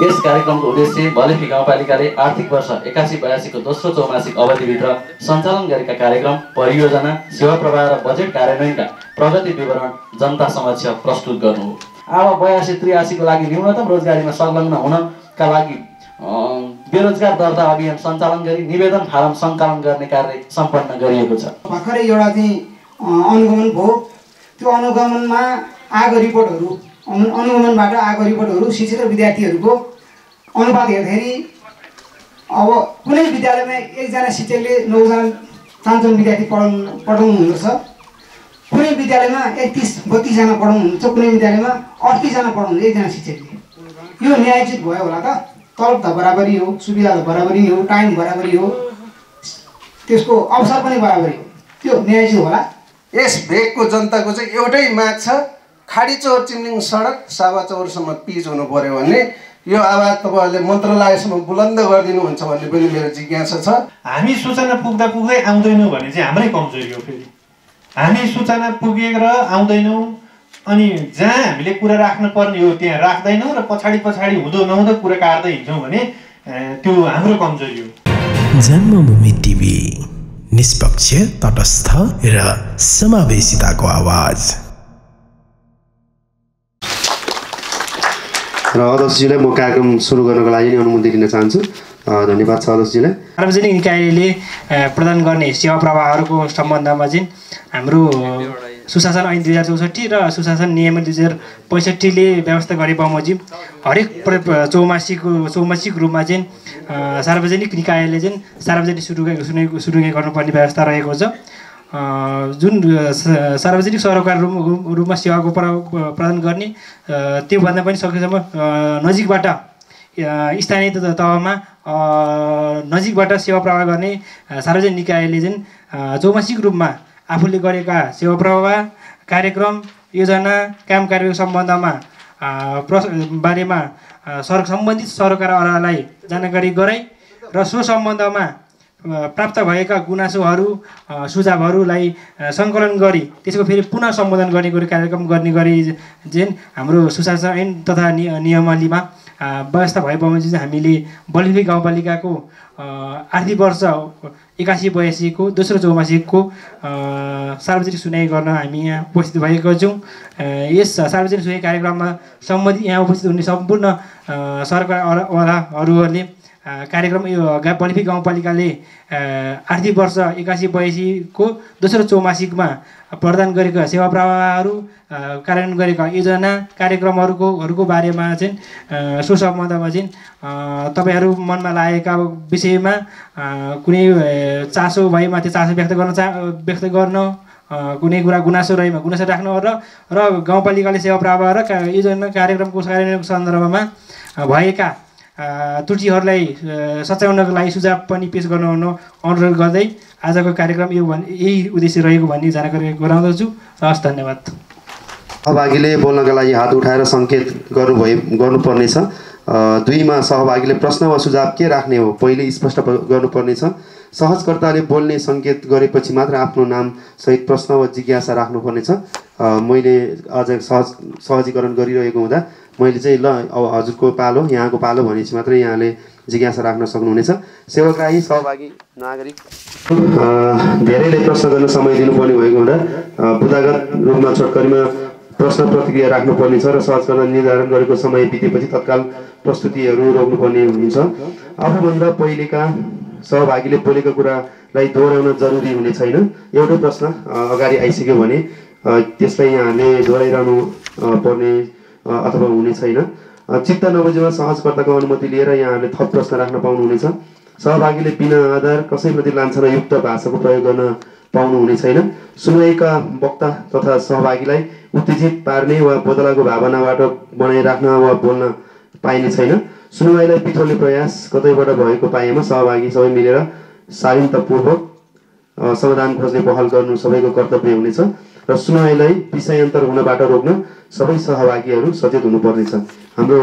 यस कार्यक्रमको उद्देश्य बलेफी गाउँपालिकाले आर्थिक वर्ष 81-82 को दोस्रो चौमासिक अवधिभित्र सञ्चालन गरेका कार्यक्रम, परियोजना, सेवा प्रवाह र बजेट कार्यान्वयनका प्रगति विवरण जनता समक्ष प्रस्तुत गर्नु हो। अब 82-83 को लागि न्यूनतम रोजगारीमा संलग्न हुनका लागि बेरोजगार दर्ता अभियान सञ्चालन गरी निवेदन फारम सङ्कलन गर्ने कार्य सम्पन्न गरिएको छ। भर्खरै एउटा चाहिँ अनुगमन भयो। त्यो अनुगमनमा आएको रिपोर्टहरू, अनुगमनबाट आएको रिपोर्टहरू शिक्षक र विद्यार्थीहरूको अनुपात हेर्दाखेरि अब कुनै विद्यालयमा एकजना शिक्षकले 9जना 5जना विद्यार्थी पढाउनु हुँदछ, कुनै विद्यालयमा 31-32 जना पढाउनुहुन्छ, कुनै विद्यालयमा 38 जना पढाउनुहुन्छ एकजना शिक्षकले। यो न्यायोचित भयो होला त? तलब त बराबरी हो, सुविधा त बराबरी हो, टाइम बराबरी हो, त्यसको अवसर पनि बराबरी हो, त्यो न्यायोचित होला? यस भेगको जनताको चाहिँ एउटै माग छ, खाडीचौर चिम्लिङ सडक सावा चौरसम्म पिच हुनु पर्यो भन्ने। यो आवाज तपाईँहरूले मन्त्रालयसम्म बुलन्द गरिदिनुहुन्छ भन्ने पनि मेरो जिज्ञासा छ। हामी सूचना पुग्दा पुग्दै आउँदैनौँ भने चाहिँ हाम्रै कमजोरी हो। फेरि हामी सूचना पुगेर आउँदैनौँ अनि जहाँ हामीले कुरा राख्नु पर्ने हो त्यहाँ राख्दैनौँ र पछाडि हुँदो नहुँदो कुरा काट्दै हिँड्छौँ भने त्यो हाम्रो कमजोरी हो। जन्मभूमि टिभी, निष्पक्ष, तटस्थ र समावेशिताको आवाज। र अध्यक्षजीलाई म कार्यक्रम सुरु गर्नको लागि नै अनुमति दिन चाहन्छु। धन्यवाद छ अध्यक्षजीलाई। सार्वजनिक निकायले प्रदान गर्ने सेवा प्रवाहहरूको सम्बन्धमा चाहिँ हाम्रो सुशासन ऐन 2064 र सुशासन नियम 2065ले व्यवस्था गरे बमोजिम हरेक चौमासिक रूपमा चाहिँ सार्वजनिक निकायले चाहिँ सार्वजनिक सुरुवात गर्नुपर्ने व्यवस्था रहेको छ। जुन सार्वजनिक सरोकार रूपमा सेवाको प्रदान गर्ने त्योभन्दा पनि सकेसम्म नजिकबाट स्थानीय तहमा नजिकबाट सेवा प्रवाह गर्ने सार्वजनिक निकायले चाहिँ चौमासिक रूपमा आफूले गरेका सेवा प्रवाह, कार्यक्रम, योजना, काम कार्य सम्बन्धमा बारेमा सम्बन्धित सरकारहरूलाई जानकारी गराई र सो सम्बन्धमा प्राप्त भएका गुनासोहरू, सुझावहरूलाई सङ्कलन गरी त्यसको फेरि पुनः सम्बोधन गर्ने कार्यक्रम गर्ने गरी चाहिँ हाम्रो सुशासन ऐन तथा नियमावलीमा व्यवस्था भए बमोजिम हामीले बलेफी गाउँपालिकाको आर्थिक वर्ष 81-82 को दोस्रो चौमासिकको सार्वजनिक सुनाइ गर्न हामी यहाँ उपस्थित भएका छौँ। यस सार्वजनिक सुनाइ कार्यक्रममा सम्बन्धित यहाँ उपस्थित हुने सम्पूर्ण सरकारवालाहरूले कार्यक्रम यो बलेफी गाउँपालिकाले आर्थिक वर्ष 81-82 को दोस्रो चौमासिकमा प्रदान गरेका सेवा प्रवाहहरू, कार्यान्वयन गरेका योजना, कार्यक्रमहरूको बारेमा चाहिँ सो सम्बन्धमा चाहिँ तपाईँहरू मनमा लागेका विषयमा कुनै चासो भएमा त्यो चासो व्यक्त गर्न कुनै कुरा गुनासो रहेमा गुनासो राख्नु र गाउँपालिकाले सेवा प्रवाह र योजना कार्यक्रमको कार्यान्वयनको सन्दर्भमा भएका त्रुटिहरूलाई सच्याउनको लागि सुझाव पनि पेश गर्नुहुन अनुरोध गर्दै आजको कार्यक्रम यही उद्देश्य रहेको भन्ने जानकारी गराउँदछु। हस्, धन्यवाद। सहभागीले बोल्नका लागि हात उठाएर सङ्केत गर्नुपर्नेछ। 2 मा सहभागीले प्रश्न वा सुझाव के राख्ने हो पहिले स्पष्ट गर्नुपर्नेछ। सहजकर्ताले बोल्ने सङ्केत गरेपछि मात्र आफ्नो नाम सहित प्रश्न वा जिज्ञासा राख्नुपर्नेछ। मैले अझ सहजीकरण गरिरहेको हुँदा मैले चाहिँ ल अब हजुरको पालो, यहाँको पालो भनेपछि मात्रै यहाँले जिज्ञासा राख्न सक्नुहुनेछ। सेवाग्राही सहभागी नागरिक धेरैले प्रश्न गर्न समय दिनुपर्ने भएको हुँदा बुदागत रूपमा छोटकरीमा प्रश्न प्रतिक्रिया राख्नुपर्ने छ र सहजकर्ता निर्धारण गरेको समय बितेपछि तत्काल प्रस्तुतिहरू रोक्नुपर्ने हुन्छ। आफूभन्दा पहिलेका सहभागीले बोलेको कुरालाई दोहोऱ्याउन जरुरी हुने छैन। एउटै प्रश्न अगाडि आइसक्यो भने त्यसलाई यहाँले दोहोऱ्याइरहनु पर्ने अथवा हुने छैन। चित्त नबुझेमा सहजकर्ताको अनुमति लिएर यहाँहरूले थप प्रश्न राख्न पाउनुहुनेछ। सहभागीले बिना आधार कसैप्रति लान्छनायुक्त भाषाको प्रयोग गर्न पाउनुहुने छैन। सुनवाईका वक्ता तथा सहभागीलाई उत्तेजित पार्ने वा बदलाको भावनाबाट बनाइराख्न वा बोल्न पाइने छैन। सुनवाईलाई पिछोड्ने प्रयास कतैबाट भएको पाएमा सहभागी सबै मिलेर शालीनतापूर्वक समाधान खोज्ने पहल गर्नु सबैको कर्तव्य हुनेछ र सुनवाईलाई विषयान्तर हुनबाट रोक्न सबै सहभागीहरू सचेत हुनुपर्नेछ। हाम्रो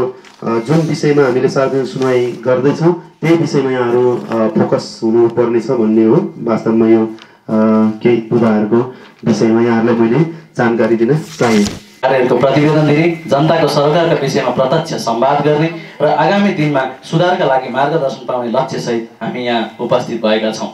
जुन विषयमा हामीले सार्वजनिक सुनवाई गर्दैछौँ त्यही विषयमा यहाँहरू फोकस हुनुपर्नेछ भन्ने हो। वास्तवमा यो केही बुदाहरूको विषयमा यहाँहरूलाई मैले जानकारी दिन चाहे। कार्यहरूको प्रतिवेदन दिने, जनताको सरकारका विषयमा प्रत्यक्ष संवाद गर्ने र आगामी दिनमा सुधारका लागि मार्गदर्शन पाउने लक्ष्यसहित हामी यहाँ उपस्थित भएका छौँ।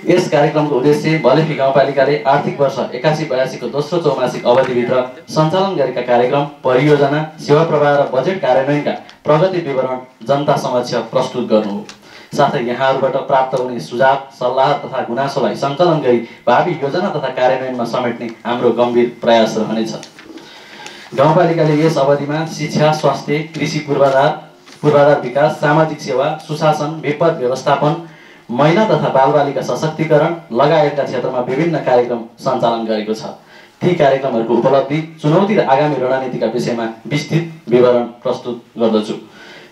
यस कार्यक्रमको उद्देश्य बलेफी गाउँपालिकाले आर्थिक वर्ष 81-82 को दोस्रो चौमासिक अवधिभित्र सञ्चालन गरेका कार्यक्रम, परियोजना, सेवा प्रवाह र बजेट कार्यान्वयनका प्रगति विवरण जनता समक्ष प्रस्तुत गर्नु हो। साथै यहाँहरूबाट प्राप्त हुने सुझाव, सल्लाह तथा गुनासोलाई सङ्कलन गरी भावी योजना तथा कार्यान्वयनमा समेट्ने हाम्रो गम्भीर प्रयास रहनेछ। गाउँपालिकाले यस अवधिमा शिक्षा, स्वास्थ्य, कृषि पूर्वाधार विकास, सामाजिक सेवा, सुशासन, विपद व्यवस्थापन, महिला तथा बालबालिका सशक्तिकरण लगायतका क्षेत्रमा विभिन्न कार्यक्रम सञ्चालन गरेको छ। ती कार्यक्रमहरूको उपलब्धि, चुनौती र आगामी रणनीतिका विषयमा विस्तृत विवरण प्रस्तुत गर्दछु।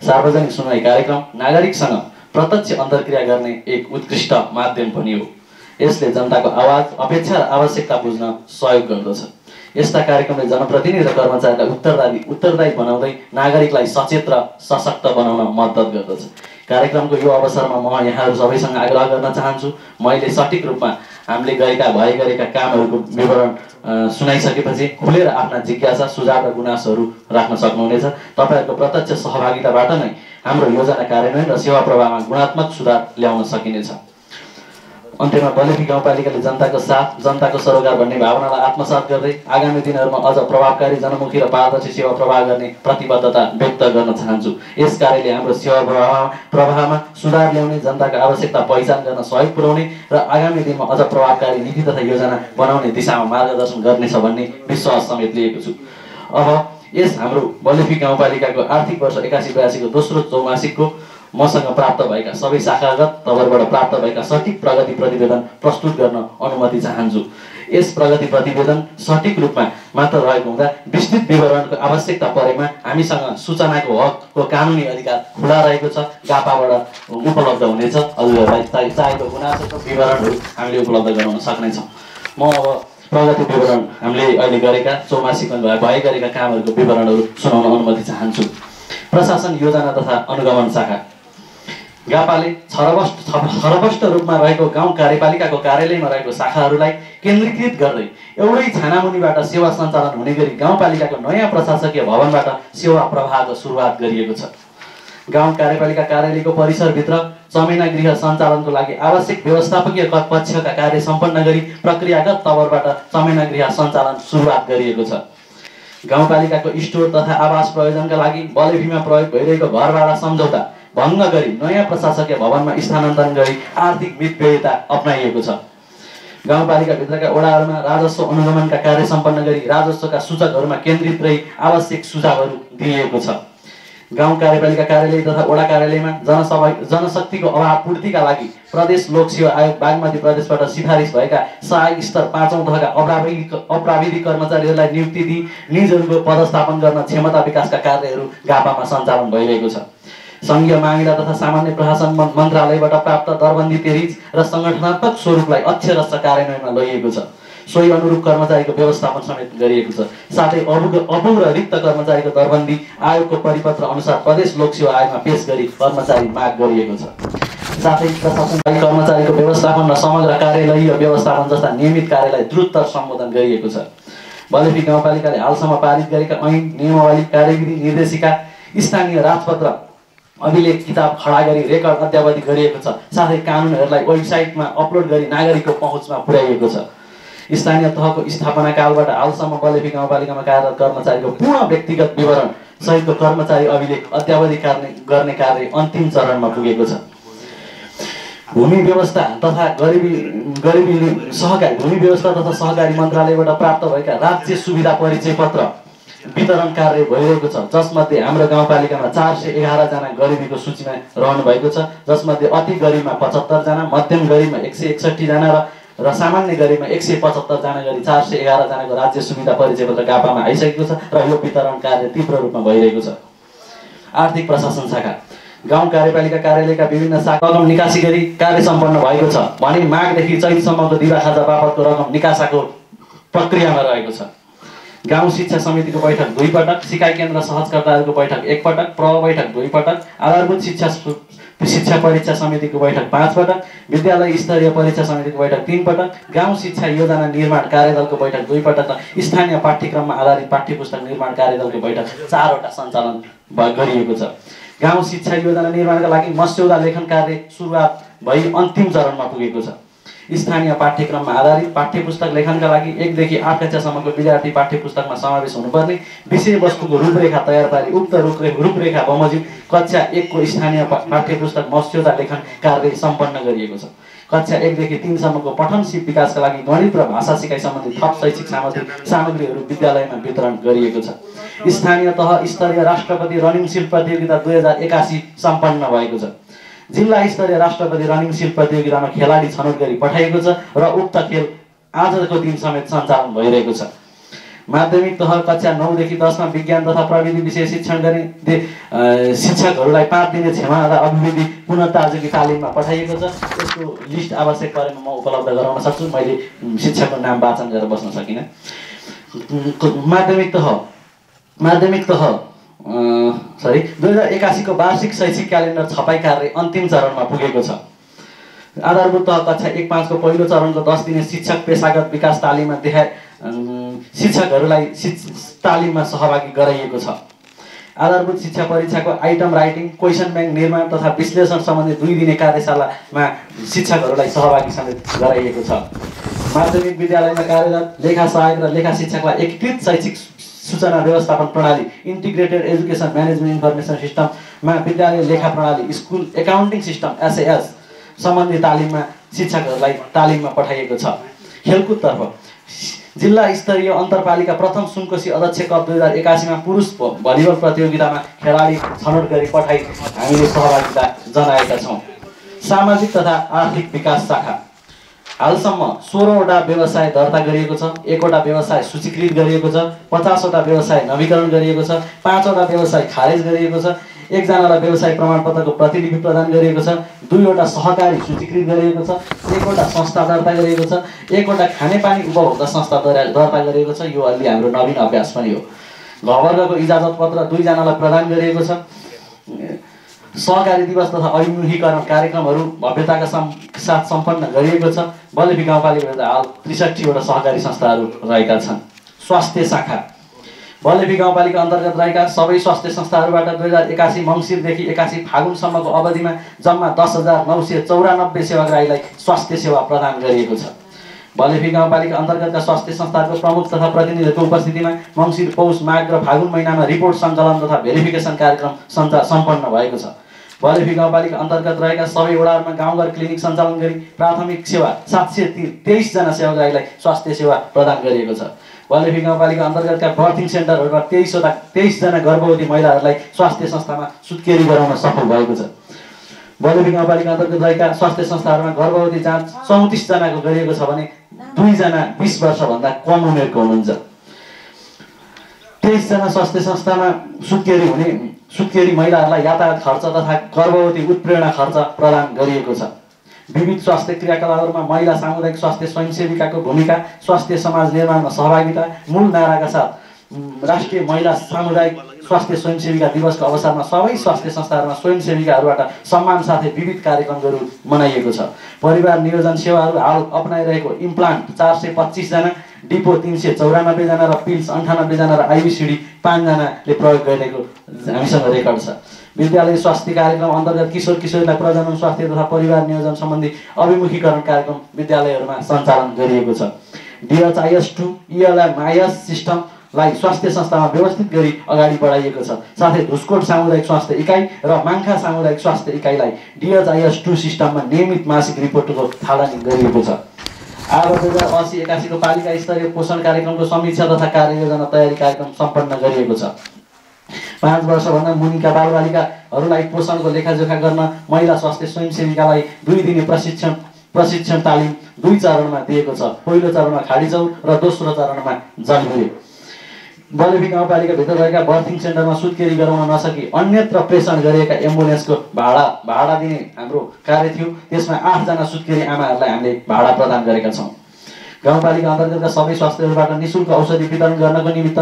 सार्वजनिक सुनवाई कार्यक्रम नागरिकसँग प्रत्यक्ष अन्तर्क्रिया गर्ने एक उत्कृष्ट माध्यम पनि हो। यसले जनताको आवाज, अपेक्षा र आवश्यकता बुझ्न सहयोग गर्दछ। यस्ता कार्यक्रमले जनप्रतिनिधि र कर्मचारीलाई उत्तरदायी बनाउँदै नागरिकलाई सचेत र सशक्त बनाउन मद्दत गर्दछ। कार्यक्रमको यो अवसरमा म यहाँहरू सबैसँग आग्रह गर्न चाहन्छु, मैले सठिक रूपमा हामीले गरेका कामहरूको विवरण सुनाइसकेपछि खुलेर आफ्ना जिज्ञासा, सुझाव र गुनासोहरू राख्न सक्नुहुनेछ। तपाईँहरूको प्रत्यक्ष सहभागिताबाट नै हाम्रो योजना कार्यान्वयन र सेवा प्रवाहमा गुणात्मक सुधार ल्याउन सकिनेछ। अन्त्यमा बलेफी गाउँपालिकाले जनताको साथ, जनताको सरोकार भन्ने भावनालाई आत्मसात गर्दै आगामी दिनहरूमा अझ प्रभावकारी, जनमुखी र पारदर्शी सेवा प्रवाह गर्ने प्रतिबद्धता व्यक्त गर्न चाहन्छु। यस कार्यले हाम्रो सेवा प्रवाहमा सुधार ल्याउने, जनताको आवश्यकता पहिचान गर्न सहयोग पुर्याउने र आगामी दिनमा अझ प्रभावकारी नीति तथा योजना बनाउने दिशामा मार्गदर्शन गर्नेछ भन्ने विश्वास समेत लिएको छु। अब यस हाम्रो बलेफी गाउँपालिकाको आर्थिक वर्ष 81-82 को दोस्रो चौमासिकको मसँग प्राप्त भएका सबै शाखागत तवरबाट प्राप्त भएका सठिक प्रगति प्रतिवेदन प्रस्तुत गर्न अनुमति चाहन्छु। यस प्रगति प्रतिवेदन सठिक रूपमा मात्र रहेको हुँदा विस्तृत विवरणको आवश्यकता परेमा हामीसँग सूचनाको हकको कानुनी अधिकार खुला रहेको छ, गापाबाट उपलब्ध हुनेछ। हजुरहरूलाई चाहेको गुनासोको विवरणहरू हामीले उपलब्ध गराउन सक्नेछौँ। म अब प्रगति विवरण हामीले अहिले गरेका चौमासिकमा गरेका कामहरूको विवरणहरू सुनाउन अनुमति चाहन्छु। प्रशासन योजना तथा अनुगमन शाखा गापाले छरबष्ट रूपमा रहेको गाउँ कार्यपालिकाको कार्यालयमा रहेको शाखाहरूलाई केन्द्रीकृत गर्दै एउटै छानामुनिबाट सेवा सञ्चालन हुने गरी गाउँपालिकाको नयाँ प्रशासकीय भवनबाट सेवा प्रवाहको सुरुवात गरिएको छ। गाउँ कार्यपालिका कार्यालयको परिसरभित्र चमेना गृह सञ्चालनको लागि आवश्यक व्यवस्थापकीय पक्षका कार्य सम्पन्न गरी प्रक्रियागत तवरबाट चमेना गृह सञ्चालन सुरुवात गरिएको छ। गाउँपालिकाको स्टोर तथा आवास प्रयोजनका लागि बलेफीमा प्रयोग भइरहेको घरभाडा सम्झौता भङ्ग गरी नयाँ प्रशासकीय भवनमा स्थानान्तरण गरी आर्थिक मितव्ययता अप्नाइएको छ। गाउँपालिकाभित्रका वडाहरूमा राजस्व अनुगमनका कार्य सम्पन्न गरी राजस्वका सूचकहरूमा केन्द्रित रही आवश्यक सुझावहरू दिइएको छ। गाउँ कार्यपालिका कार्यालय तथा वडा कार्यालयमा जनशक्तिको अभाव पूर्तिका लागि प्रदेश लोक सेवा आयोग बागमती प्रदेशबाट सिफारिस भएका सहायक स्तर 5औं तहका अप्राविधिक कर्मचारीहरूलाई नियुक्ति दिई निजहरूको पदस्थापन गर्न क्षमता विकासका कार्यहरू गापामा सञ्चालन भइरहेको छ। संघीय मामिला तथा सामान्य प्रशासन मन्त्रालयबाट प्राप्त दरबन्दी तेरिज र सङ्गठनात्मक स्वरूपलाई अक्षरशः कार्यान्वयनमा लइएको छ। सोही अनुरूप कर्मचारीको व्यवस्थापन समेत गरिएको छ। साथै अपुग र रिक्त कर्मचारीको दरबन्दी आयोगको परिपत्र अनुसार प्रदेश लोक सेवा आयोगमा पेश गरी कर्मचारी माग गरिएको छ। साथै प्रशासनलाई कर्मचारीको व्यवस्थापन र समग्र कार्यालयीय व्यवस्थापन जस्ता नियमित कार्यलाई द्रुततर सम्बोधन गरिएको छ। बलेफी गाउँपालिकाले हालसम्म पारित गरेका ऐन, नियमावली, कार्यविधि, निर्देशिका, स्थानीय राजपत्र, अभिलेख किताब खडा गरी रेकर्ड अद्यावधि गरिएको छ। साथै कानुनहरूलाई वेबसाइटमा अपलोड गरी नागरिकको पहुँचमा पुर्याइएको छ। स्थानीय तहको स्थापना कालबाट हालसम्म बलेफी गाउँपालिकामा कार्यरत कर्मचारीको पूर्ण व्यक्तिगत विवरण सहितको कर्मचारी अभिलेख अद्यावधि गर्ने कार्य अन्तिम चरणमा पुगेको छ। भूमि व्यवस्था तथा सहकारी मन्त्रालयबाट प्राप्त भएका राज्य सुविधा परिचय पत्र वितरण कार्य भइरहेको छ, जसमध्ये हाम्रो गाउँपालिकामा 411 जना गरिबीको सूचीमा रहनु भएको छ, जसमध्ये अति गरिबमा 75 जना, मध्यम गरिबमा 161 जना र सामान्य गरिबमा 175 जना गरी 411 जनाको राज्य सुविधा परिचय पत्र गापामा आइसकेको छ र यो वितरण कार्य तीव्र रूपमा भइरहेको छ। आर्थिक प्रशासन शाखा गाउँ कार्यपालिका कार्यालयका विभिन्न शाखा रकम निकासी गरी कार्य सम्पन्न भएको छ भने माघदेखि चैतसम्मको दिवा खाजा बापतको रकम निकासाको प्रक्रियामा रहेको छ। गाउँ शिक्षा समितिको बैठक 2 पटक, सिकाइ केन्द्र सहजकर्ताहरूको बैठक 1 पटक, प्रव बैठक 2 पटक, आधारभूत शिक्षा शिक्षा परीक्षा समितिको बैठक 5 पटक, विद्यालय स्तरीय परीक्षा समितिको बैठक 3 पटक, गाउँ शिक्षा योजना निर्माण कार्यदलको बैठक 2 पटक र स्थानीय पाठ्यक्रममा आधारित पाठ्यपुस्तक निर्माण कार्यदलको बैठक 4 वटा सञ्चालन गरिएको छ। गाउँ शिक्षा योजना निर्माणका लागि मस्यौदा लेखन कार्य सुरुवात भई अन्तिम चरणमा पुगेको छ। स्थानीय पाठ्यक्रममा आधारित पाठ्यपुस्तक लेखनका लागि 1 देखि 8 कक्षासम्मको विद्यार्थी पाठ्यपुस्तकमा समावेश हुनुपर्ने विषयवस्तुको रूपरेखा तयार पारी उक्त रूपरेखा बमोजिम कक्षा 1 को स्थानीय पाठ्यपुस्तक मस्यौदा लेखन कार्य सम्पन्न गरिएको छ। कक्षा 1 देखि 3 सम्मको पठन सिप विकासका लागि गणित र भाषा सिकाइ सम्बन्धी थप शैक्षिक सामग्रीहरू विद्यालयमा वितरण गरिएको छ। स्थानीय तह स्तरीय राष्ट्रपति रनिङ सिल प्रतियोगिता 2081 सम्पन्न भएको छ। जिल्ला स्तरीय राष्ट्रपति रनिङ सिल प्रतियोगितामा खेलाडी छनौट गरी पठाइएको छ र उक्त खेल आजको दिन समेत सञ्चालन भइरहेको छ। माध्यमिक तह कक्षा 9 देखि 10 मा विज्ञान तथा प्रविधि विषय शिक्षण गर्ने शिक्षकहरूलाई 5 दिने क्षमा र अभिवृद्धि पुनर्ताजुकी तालिममा पठाइएको छ। यसको लिस्ट आवश्यक परेमा म उपलब्ध गराउन सक्छु। मैले शिक्षकको नाम वाचन गरेर बस्न सकिनँ। माध्यमिक तह 2081 को वार्षिक शैक्षिक क्यालेन्डर छपाई कार्य अन्तिम चरणमा पुगेको छ। आधारभूत तह कक्षा 1-5 को पहिलो चरणको 10 दिने शिक्षक पेशागत विकास तालिममा शिक्षकहरूलाई तालिममा सहभागी गराइएको छ। आधारभूत शिक्षा परीक्षाको आइटम राइटिङ, क्वेसन ब्याङ्क निर्माण तथा विश्लेषण सम्बन्धी 2 दिने कार्यशालामा शिक्षकहरूलाई सहभागी समेत गराइएको छ। माध्यमिक विद्यालयमा कार्यरत लेखा सहायक र लेखा शिक्षकलाई एकीकृत शैक्षिक सूचना व्यवस्थापन प्रणाली इन्टिग्रेटेड एजुकेसन म्यानेजमेन्ट इन्फर्मेसन सिस्टममा विद्यालय लेखा प्रणाली स्कुल एकाउन्टिङ सिस्टम SAS सम्बन्धी तालिममा शिक्षकहरूलाई तालिममा पठाइएको छ। खेलकुदतर्फ जिल्ला स्तरीय अन्तरपालिका प्रथम सुनकोशी अध्यक्ष कप 2081 मा पुरुष भलिबल प्रतियोगितामा खेलाडी छनौट गरी पठाई हामीले सहभागिता जनाएका छौँ। सामाजिक तथा आर्थिक विकास शाखा हालसम्म 16 वटा व्यवसाय दर्ता गरिएको छ, 1 वटा व्यवसाय सूचीकृत गरिएको छ, 50 वटा व्यवसाय नवीकरण गरिएको छ, 5 वटा व्यवसाय खारेज गरिएको छ, 1 जनालाई व्यवसाय प्रमाणपत्रको प्रतिलिपि प्रदान गरिएको छ, 2 वटा सहकारी सूचीकृत गरिएको छ, 1 वटा संस्था दर्ता गरिएको छ, 1 वटा खानेपानी उपभोक्ता संस्था दर्ता गरिएको छ। यो अलि हाम्रो नवीन अभ्यास पनि हो। घवर्गको इजाजत पत्र 2 जनालाई प्रदान गरिएको छ। सहकारी दिवस तथा अभिमुखीकरण कार्यक्रमहरू भव्यताका साथ सम्पन्न गरिएको छ। बलेफी गाउँपालिकामा हाल 63 वटा सहकारी संस्थाहरू रहेका छन्। स्वास्थ्य शाखा बलेफी गाउँपालिका अन्तर्गत रहेका सबै स्वास्थ्य संस्थाहरूबाट 2081 मङ्सिरदेखि 81 फागुनसम्मको अवधिमा जम्मा 10,994 सेवाग्राहीलाई स्वास्थ्य सेवा प्रदान गरिएको छ। बलेफी गाउँपालिका अन्तर्गतका स्वास्थ्य संस्थाहरूको प्रमुख तथा प्रतिनिधिहरूको उपस्थितिमा मङ्सिर, पौष, माघ र फागुन महिनामा रिपोर्ट सङ्कलन तथा भेरिफिकेसन कार्यक्रम सम्पन्न भएको छ। बलेफी गाउँपालिका अन्तर्गत रहेका सबै वडाहरूमा गाउँघर क्लिनिक सञ्चालन गरी प्राथमिक सेवा 723 जना सेवाग्राहीलाई स्वास्थ्य सेवा प्रदान गरिएको छ। बलेफी गाउँपालिका अन्तर्गतका बर्थिङ सेन्टरहरूमा 23 जना गर्भवती महिलाहरूलाई स्वास्थ्य संस्थामा सुत्केरी गराउन सफल भएको छ। बलेफी गाउँपालिका अन्तर्गत रहेका स्वास्थ्य संस्थाहरूमा गर्भवती जाँच 34 जनाको गरिएको छ भने 2 जना 20 वर्षभन्दा कम उमेरको हुनुहुन्छ। 23 जना स्वास्थ्य संस्थामा सुत्केरी महिलाहरूलाई यातायात खर्च तथा गर्भवती उत्प्रेरणा खर्च प्रदान गरिएको छ। विविध स्वास्थ्य क्रियाकलापहरूमा महिला सामुदायिक स्वास्थ्य स्वयंसेविकाको भूमिका, स्वास्थ्य समाज निर्माणमा सहभागिता मूल नाराका साथ राष्ट्रिय महिला सामुदायिक स्वास्थ्य स्वयंसेविका दिवसको अवसरमा सबै स्वास्थ्य संस्थाहरूमा स्वयंसेविकाहरूबाट सम्मान साथै विविध कार्यक्रमहरू मनाइएको छ। परिवार नियोजन सेवाहरू हाल अपनाइरहेको इम्प्लान्ट 425 जना, डिपो 394 जना र पिल्स 98 जना र आइबिसिडी 5 जनाले प्रयोग गरेको हामीसँग रेकर्ड छ। विद्यालय स्वास्थ्य कार्यक्रम अन्तर्गत किशोर किशोरीलाई प्रजनन स्वास्थ्य तथा परिवार नियोजन सम्बन्धी अभिमुखीकरण कार्यक्रम विद्यालयहरूमा सञ्चालन गरिएको छ। DHIS2 ELMIS सिस्टमलाई स्वास्थ्य संस्थामा व्यवस्थित गरी अगाडि बढाइएको छ। साथै धुस्कोट सामुदायिक स्वास्थ्य इकाइ र माङ्खा सामुदायिक स्वास्थ्य इकाइलाई DHIS2 सिस्टममा नियमित मासिक रिपोर्टको थालनी गरिएको छ। आगामी 2080-81 को पालिका स्तरीय पोषण कार्यक्रमको समीक्षा तथा कार्ययोजना तयारी कार्यक्रम सम्पन्न गरिएको छ। 5 वर्षभन्दा मुनिका बालबालिकाहरूलाई पोषणको लेखाजोखा गर्न महिला स्वास्थ्य स्वयंसेविकालाई 2 दिने प्रशिक्षण तालिम 2 चरणमा दिएको छ। पहिलो चरणमा खाडीचौर र दोस्रो चरणमा जलभुरे। बलेफी गाउँपालिकाभित्र रहेका बर्थिङ सेन्टरमा सुत्केरी गराउन नसकी अन्यत्र प्रेषण गरिएका एम्बुलेन्सको भाडा दिने हाम्रो कार्य थियो। त्यसमा 8 जना सुत्केरी आमाहरूलाई हामीले भाडा प्रदान गरेका छौँ। गाउँपालिका अन्तर्गतका सबै स्वास्थ्यहरूबाट निःशुल्क औषधि वितरण गर्नको निमित्त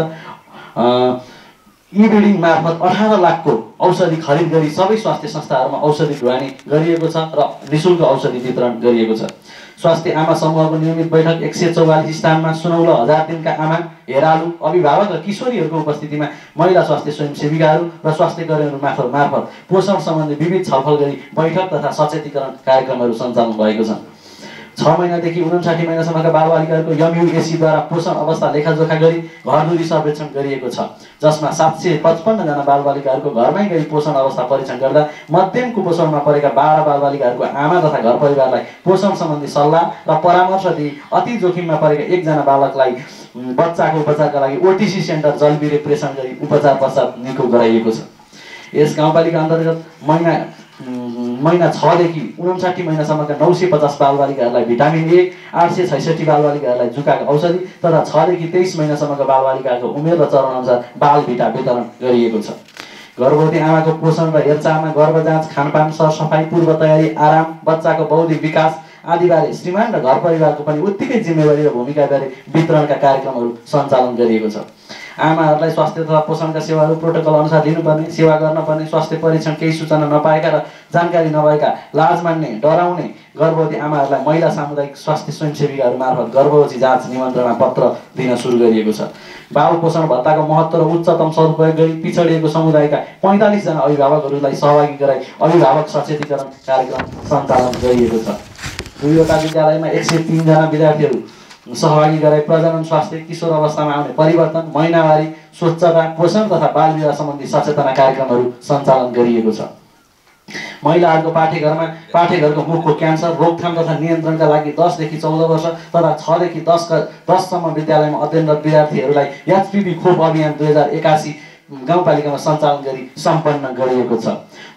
ई-बिडिङ मार्फत 18 लाखको औषधि खरिद गरी सबै स्वास्थ्य संस्थाहरूमा औषधि ढुवानी गरिएको छ र निःशुल्क औषधि वितरण गरिएको छ। स्वास्थ्य आमा समूहको नियमित बैठक 144 स्थानमा सुनौलो 1000 दिनका आमा, हेरालु, अभिभावक र किशोरीहरूको उपस्थितिमा महिला स्वास्थ्य स्वयंसेविकाहरू र स्वास्थ्य कर्मीहरू मार्फत पोषण सम्बन्धी विविध छलफल गरी बैठक तथा सचेतीकरण कार्यक्रमहरू सञ्चालन भएको छ। 6 महिनादेखि 59 महिनासम्मका बालबालिकाहरूको MUAC-द्वारा पोषण अवस्था लेखाजोखा गरी घरधुरी सर्वेक्षण गरिएको छ, जसमा 755 जना बालबालिकाहरूको घरमै गई पोषण अवस्था परीक्षण गर्दा मध्यम कुपोषणमा परेका 12 बालबालिकाहरूको आमा तथा घर परिवारलाई पोषण सम्बन्धी सल्लाह र परामर्श दिई अति जोखिममा परेका 1 जना बालकलाई बच्चाको उपचारका लागि OTC सेन्टर जलबिरे प्रेषण गरी उपचार पश्चात निको गराइएको छ। यस गाउँपालिका अन्तर्गत महिना 6 देखि 59 महिनासम्मका 950 बालबालिकाहरूलाई भिटामिन A, 866 बालबालिकाहरूलाई जुकाको औषधि तथा 6 देखि 23 महिनासम्मका बालबालिकाको उमेर र चरणअनुसार बाल भिटा वितरण गरिएको छ। गर्भवती आमाको पोषण र हेरचाहमा गर्भ जाँच, खानपान, सरसफाइ, पूर्व तयारी, आराम, बच्चाको बौद्धिक विकास आदिबारे श्रीमान र घर परिवारको पनि उत्तिकै जिम्मेवारी र भूमिका गरी वितरणका कार्यक्रमहरू सञ्चालन गरिएको छ। आमाहरूलाई स्वास्थ्य तथा पोषणका सेवाहरू प्रोटोकल अनुसार लिनुपर्ने, सेवा गर्नुपर्ने, स्वास्थ्य परीक्षण केही सूचना नपाएका र जानकारी नभएका लाज मान्ने, डराउने गर्भवती आमाहरूलाई महिला सामुदायिक स्वास्थ्य स्वयंसेविकाहरू मार्फत गर्भवती जाँच निमन्त्रणा पत्र दिन सुरु गरिएको छ। बाल पोषण भत्ताको महत्त्व र उच्चतम सदुपयोग गरी पिछडिएको समुदायका 45 जना अभिभावकहरूलाई सहभागी गराई अभिभावक सचेतीकरण कार्यक्रम सञ्चालन गरिएको छ। 2 वटा विद्यालयमा 103 जना विद्यार्थीहरू सहभागी गराई प्रजनन स्वास्थ्य, किशोर अवस्थामा आउने परिवर्तन, महिनावारी, स्वच्छता, पोषण तथा बाल विवाह सम्बन्धी सचेतना कार्यक्रमहरू सञ्चालन गरिएको छ। महिलाहरूको पाठेघरको मुखको क्यान्सर रोकथाम तथा नियन्त्रणका लागि 10 देखि 14 वर्ष तथा 6 देखि 10 सम्म विद्यालयमा अध्ययनरत विद्यार्थीहरूलाई HPV खोप अभियान 2081 गाउँपालिकामा सञ्चालन गरी सम्पन्न गरिएको छ।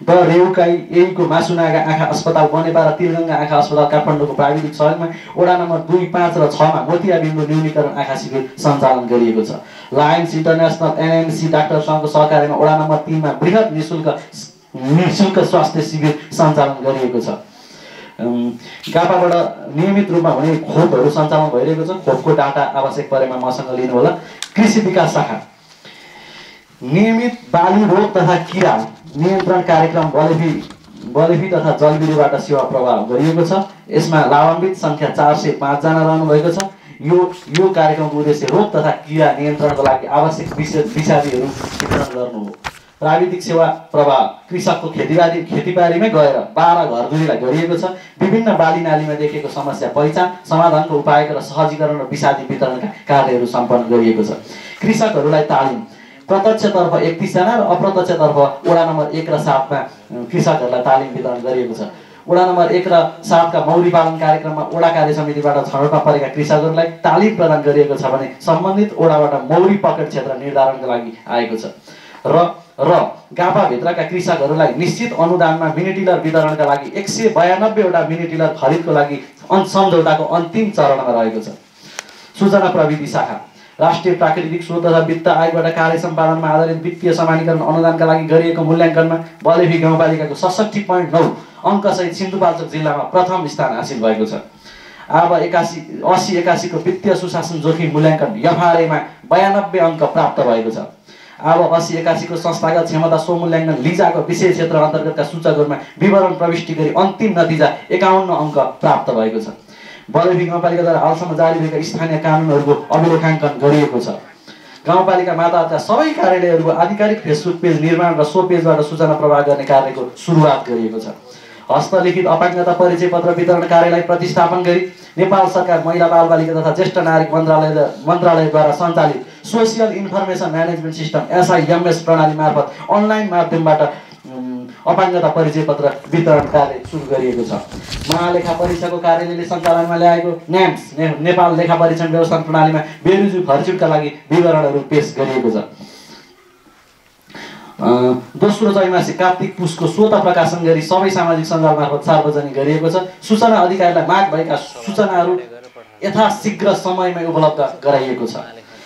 द रेउकाईको मासुनागा आँखा अस्पताल बनेपा र तिलगङ्गा आँखा अस्पताल काठमाडौँको प्राविधिक सहयोगमा वडा नम्बर 2, 5 र 6 मा मोतियाबिन्दु न्यूनीकरण आँखा शिविर सञ्चालन गरिएको छ। लायन्स इन्टरनेसनल NMC डाक्टर सङ्घको सहकार्यमा वडा नम्बर 3 मा बृहत निःशुल्क स्वास्थ्य शिविर सञ्चालन गरिएको छ। गापाबाट नियमित रूपमा हुने खोपहरू सञ्चालन भइरहेको छ। खोपको डाटा आवश्यक परेमा मसँग लिनुहोला। कृषि विकास शाखा नियमित बाली रोग तथा किरा नियन्त्रण कार्यक्रम बलेफी तथा जलबिरेबाट सेवा प्रवाह गरिएको छ। यसमा लाभान्वित सङ्ख्या 405 जना रहनु भएको छ। यो कार्यक्रमको उद्देश्य रोग तथा किरा नियन्त्रणको लागि आवश्यक विषादीहरू वितरण गर्नु हो। प्राविधिक सेवा प्रवाह कृषकको खेतीबारीमै गएर 12 घरधुरीलाई गरिएको छ। विभिन्न बाली नालीमा देखिएको समस्या पहिचान, समाधानको उपाय र सहजीकरण र विषादी वितरणका कार्यहरू सम्पन्न गरिएको छ। कृषकहरूलाई तालिम प्रत्यक्षतर्फ 31 जना र अप्रत्यक्षतर्फ वडा नम्बर 1 र 7 मा कृषकहरूलाई तालिम वितरण गरिएको छ। वडा नम्बर 1 र 7 का मौरी पालन कार्यक्रममा वडा कार्य समितिबाट छनौटमा परेका कृषकहरूलाई तालिम प्रदान गरिएको छ भने सम्बन्धित वडाबाट मौरी पकड क्षेत्र निर्धारणका लागि आएको छ। र गापाभित्रका कृषकहरूलाई निश्चित अनुदानमा मिनी टिलर वितरणका लागि 192 वटा मिनी टिलर खरिदको लागि सम्झौताको अन्तिम चरणमा रहेको छ। सूचना प्रविधि शाखा राष्ट्रिय प्राकृतिक स्रोत तथा वित्त आयोगबाट कार्य सम्पादनमा आधारित वित्तीय समानीकरण अनुदानका लागि गरिएको मूल्याङ्कनमा बलेफी गाउँपालिकाको 66.9 अङ्कसहित सिन्धुपाल्चोक जिल्लामा प्रथम स्थान हासिल भएको छ। अब 80-81 को वित्तीय सुशासन जोखिम मूल्याङ्कन FRA-मा 92 अङ्क प्राप्त भएको छ। अब 80-81 को संस्थागत क्षमता स्वमूल्याङ्कन लिजाको विषय क्षेत्र अन्तर्गतका सूचकहरूमा विवरण प्रविष्टि गरी अन्तिम नतिजा 51 अङ्क प्राप्त भएको छ। बलेफी गाउँपालिकाद्वारा हालसम्म जारी भएका स्थानीय कानुनहरूको अभिलेखाङ्कन गरिएको छ। गाउँपालिका माताहरूका सबै कार्यालयहरूको आधिकारिक फेसबुक पेज निर्माण र सो पेजबाट सूचना प्रवाह गर्ने कार्यको सुरुवात गरिएको छ। हस्तलिखित अपाङ्गता परिचय पत्र वितरण कार्यालय प्रतिस्थापन गरी नेपाल सरकार महिला बालबालिका तथा ज्येष्ठ नागरिक मन्त्रालयद्वारा सञ्चालित social information management system SIMS प्रणाली मार्फत अनलाइन माध्यमबाट अपाङ्गता परिचय पत्र वितरण कार्य सुरु गरिएको छ। महालेखा परीक्षाको कार्यालयले सञ्चालनमा ल्याएको NAMS नेपाल लेखा परीक्षण व्यवस्थापन प्रणालीमा बेरुजु खर्चुटका लागि विवरणहरू पेश गरिएको छ। दोस्रो त्रैमासिक कार्तिक पुसको स्वतः प्रकाशन गरी सबै सामाजिक सञ्जाल मार्फत सार्वजनिक गरिएको छ। सूचना अधिकारीलाई माग भएका सूचनाहरू यथाशीघ्र समयमै उपलब्ध गराइएको छ।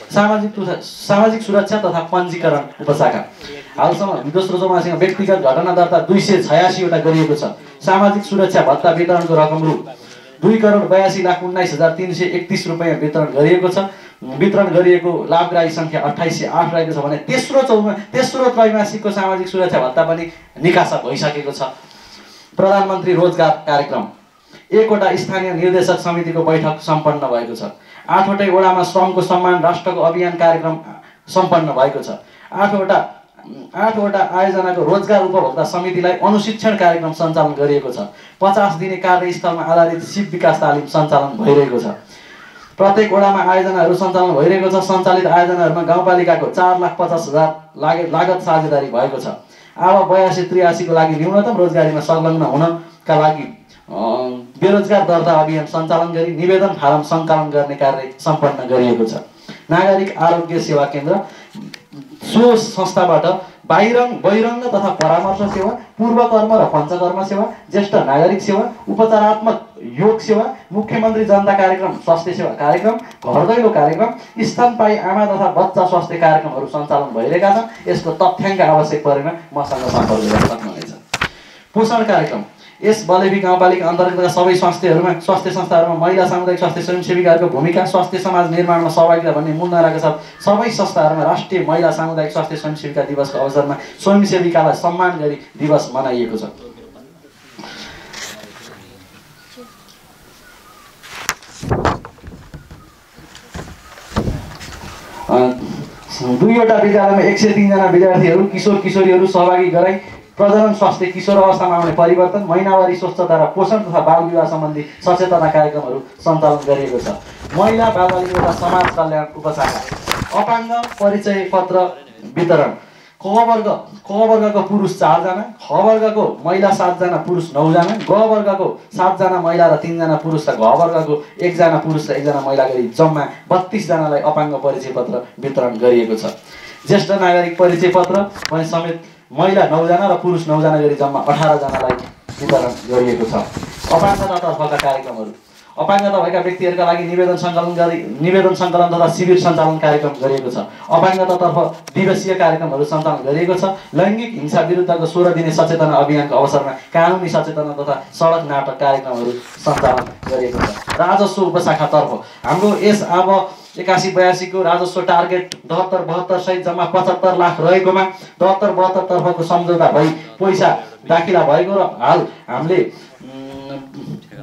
सामाजिक सुरक्षा तथा पञ्जीकरण उपशाखा हालसम्म दोस्रो त्रैमासिकमा व्यक्तिगत घटना दर्ता 286 वटा गरिएको छ। सामाजिक सुरक्षा भत्ता वितरणको रकम रु 2,82,19,331 रुपैयाँ वितरण गरिएको छ। वितरण गरिएको लाभग्राही सङ्ख्या 2808 रहेको छ भने तेस्रो त्रैमासिकको सामाजिक सुरक्षा भत्ता पनि निकासा भइसकेको छ। प्रधानमन्त्री रोजगार कार्यक्रम 1वटा स्थानीय निर्देशक समितिको बैठक सम्पन्न भएको छ। 8वटै वडामा श्रमको सम्मान राष्ट्रको अभियान कार्यक्रम सम्पन्न भएको छ। 8वटा आयोजनाको रोजगार उपभोक्ता समितिलाई अनुशिक्षण कार्यक्रम सञ्चालन गरिएको छ। 50 दिने कार्यस्थलमा आधारित सिप विकास तालिम सञ्चालन भइरहेको छ। प्रत्येक वडामा आयोजनाहरू सञ्चालन भइरहेको छ। सञ्चालित आयोजनाहरूमा गाउँपालिकाको 4,50,000 लागत साझेदारी भएको छ। अब 82-83 को लागि न्यूनतम रोजगारीमा संलग्न हुनका लागि बेरोजगार दर्ता अभियान सञ्चालन गरी निवेदन फारम सङ्कलन गर्ने कार्य सम्पन्न गरिएको छ। नागरिक आरोग्य सेवा केन्द्र सो संस्थाबाट बहिरङ्ग तथा परामर्श सेवा, पूर्वकर्म र पञ्चकर्म सेवा, ज्येष्ठ नागरिक सेवा, उपचारात्मक योग सेवा, मुख्यमन्त्री जनता कार्यक्रम स्वास्थ्य सेवा कार्यक्रम, घर दैलो कार्यक्रम, स्तनपायी आमा तथा बच्चा स्वास्थ्य कार्यक्रमहरू सञ्चालन भइरहेका छन्। यसको तथ्याङ्क आवश्यक परेमा मसँग सम्पर्क गर्न सक्नुहुनेछ। पोषण कार्यक्रम यस बलेबी गाउँपालिका अन्तर्गतका सबै स्वास्थ्य संस्थाहरूमा महिला सामुदायिक स्वास्थ्य स्वयंसेविकाहरूको भूमिका स्वास्थ्य समाज निर्माणमा सहभागिता भन्ने मूल नाराका साथ सबै संस्थाहरूमा राष्ट्रिय महिला सामुदायिक स्वास्थ्य स्वयंसेविका दिवसको अवसरमा स्वयंसेविकालाई सम्मान गरी दिवस मनाइएको छ। दुईवटा विद्यालयमा 103 जना विद्यार्थीहरू किशोर किशोरीहरू सहभागी गराई प्रजनन स्वास्थ्य, किशोर अवस्थामा आउने परिवर्तन, महिनावारी स्वच्छता र पोषण तथा बाल विवाह सम्बन्धी सचेतना कार्यक्रमहरू सञ्चालन गरिएको छ। महिला बालबालिका तथा समाज कल्याण उपशाखा अपाङ्ग परिचय पत्र वितरण क वर्गको पुरुष 4 जना, ख वर्गको महिला 7 जना, पुरुष 9 जना, ग वर्गको 7 जना महिला र 3 जना पुरुष र घ वर्गको 1 जना पुरुष र 1 जना महिला गरी जम्मा 32 जनालाई अपाङ्ग परिचय पत्र वितरण गरिएको छ। ज्येष्ठ नागरिक परिचय पत्र पनि समेत महिला 9 जना र पुरुष 9 जना गरी जम्मा 18 जनालाई वितरण गरिएको छ। अपाङ्गतातर्फका कार्यक्रमहरू अपाङ्गता भएका व्यक्तिहरूका लागि निवेदन सङ्कलन तथा शिविर सञ्चालन कार्यक्रम गरिएको छ। अपाङ्गतातर्फ दिवसीय कार्यक्रमहरू सञ्चालन गरिएको छ। लैङ्गिक हिंसा विरुद्धको 16 दिने सचेतना अभियानको अवसरमा कानुनी सचेतना तथा सडक नाटक कार्यक्रमहरू सञ्चालन गरिएको छ। राजस्व उपशाखातर्फ हाम्रो यस अब 81-82 को राजस्व टार्गेट 72-72 सहित जम्मा 75 लाख रहेकोमा 72-72 तर्फको सम्झौता भई पैसा दाखिला भएको र हाल हामीले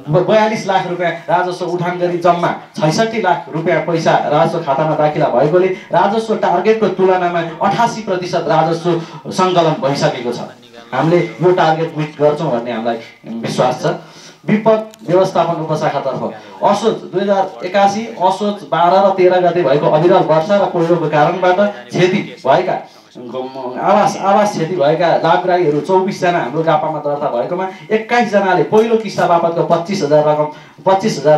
42 लाख रुपियाँ राजस्व उठान गरी जम्मा 66 लाख रुपियाँ पैसा राजस्व खातामा दाखिला भएकोले राजस्व टार्गेटको तुलनामा 88% राजस्व सङ्कलन भइसकेको छ। हामीले यो टार्गेट मिट गर्छौँ भन्ने हामीलाई विश्वास छ। विपद व्यवस्थापन उपशाखातर्फ असोज 2081 असोज 12 र 13 गते भएको अविरल वर्षा र पहिरोको कारणबाट क्षति भएका आवास क्षति भएका लाभग्राहीहरू 24 जना हाम्रो गापामा दर्ता भएकोमा 21 जनाले पहिलो किस्ता बापतको 25,000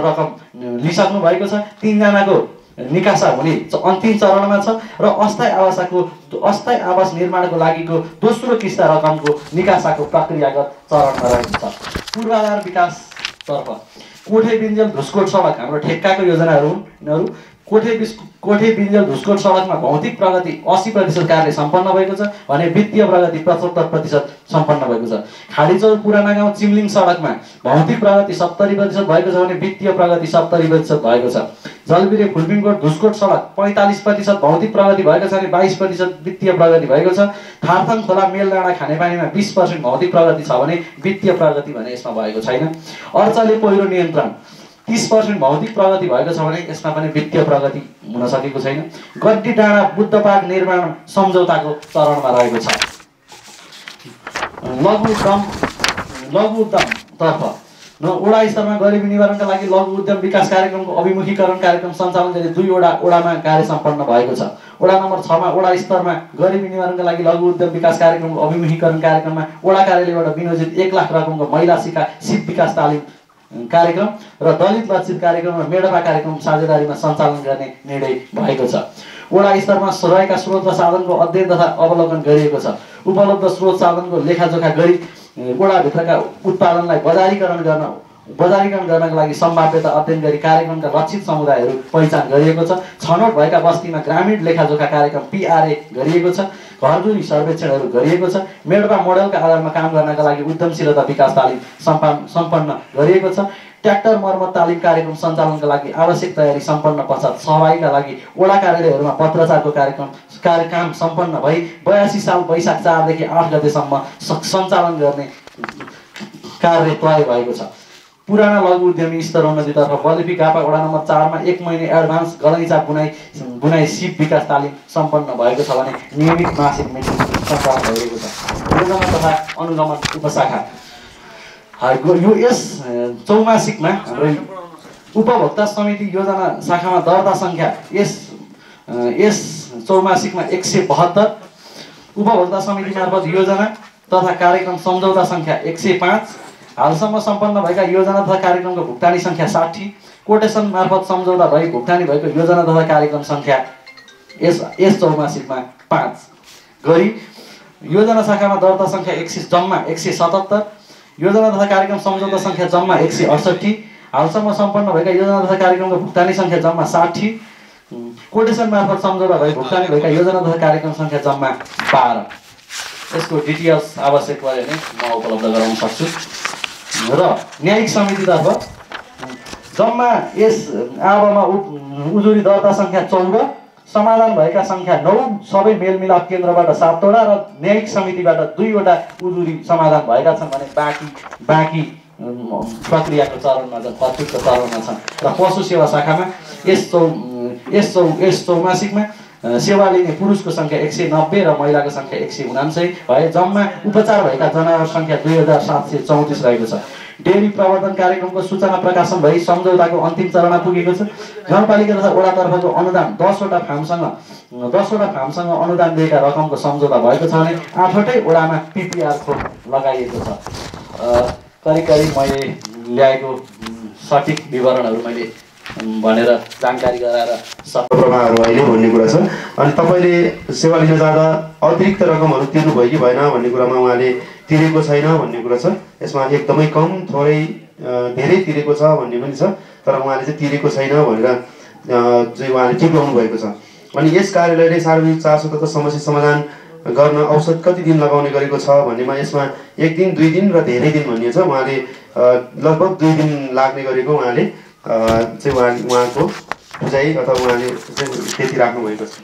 रकम लिइसक्नु भएको छ। 3 जनाको निकासा हुने अन्तिम चरणमा छ र अस्थायी आवास निर्माणको लागिको दोस्रो किस्ता रकमको निकासाको प्रक्रियागत चरणमा रहेको छ। पूर्वाधार विकासतर्फ कोठे बिन्जेल धुस्कोट सडक हाम्रो ठेक्काको योजनाहरू हुन्। यिनीहरू कोठे बिन्जेल धुस्कोट सडकमा भौतिक प्रगति 80% कार्य सम्पन्न भएको छ भने वित्तीय प्रगति 75% सम्पन्न भएको छ। खाडीचौर पुराना गाउँ चिम्लिङ सडकमा भौतिक प्रगति 70% भएको छ भने वित्तीय प्रगति 70% भएको छ। जलबिरे फुलपिङकोट धुस्कोट सडक 45% भौतिक प्रगति भएको छ भने 22% वित्तीय प्रगति भएको छ। थारथङ खोला मेलडाँडा खानेपानीमा 20% भौतिक प्रगति छ भने वित्तीय प्रगति भने यसमा भएको छैन। अर्चले पहिरो नियन्त्रण 30% भौतिक प्रगति भएको छ भने यसमा पनि वित्तीय प्रगति हुन सकेको छैन। गड्डी डाँडा बुद्ध पार्क निर्माण सम्झौताको चरणमा रहेको छ। लघु उद्यमतर्फ वडा स्तरमा गरिबी निवारणका लागि लघु उद्यम विकास कार्यक्रमको अभिमुखीकरण कार्यक्रम सञ्चालन गरी 2 वडामा कार्य सम्पन्न भएको छ। वडा नम्बर 6 मा वडा स्तरमा गरिबी निवारणका लागि लघु उद्यम विकास कार्यक्रमको अभिमुखीकरण कार्यक्रममा वडा कार्यालयबाट विनियोजित 1 लाख रकमको महिला सिप विकास तालिम कार्यक्रम र दलित लक्षित कार्यक्रम र मेडपा कार्यक्रम साझेदारीमा सञ्चालन गर्ने निर्णय भएको छ। वडा स्तरमा रहेका स्रोत र साधनको अध्ययन तथा अवलोकन गरिएको छ। उपलब्ध स्रोत साधनको लेखाजोखा गरी वडाभित्रका उत्पादनलाई बजारीकरण गर्नका लागि सम्भाव्यता अध्ययन गरी कार्यक्रमका लक्षित समुदायहरू पहिचान गरिएको छ। छनौट भएका बस्तीमा ग्रामीण लेखाजोखा कार्यक्रम PRA गरिएको छ। घरधुरी सर्वेक्षणहरू गरिएको छ। मेडपा मोडेलका आधारमा काम गर्नका लागि उद्यमशीलता विकास तालिम सम्पन्न गरिएको छ। ट्र्याक्टर मर्मत तालिम कार्यक्रम सञ्चालनका लागि आवश्यक तयारी सम्पन्न पश्चात सहभागीका लागि वडा कार्यालयहरूमा पत्रचारको कार्यक्रम सम्पन्न भई 82 साल वैशाख 4 देखि 8 गतेसम्म सञ्चालन गर्ने कार्य तय भएको छ। पुराना लघु उद्यमी स्तरोन्नतितर्फ बलिपी गापा वडा नम्बर 4 मा 1 महिने एडभान्स गलैँचा बुनाई सिप विकास तालिम सम्पन्न भएको छ भने नियमित मासिक मिटिङ सञ्चालन भइरहेको छ। योजना तथा अनुगमन उपशाखा यो यस चौमासिकमा हाम्रो उपभोक्ता समिति योजना शाखामा दर्ता सङ्ख्या यस चौमासिकमा 172, उपभोक्ता समिति मार्फत योजना तथा कार्यक्रम सम्झौता सङ्ख्या 105, हालसम्म सम्पन्न भएका योजना तथा कार्यक्रमको भुक्तानी सङ्ख्या 60, कोटेसन मार्फत सम्झौता भई भुक्तानी भएको योजना तथा कार्यक्रम सङ्ख्या यस चौमासिकमा 5 गरी योजना शाखामा दर्ता सङ्ख्या जम्मा 177, योजना तथा कार्यक्रम सम्झौता सङ्ख्या जम्मा 168, हालसम्म सम्पन्न भएका योजना तथा कार्यक्रमको भुक्तानी सङ्ख्या जम्मा 60, कोटेसन मार्फत सम्झौता भई भुक्तानी भएका योजना तथा कार्यक्रम सङ्ख्या जम्मा 12। यसको डिटेल्स आवश्यक परे भने म उपलब्ध गराउन सक्छु। र न्यायिक समितितर्फ जम्मा यस आवमा उजुरी दर्ता सङ्ख्या 14, समाधान भएका सङ्ख्या 9, सबै मेलमिलाप केन्द्रबाट 7 वटा र न्यायिक समितिबाट 2 वटा उजुरी समाधान भएका छन् भने बाँकी प्रक्रियाको चरणमा छन्, प्रत्येक चरणमा छन्। र पशु सेवा शाखामा यस चौमासिकमा सेवा लिने पुरुषको सङ्ख्या 190 र महिलाको सङ्ख्या 199 भए जम्मा उपचार भएका जनावर सङ्ख्या 2734 रहेको छ। डेरी प्रवर्धन कार्यक्रमको सूचना प्रकाशन भई सम्झौताको अन्तिम चरणमा पुगेको छ। गाउँपालिका तथा वडातर्फको अनुदान 10 वटा फार्मसँग अनुदान दिएका रकमको सम्झौता भएको छ भने 8 वटै वडामा पिपिआर खोप लगाइएको छ। करिब मैले ल्याएको सठिक विवरणहरू मैले भनेर जानकारी गराएर प्रभावहरू अहिले भन्ने कुरा छ। अनि तपाईँले सेवा लिन जाँदा अतिरिक्त रकमहरू तिर्नु भयो कि भएन भन्ने कुरामा उहाँले तिरेको छैन भन्ने कुरा छ। यसमा एकदमै कम थोरै धेरै तिरेको छ भन्ने पनि छ, तर उहाँले चाहिँ तिरेको छैन भनेर चाहिँ उहाँले टिप्लाउनु भएको छ। अनि यस कार्यालयले सार्वजनिक चासो तथा समस्या समाधान गर्न औसत कति दिन लगाउने गरेको छ भन्नेमा यसमा 1 दिन 2 दिन र धेरै दिन भनिएको छ। उहाँले लगभग 2 दिन लाग्ने गरेको उहाँले चाहिँ उहाँको बुझाइ अथवा उहाँले चाहिँ त्यति राख्नु भएको छ।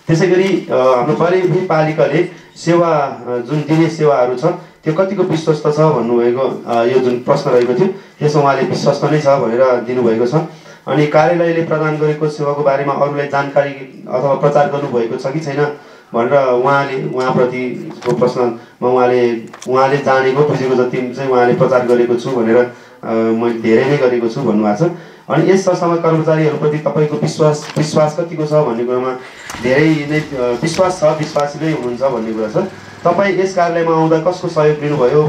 त्यसै गरी हाम्रो बलिपी पालिकाले सेवा जुन दिने सेवाहरू छ त्यो कतिको विश्वस्त छ भन्नुभएको यो जुन प्रश्न रहेको थियो त्यसमा उहाँले विश्वस्त नै छ भनेर दिनुभएको छ। अनि कार्यालयले प्रदान गरेको सेवाको बारेमा अरूलाई जानकारी अथवा प्रचार गर्नुभएको छ कि छैन भनेर उहाँप्रतिको प्रश्नमा उहाँले जानेको बुझेको जति चाहिँ उहाँले प्रचार गरेको छु भनेर मैले धेरै नै गरेको छु भन्नुभएको छ। अनि यस संस्थामा कर्मचारीहरूप्रति तपाईँको विश्वास कतिको छ भन्ने कुरामा धेरै नै विश्वास छ, विश्वासी नै हुनुहुन्छ भन्ने कुरा छ। तपाईँ यस कार्यालयमा आउँदा कसको सहयोग लिनुभयो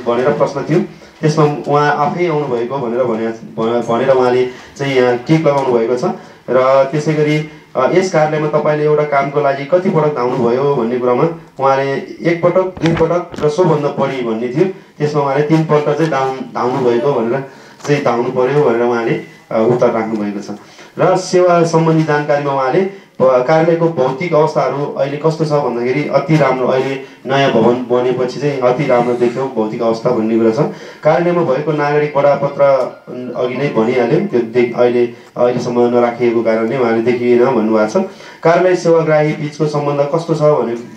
भनेर प्रश्न थियो। त्यसमा उहाँ आफै आउनुभएको भनेर उहाँले चाहिँ यहाँ टिक लगाउनु भएको छ। र त्यसै गरी यस कार्यालयमा तपाईँले एउटा कामको लागि कति पटक धाउनुभयो भन्ने कुरामा उहाँले 1 पटक 2 पटक र सोभन्दा बढी भन्ने थियो। त्यसमा उहाँले 3 पल्ट चाहिँ धाउनु भएको भनेर चाहिँ धाउनु पर्यो भनेर उहाँले उत्तर राख्नु भएको छ। र सेवा सम्बन्धी जानकारीमा उहाँले कार्यालयको भौतिक अवस्थाहरू अहिले कस्तो छ भन्दाखेरि अति राम्रो, अहिले नयाँ भवन बनेपछि चाहिँ अति राम्रो देख्यो भौतिक अवस्था भन्ने कुरा छ। कार्यालयमा भएको नागरिक बडापत्र अघि नै भनिहाल्यो, त्यो अहिलेसम्म नराखिएको कारणले उहाँले देखिएन भन्नुभएको छ। कार्यालय सेवाग्राही बिचको सम्बन्ध कस्तो छ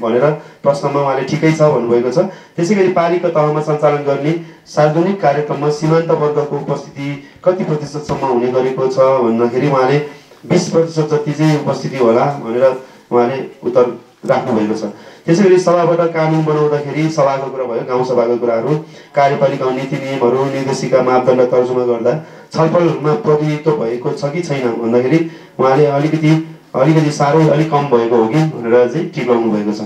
भनेर प्रश्नमा उहाँले ठिकै छ भन्नुभएको छ। त्यसै गरी पालिका तहमा सञ्चालन गर्ने सार्वजनिक कार्यक्रममा सीमान्त वर्गको उपस्थिति कति प्रतिशतसम्म हुने गरेको छ भन्दाखेरि उहाँले 20% जति चाहिँ उपस्थिति होला भनेर उहाँले उत्तर राख्नुभएको छ। त्यसै गरी सभाबाट कानुन बनाउँदाखेरि सभाको कुरा भयो, गाउँसभाको कुराहरू, कार्यपालिका नीति नियमहरू, निर्देशिका मापदण्ड तर्जुमा गर्दा छलफलमा प्रतिनिधित्व भएको छ कि छैन भन्दाखेरि उहाँले अलिकति साह्रै अलिक कम भएको हो कि भनेर चाहिँ टिप्लाउनु भएको छ।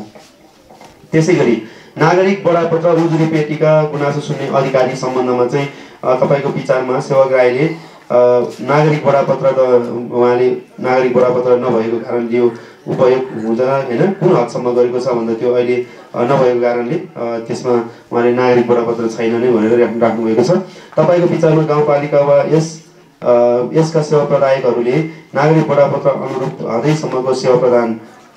त्यसै गरी नागरिक बडापत्र उजुरी पेटिका गुनासो सुन्ने अधिकारी सम्बन्धमा चाहिँ तपाईँको विचारमा सेवाग्राहीले नागरिक बडापत्र उहाँले नागरिक बडापत्र नभएको कारणले यो उपयोग हुँदैन हैन, कुन हदसम्म गरेको छ भन्दा त्यो अहिले नभएको कारणले त्यसमा उहाँले नागरिक बडापत्र छैन नै भनेर राख्नुभएको छ। तपाईँको विचारमा गाउँपालिका वा यसका सेवा प्रदायकहरूले नागरिक बडापत्र अनुरूप हदैसम्मको सेवा प्रदान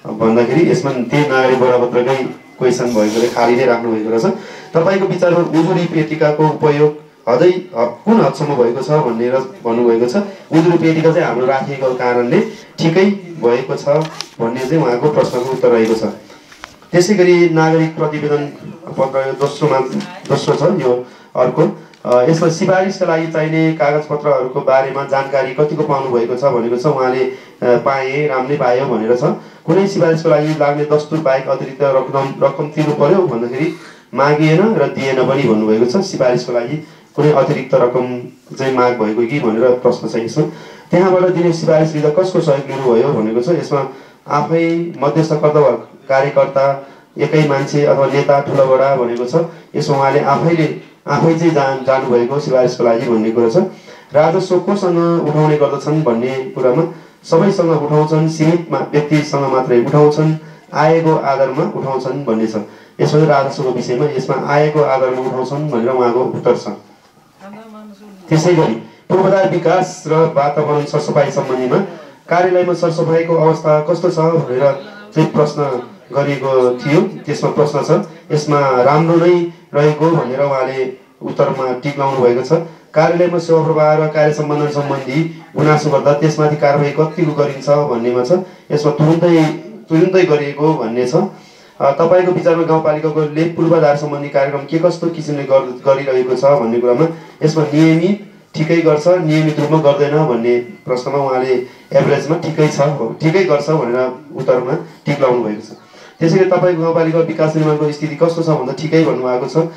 भन्दाखेरि यसमा त्यही नागरिक बडापत्रकै क्वेसन भएकोले खाली नै राख्नुभएको रहेछ। तपाईँको विचारमा उजुरी पेटिकाको उपयोग कुन हदसम्म भएको छ भनेर भन्नुभएको छ। उजुरी पेटिका चाहिँ हाम्रो राखिएको कारणले ठिकै भएको छ भन्ने चाहिँ उहाँको प्रश्नको उत्तर रहेको छ। त्यसै गरी नागरिक प्रतिवेदन पत्र यो दोस्रो छ यो अर्को। यसमा सिफारिसका लागि चाहिने कागजपत्रहरूको बारेमा जानकारी कतिको पाउनु भएको छ भनेको छ। उहाँले पाएँ राम्रै पायो भनेर छ। कुनै सिफारिसको लागि लाग्ने दस्तुर बाहेक अतिरिक्त रकम तिर्नु पर्यो भन्दाखेरि मागिएन र दिएन पनि भन्नुभएको छ। सिफारिसको लागि कुनै अतिरिक्त रकम चाहिँ माग भएको कि भनेर प्रश्न छ यसमा। त्यहाँबाट दिने सिफारिस लिँदा कसको सहयोग लिनुभयो भनेको छ। यसमा आफै मध्यस्थकर्ता वा कार्यकर्ता एकै मान्छे अथवा नेता ठुलोबडा भनेको छ। यसमा उहाँले आफै चाहिँ जानुभएको सिफारिसको लागि भन्ने कुरा छ। राजस्व कोसँग उठाउने गर्दछन् भन्ने कुरामा सबैसँग उठाउँछन्, सीमित व्यक्तिसँग मात्रै उठाउँछन्, आएको आधारमा उठाउँछन् भन्ने छ। यसमा राजस्वको विषयमा यसमा आएको आधारमा उठाउँछन् भनेर उहाँको उत्तर छ। त्यसै गरी पूर्वाधार विकास र वातावरण सरसफाइ सम्बन्धीमा कार्यालयमा सरसफाइको अवस्था कस्तो छ भनेर चाहिँ प्रश्न गरिएको थियो। त्यसमा प्रश्न छ यसमा राम्रो नै रहेको भनेर उहाँले उत्तरमा टिक लाउनु भएको छ। कार्यालयमा सेवा प्रवाह र कार्य सम्बन्धन सम्बन्धी गुनासो गर्दा त्यसमाथि कारबाही कतिको गरिन्छ भन्नेमा छ। यसमा तुरुन्तै गरिएको भन्ने छ। तपाईँको विचारमा गाउँपालिकाले पूर्वाधार सम्बन्धी कार्यक्रम के कस्तो किसिमले गरिरहेको छ भन्ने कुरामा यसमा नियमित ठिकै गर्छ, नियमित रूपमा गर्दैन भन्ने प्रश्नमा उहाँले एभरेजमा ठिकै गर्छ भनेर उत्तरमा टिक लाउनु भएको छ। त्यसैले तपाईँको गाउँपालिका विकास निर्माणको स्थिति कस्तो छ भन्दा ठिकै भन्नुभएको छ।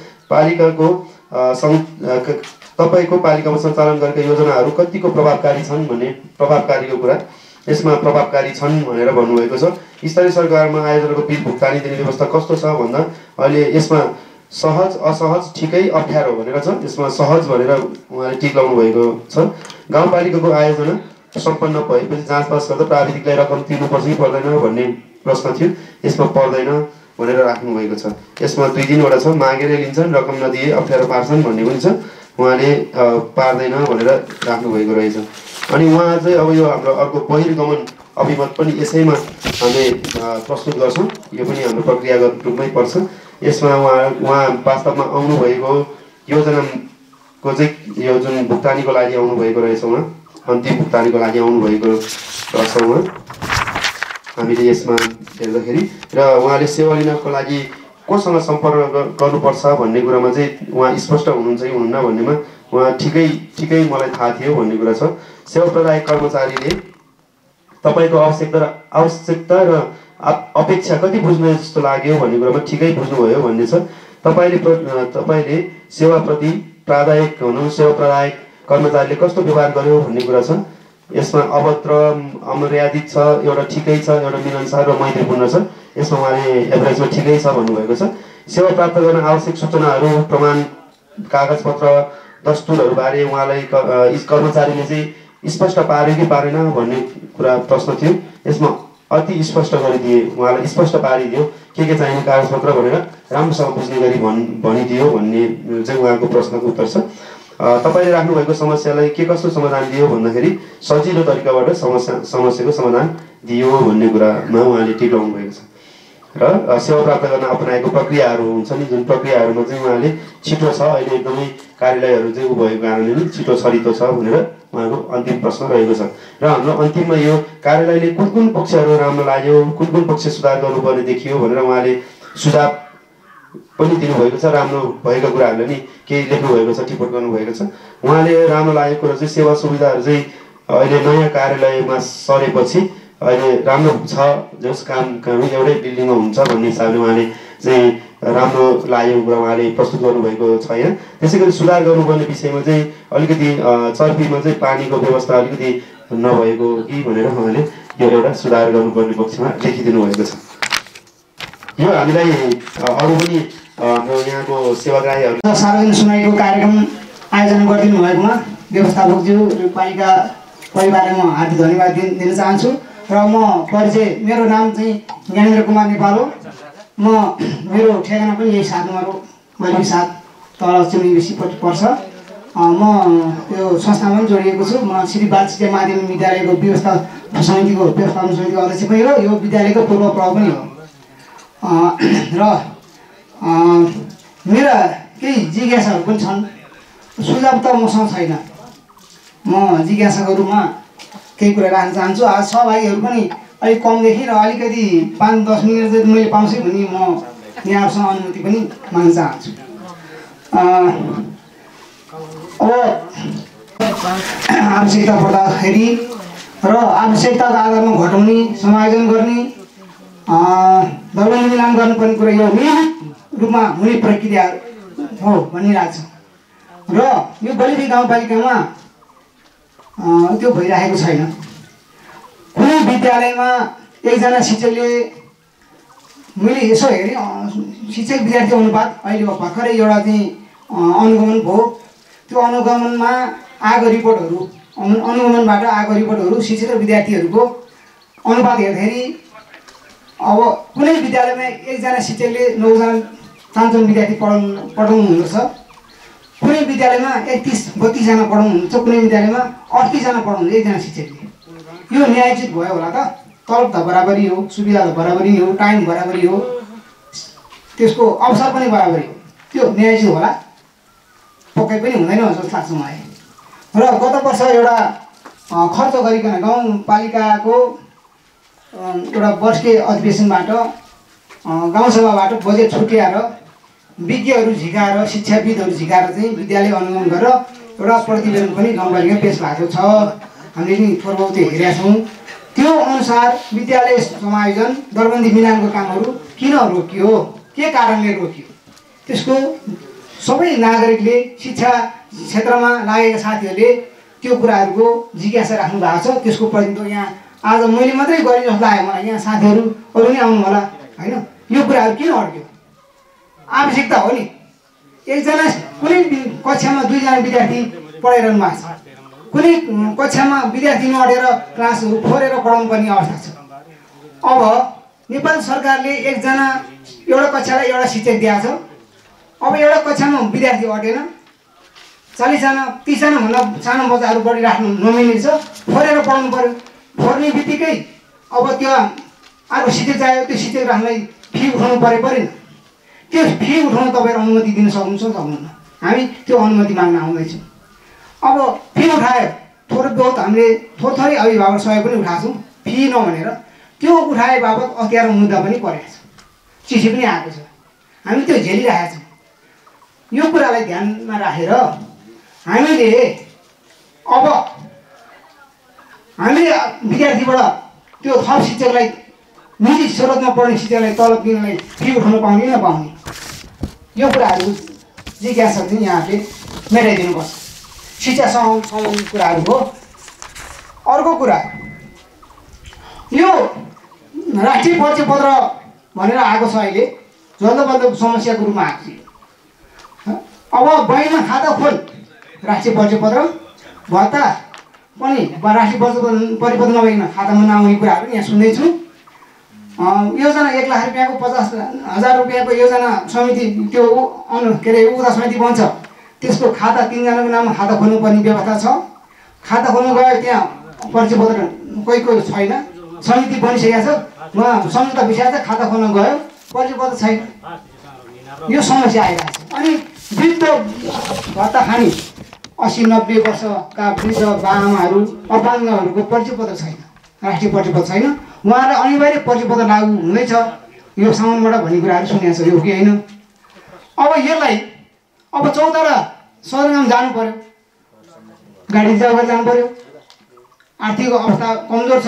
तपाईँको पालिकामा सञ्चालन गरेका योजनाहरू कतिको प्रभावकारी छन् भन्ने प्रभावकारीको कुरा यसमा प्रभावकारी छन् भनेर भन्नुभएको छ। स्थानीय सरकारमा आयोजनाको बिल भुक्तानी दिने व्यवस्था कस्तो छ भन्दा अहिले यसमा सहज असहज ठिकै अप्ठ्यारो भनेर छ। यसमा सहज भनेर उहाँले टिक लाउनु भएको छ। गाउँपालिकाको आयोजना सम्पन्न भएपछि जाँचपास गर्दा प्राविधिकलाई रकम तिर्नुपर्छ कि पर्दैन भन्ने प्रश्न थियो। यसमा पर्दैन भनेर राख्नु भएको छ। यसमा 2-3वटा छ। मागेर लिन्छन्, रकम नदिए अप्ठ्यारो पार्छन् भन्ने पनि छ। उहाँले पार्दैन भनेर राख्नु भएको रहेछ। अनि उहाँ चाहिँ अब यो हाम्रो अर्को बहिर्गमन अभिमत पनि यसैमा हामीले प्रस्तुत गर्छौँ। यो पनि हाम्रो प्रक्रियागत रूपमै पर्छ। यसमा उहाँ वास्तवमा आउनुभएको योजनाको चाहिँ यो जुन भुक्तानीको लागि आउनुभएको रहेछ, उहाँ अन्तिम भुक्तानीको लागि आउनुभएको रहेछ उहाँ हामीले यसमा हेर्दाखेरि। र उहाँले सेवा लिनको लागि कोसँग सम्पर्क गर्नुपर्छ भन्ने कुरामा चाहिँ उहाँ स्पष्ट हुनुहुन्छ कि हुनुहुन्न भन्नेमा उहाँ ठिकै मलाई थाहा थियो भन्ने कुरा छ। सेवा प्रदायक कर्मचारीले तपाईँको आवश्यकता र अपेक्षा कति बुझ्ने जस्तो लाग्यो भन्ने कुरामा ठिकै बुझ्नुभयो भन्ने छ। तपाईँले सेवाप्रति प्रादायक हुनु, सेवा प्रदायक कर्मचारीले कस्तो व्यवहार गर्यो भन्ने कुरा छ। यसमा अभद्र अमर्यादित छ, एउटा ठिकै छ, एउटा मिलनसार र मैत्रीपूर्ण छ। यसमा उहाँले एभरेजमा ठिकै छ भन्नुभएको छ। सेवा प्राप्त गर्न आवश्यक सूचनाहरू, प्रमाण, कागजपत्र, दस्तुरहरूबारे उहाँलाई कर्मचारीले चाहिँ स्पष्ट पार्यो कि पारेन भन्ने कुरा प्रश्न थियो। यसमा अति स्पष्ट गरिदिए, उहाँलाई स्पष्ट पारिदियो के चाहिने कागजपत्र भनेर राम्रोसँग बुझ्ने गरी भनिदियो भन्ने चाहिँ उहाँको प्रश्नको उत्तर छ। तपाईँले राख्नुभएको समस्यालाई के कस्तो समाधान दियो भन्दाखेरि सजिलो तरिकाबाट समस्याको समाधान दियो भन्ने कुरामा उहाँले टिक लाउनु भएको छ। र सेवा प्राप्त गर्न अपनाएको प्रक्रियाहरू हुन्छ नि, जुन प्रक्रियाहरूमा चाहिँ उहाँले छिटो छ, अहिले एकदमै कार्यालयहरू चाहिँ भएको कारणले नि छिटो छरितो छ भनेर उहाँको अन्तिम प्रश्न रहेको छ। र हाम्रो अन्तिममा यो कार्यालयले कुन पक्षहरू राम्रो लाग्यो, कुन पक्ष सुधार गर्नुपर्ने देखियो भनेर उहाँले सुझाव पनि दिनुभएको छ। राम्रो भएका कुराहरूलाई नि केही लेख्नुभएको छ, टिप्पणी गर्नुभएको छ। उहाँले राम्रो लागेको कुरा चाहिँ सेवा सुविधाहरू चाहिँ अहिले नयाँ कार्यालयमा सरेपछि अहिले राम्रो छ, जस काम एउटै बिल्डिङमा हुन्छ भन्ने हिसाबले उहाँले चाहिँ राम्रो लागेको कुरा उहाँले प्रस्तुत गर्नुभएको छैन। त्यसै गरी सुधार गर्नुपर्ने विषयमा चाहिँ अलिकति चर्पीमा चाहिँ पानीको व्यवस्था अलिकति नभएको कि भनेर उहाँले यो एउटा सुधार गर्नुपर्ने पक्षमा लेखिदिनु भएको छ। यो हामीलाई अरू पनि हाम्रो यहाँको सेवाग्राहीहरू सार्वजनिक सुनाइको कार्यक्रम आयोजना गरिदिनु भएकोमा व्यवस्थापकज्यू पालिका परिवारमा हार्दिक धन्यवाद दिन चाहन्छु। र म परिचय, मेरो नाम चाहिँ ज्ञानेन्द्र कुमार नेपाल हो। मेरो ठेगाना पनि यही 7 नम्बर मैली 7 तल चिम्नी बेसीपट्टि पर्छ। म यो संस्थामा पनि जोडिएको छु। म श्री बालशिक्षा माध्यमिक विद्यालयको व्यवस्थापन समितिको अध्यक्ष पनि हो। यो विद्यालयको पूर्व प्रभाव पनि हो। र मेरा केही जिज्ञासाहरू पनि छन्। सुझाव त मसँग छैन। म जिज्ञासाको रूपमा केही कुरा राख्न चाहन्छु। आज सहभागीहरू पनि अलिक कमदेखि र अलिकति 5-10 मिनट जति मैले पाउँछु भने म यहाँहरूसँग अनुमति पनि माग्न चाहन्छु। अब आवश्यकता पर्दाखेरि र आवश्यकताको आधारमा घटाउने, समायोजन गर्ने, दलबन्दी मिलान गर्नुपर्ने कुरा यो नियमित रूपमा हुने प्रक्रिया हो भन्ने लाग्छ। र यो बलिफी गाउँपालिकामा त्यो भइरहेको छैन। कुनै विद्यालयमा एकजना शिक्षकले, मैले यसो हेरेँ शिक्षक विद्यार्थी अनुपात अहिले भर्खरै एउटा चाहिँ अनुगमन भयो। त्यो अनुगमनमा आएको रिपोर्टहरू, अनुगमनबाट आएको रिपोर्टहरू शिक्षक र विद्यार्थीहरूको अनुपात हेर्दाखेरि अब कुनै विद्यालयमा एकजना शिक्षकले 9-5 विद्यार्थी पढाउनु हुँदछ, कुनै विद्यालयमा 31-32 जना पढाउनुहुन्छ, कुनै विद्यालयमा 38 जना पढाउनुहुन्छ एकजना शिक्षकले। यो न्यायोचित भयो होला त? तलब त बराबरी हो, सुविधा त बराबरी हो, टाइम बराबरी हो, त्यसको अवसर पनि बराबरी हो, त्यो न्यायोचित होला? पक्कै पनि हुँदैन जस्तो लाग्छ मलाई। र गत वर्ष एउटा खर्च गरिकन गाउँपालिकाको एउटा वर्षीय अधिवेशनबाट गाउँसभाबाट बजेट छुट्याएर विज्ञहरू झिकाएर, शिक्षाविदहरू झिकाएर चाहिँ विद्यालय अनुगमन गरेर एउटा प्रतिवेदन पनि गाउँपालिका पेश भएको छ। हामीले नि थोरबहुत हेरेका छौँ। त्यो अनुसार विद्यालय समायोजन, दरबन्दी मिलानको कामहरू किन रोकियो, के कारणले रोकियो, त्यसको सबै नागरिकले, शिक्षा क्षेत्रमा लागेका साथीहरूले त्यो कुराहरूको जिज्ञासा राख्नु भएको छ। त्यसको प्रतिनिधित्व यहाँ आज मैले मात्रै गरेँ जस्तो लाग्यो मलाई। यहाँ साथीहरू अरू नै आउनु होला होइन? यो कुराहरू किन अड्क्यो? आवश्यकता हो नि। एकजना कुनै कक्षामा 2 जना विद्यार्थी पढाइरहनु भएको छ, कुनै कक्षामा विद्यार्थी नअडेर क्लासहरू फोरेर पढाउनु पर्ने अवस्था छ। अब नेपाल सरकारले एउटा कक्षालाई एउटा शिक्षक दिएको छ। अब एउटा कक्षामा विद्यार्थी अटेन, 40 जना 30 जनाभन्दा सानो बच्चाहरू बढिराख्नु नमिल्ने छ, फोरेर पढाउनु पर्यो। फोर्ने बित्तिकै अब त्यो अर्को शिक्षक चाहियो, त्यो शिक्षक राख्नलाई फी उठाउनु परेन? त्यो फी उठाउनु तपाईँहरू अनुमति दिन सक्नुहुन्छ सक्नुहुन्न? हामी त्यो अनुमति माग्न आउँदैछौँ। अब फी उठायो, थोरै बहुत हामीले थोरै अभिभावक सहयोग पनि उठाएको छौँ, फी नभनेर। त्यो उठाए बाबत अख्तियार मुद्दा पनि परेको छ, चिठी पनि आएको छ, हामी त्यो झेलिरहेका छौँ। यो कुरालाई ध्यानमा राखेर हामीले विद्यार्थीबाट त्यो थप शिक्षकलाई, निजी स्रोतमा पढ्ने शिक्षकलाई तलब दिनलाई फी उठाउन पाउने नपाउने, यो कुराहरू जिज्ञासा चाहिँ यहाँले मेटाइदिनुपर्छ। शिक्षा सम्बन्धी कुराहरू हो। अर्को कुरा, यो राष्ट्रिय परिचय पत्र भनेर आएको छ अहिले, जल्दबल्द समस्याको रूपमा आएको छ। अब बैंकमा खाता खोल, राष्ट्रिय परिचय पत्र, भत्ता पनि राष्ट्रिय परिपत्र नभइकन खातामा नआउने कुराहरू यहाँ सुन्दैछु। योजना 1 लाख रुपियाँको 50,000 रुपियाँको योजना समिति, त्यो के अरे उता समिति बन्छ, त्यसको खाता 3 जनाको नाममा खाता खोल्नुपर्ने व्यवस्था छ। खाता खोल्नु गयो, त्यहाँ परिचय पत्र कोही छैन, समिति बनिसकेको छ, उहाँ सम्झौता बिसाएर खाता खोल्न गयो, परिचय पत्र छैन। यो समस्या आइरहेको छ। अनि वृद्ध भत्ता खाने 80-90 वर्षका वृद्ध बाआमाहरू, अपाङ्गहरूको परिचय पत्र छैन, राष्ट्रिय परिचय पत्र छैन। उहाँहरूलाई अनिवार्य परिचय पत्र लागू हुँदैछ यो साउनबाट भन्ने कुराहरू सुनेको छ, हो कि होइन? अब यसलाई अब चौतारा सदरमुकाम जानु पर्यो, गाडी रिजर्भ गरेर जानु पर्यो, आर्थिक अवस्था कमजोर छ।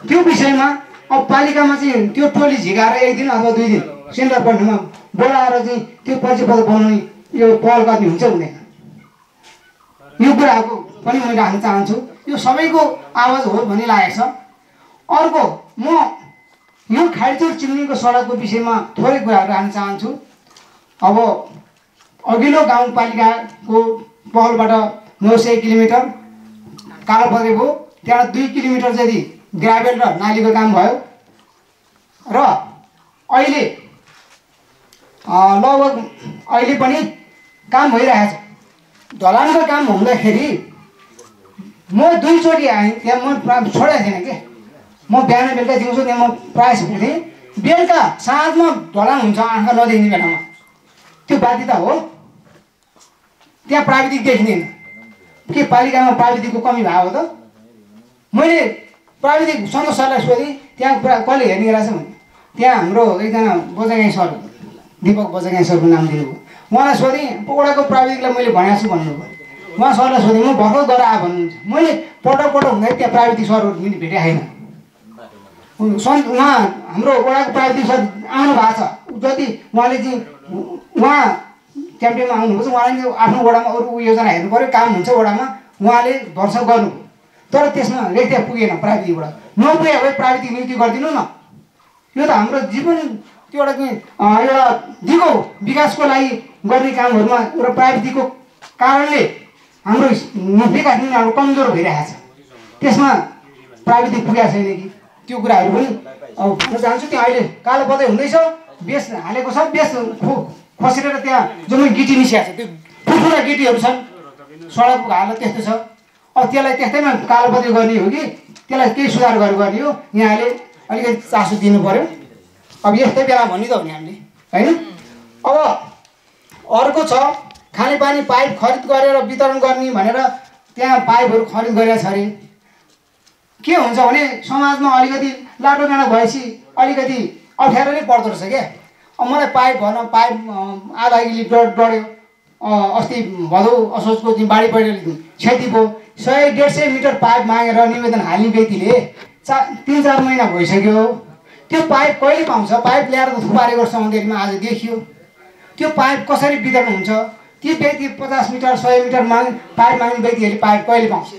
त्यो विषयमा अब पालिकामा चाहिँ त्यो टोली झिकाएर 1 दिन अथवा 2 दिन सेन्टर पढ्नुमा बोलाएर चाहिँ त्यो परिचय पत्र बनाउने यो पहल गर्ने हुन्छ हुँदैन? यो कुराको पनि मैले राख्न चाहन्छु। यो सबैको आवाज हो भन्ने लागेको छ। अर्को, म यो खाडीचोर चिम्नीको सडकको विषयमा थोरै कुराहरू राख्न चाहन्छु। अब अघिल्लो गाउँपालिकाको पहलबाट 900 किलोमिटर कालोपत्रे भयो, त्यहाँ 2 किलोमिटर जति ग्राभेल र नालीको काम भयो र अहिले लगभग अहिले पनि काम भइरहेको छ। ढलानको काम हुँदाखेरि म 2 चोटि आएँ त्यहाँ, म छोडेको थिएन के, म बिहान बेलुका दिउँसो त्यहाँ म प्रायः पुग्थेँ। बेलुका साँझमा ढलान हुन्छ आँखा नदेखिने बेलामा, त्यो बाध्यता हो। त्यहाँ प्राविधिक देखिँदैन। के पालिकामा प्राविधिकको कमी भएको त? मैले प्राविधिक सन्तोष सरलाई सोधेँ, त्यहाँ कसले हेर्ने रहेछ भने त्यहाँ हाम्रो एकजना बजागाई सर, दीपक बजागाई सरको नाम दिनुभयो। उहाँलाई सोधेँ वडाको प्राविधिकलाई मैले भनेको छु भन्नुभयो। उहाँ सरलाई सोधेँ म भर्खर गएर आएँ भन्नुहुन्छ। मैले पटक हुँदै त्यहाँ प्राविधिक सरहरू पनि भेटेको छैन। उहाँ हाम्रो वडाको प्राविधिक सर आउनु भएको छ, जति उहाँले चाहिँ उहाँ क्याम्पेनमा आउनुभएको छ, उहाँले आफ्नो वडामा अरू योजना हेर्नु पऱ्यो, काम हुन्छ वडामा, उहाँले भरोसा गर्नुभयो। तर त्यसमा रेखदेख पुगेन प्राविधिकबाट। नपुगे भए प्राविधिक नियुक्ति गरिदिनु न। यो त हाम्रो जीवन त्यो एउटा दिगो विकासको लागि गर्ने कामहरूमा एउटा प्राविधिकको कारणले हाम्रो विकास निर्णयहरू कमजोर भइरहेको छ। त्यसमा प्राविधिक पुगेको छैन कि त्यो कुराहरू पनि म चाहन्छु। त्यहाँ अहिले कालो बदै हुँदैछ, बेस हालेको छ, बेस खसेर त्यहाँ जम्मै गिटी निस्किएको छ। त्यो ठुल्ठुला गिटीहरू छन्, सडकको हालत त्यस्तो छ। अब त्यसलाई त्यस्तैमा कालो बदै गर्ने हो कि त्यसलाई केही सुधार गरेर गर्ने हो? यहाँले अलिकति चासो दिनु पऱ्यो। अब यस्तै बेला भन्ने त हो नि हामीले, होइन? अब अर्को छ खानेपानी पाइप खरिद गरेर वितरण गर्ने भनेर त्यहाँ पाइपहरू खरिद गरेर छ अरे। के हुन्छ भने समाजमा अलिकति लाटोगाँडा भएपछि अलिकति अप्ठ्यारो नै पर्दो रहेछ क्या। अब मलाई पाइप भन, पाइप आधा किलो डढ्यो, अस्ति भदौ असोजको दिन बाढी पहिरो क्षति भयो, 100-150 मिटर पाइप मागेर निवेदन हाल्ने व्यक्तिले 3-4 महिना भइसक्यो। त्यो पाइप कहिले पाउँछ? पाइप ल्याएर त थुपारेको सौन्दर्यमा आज देखियो। त्यो पाइप कसरी वितरण हुन्छ? ती व्यक्ति 50 मिटर 100 मिटर पाइप माग्ने व्यक्तिहरूले पाइप कहिले पाउँछ?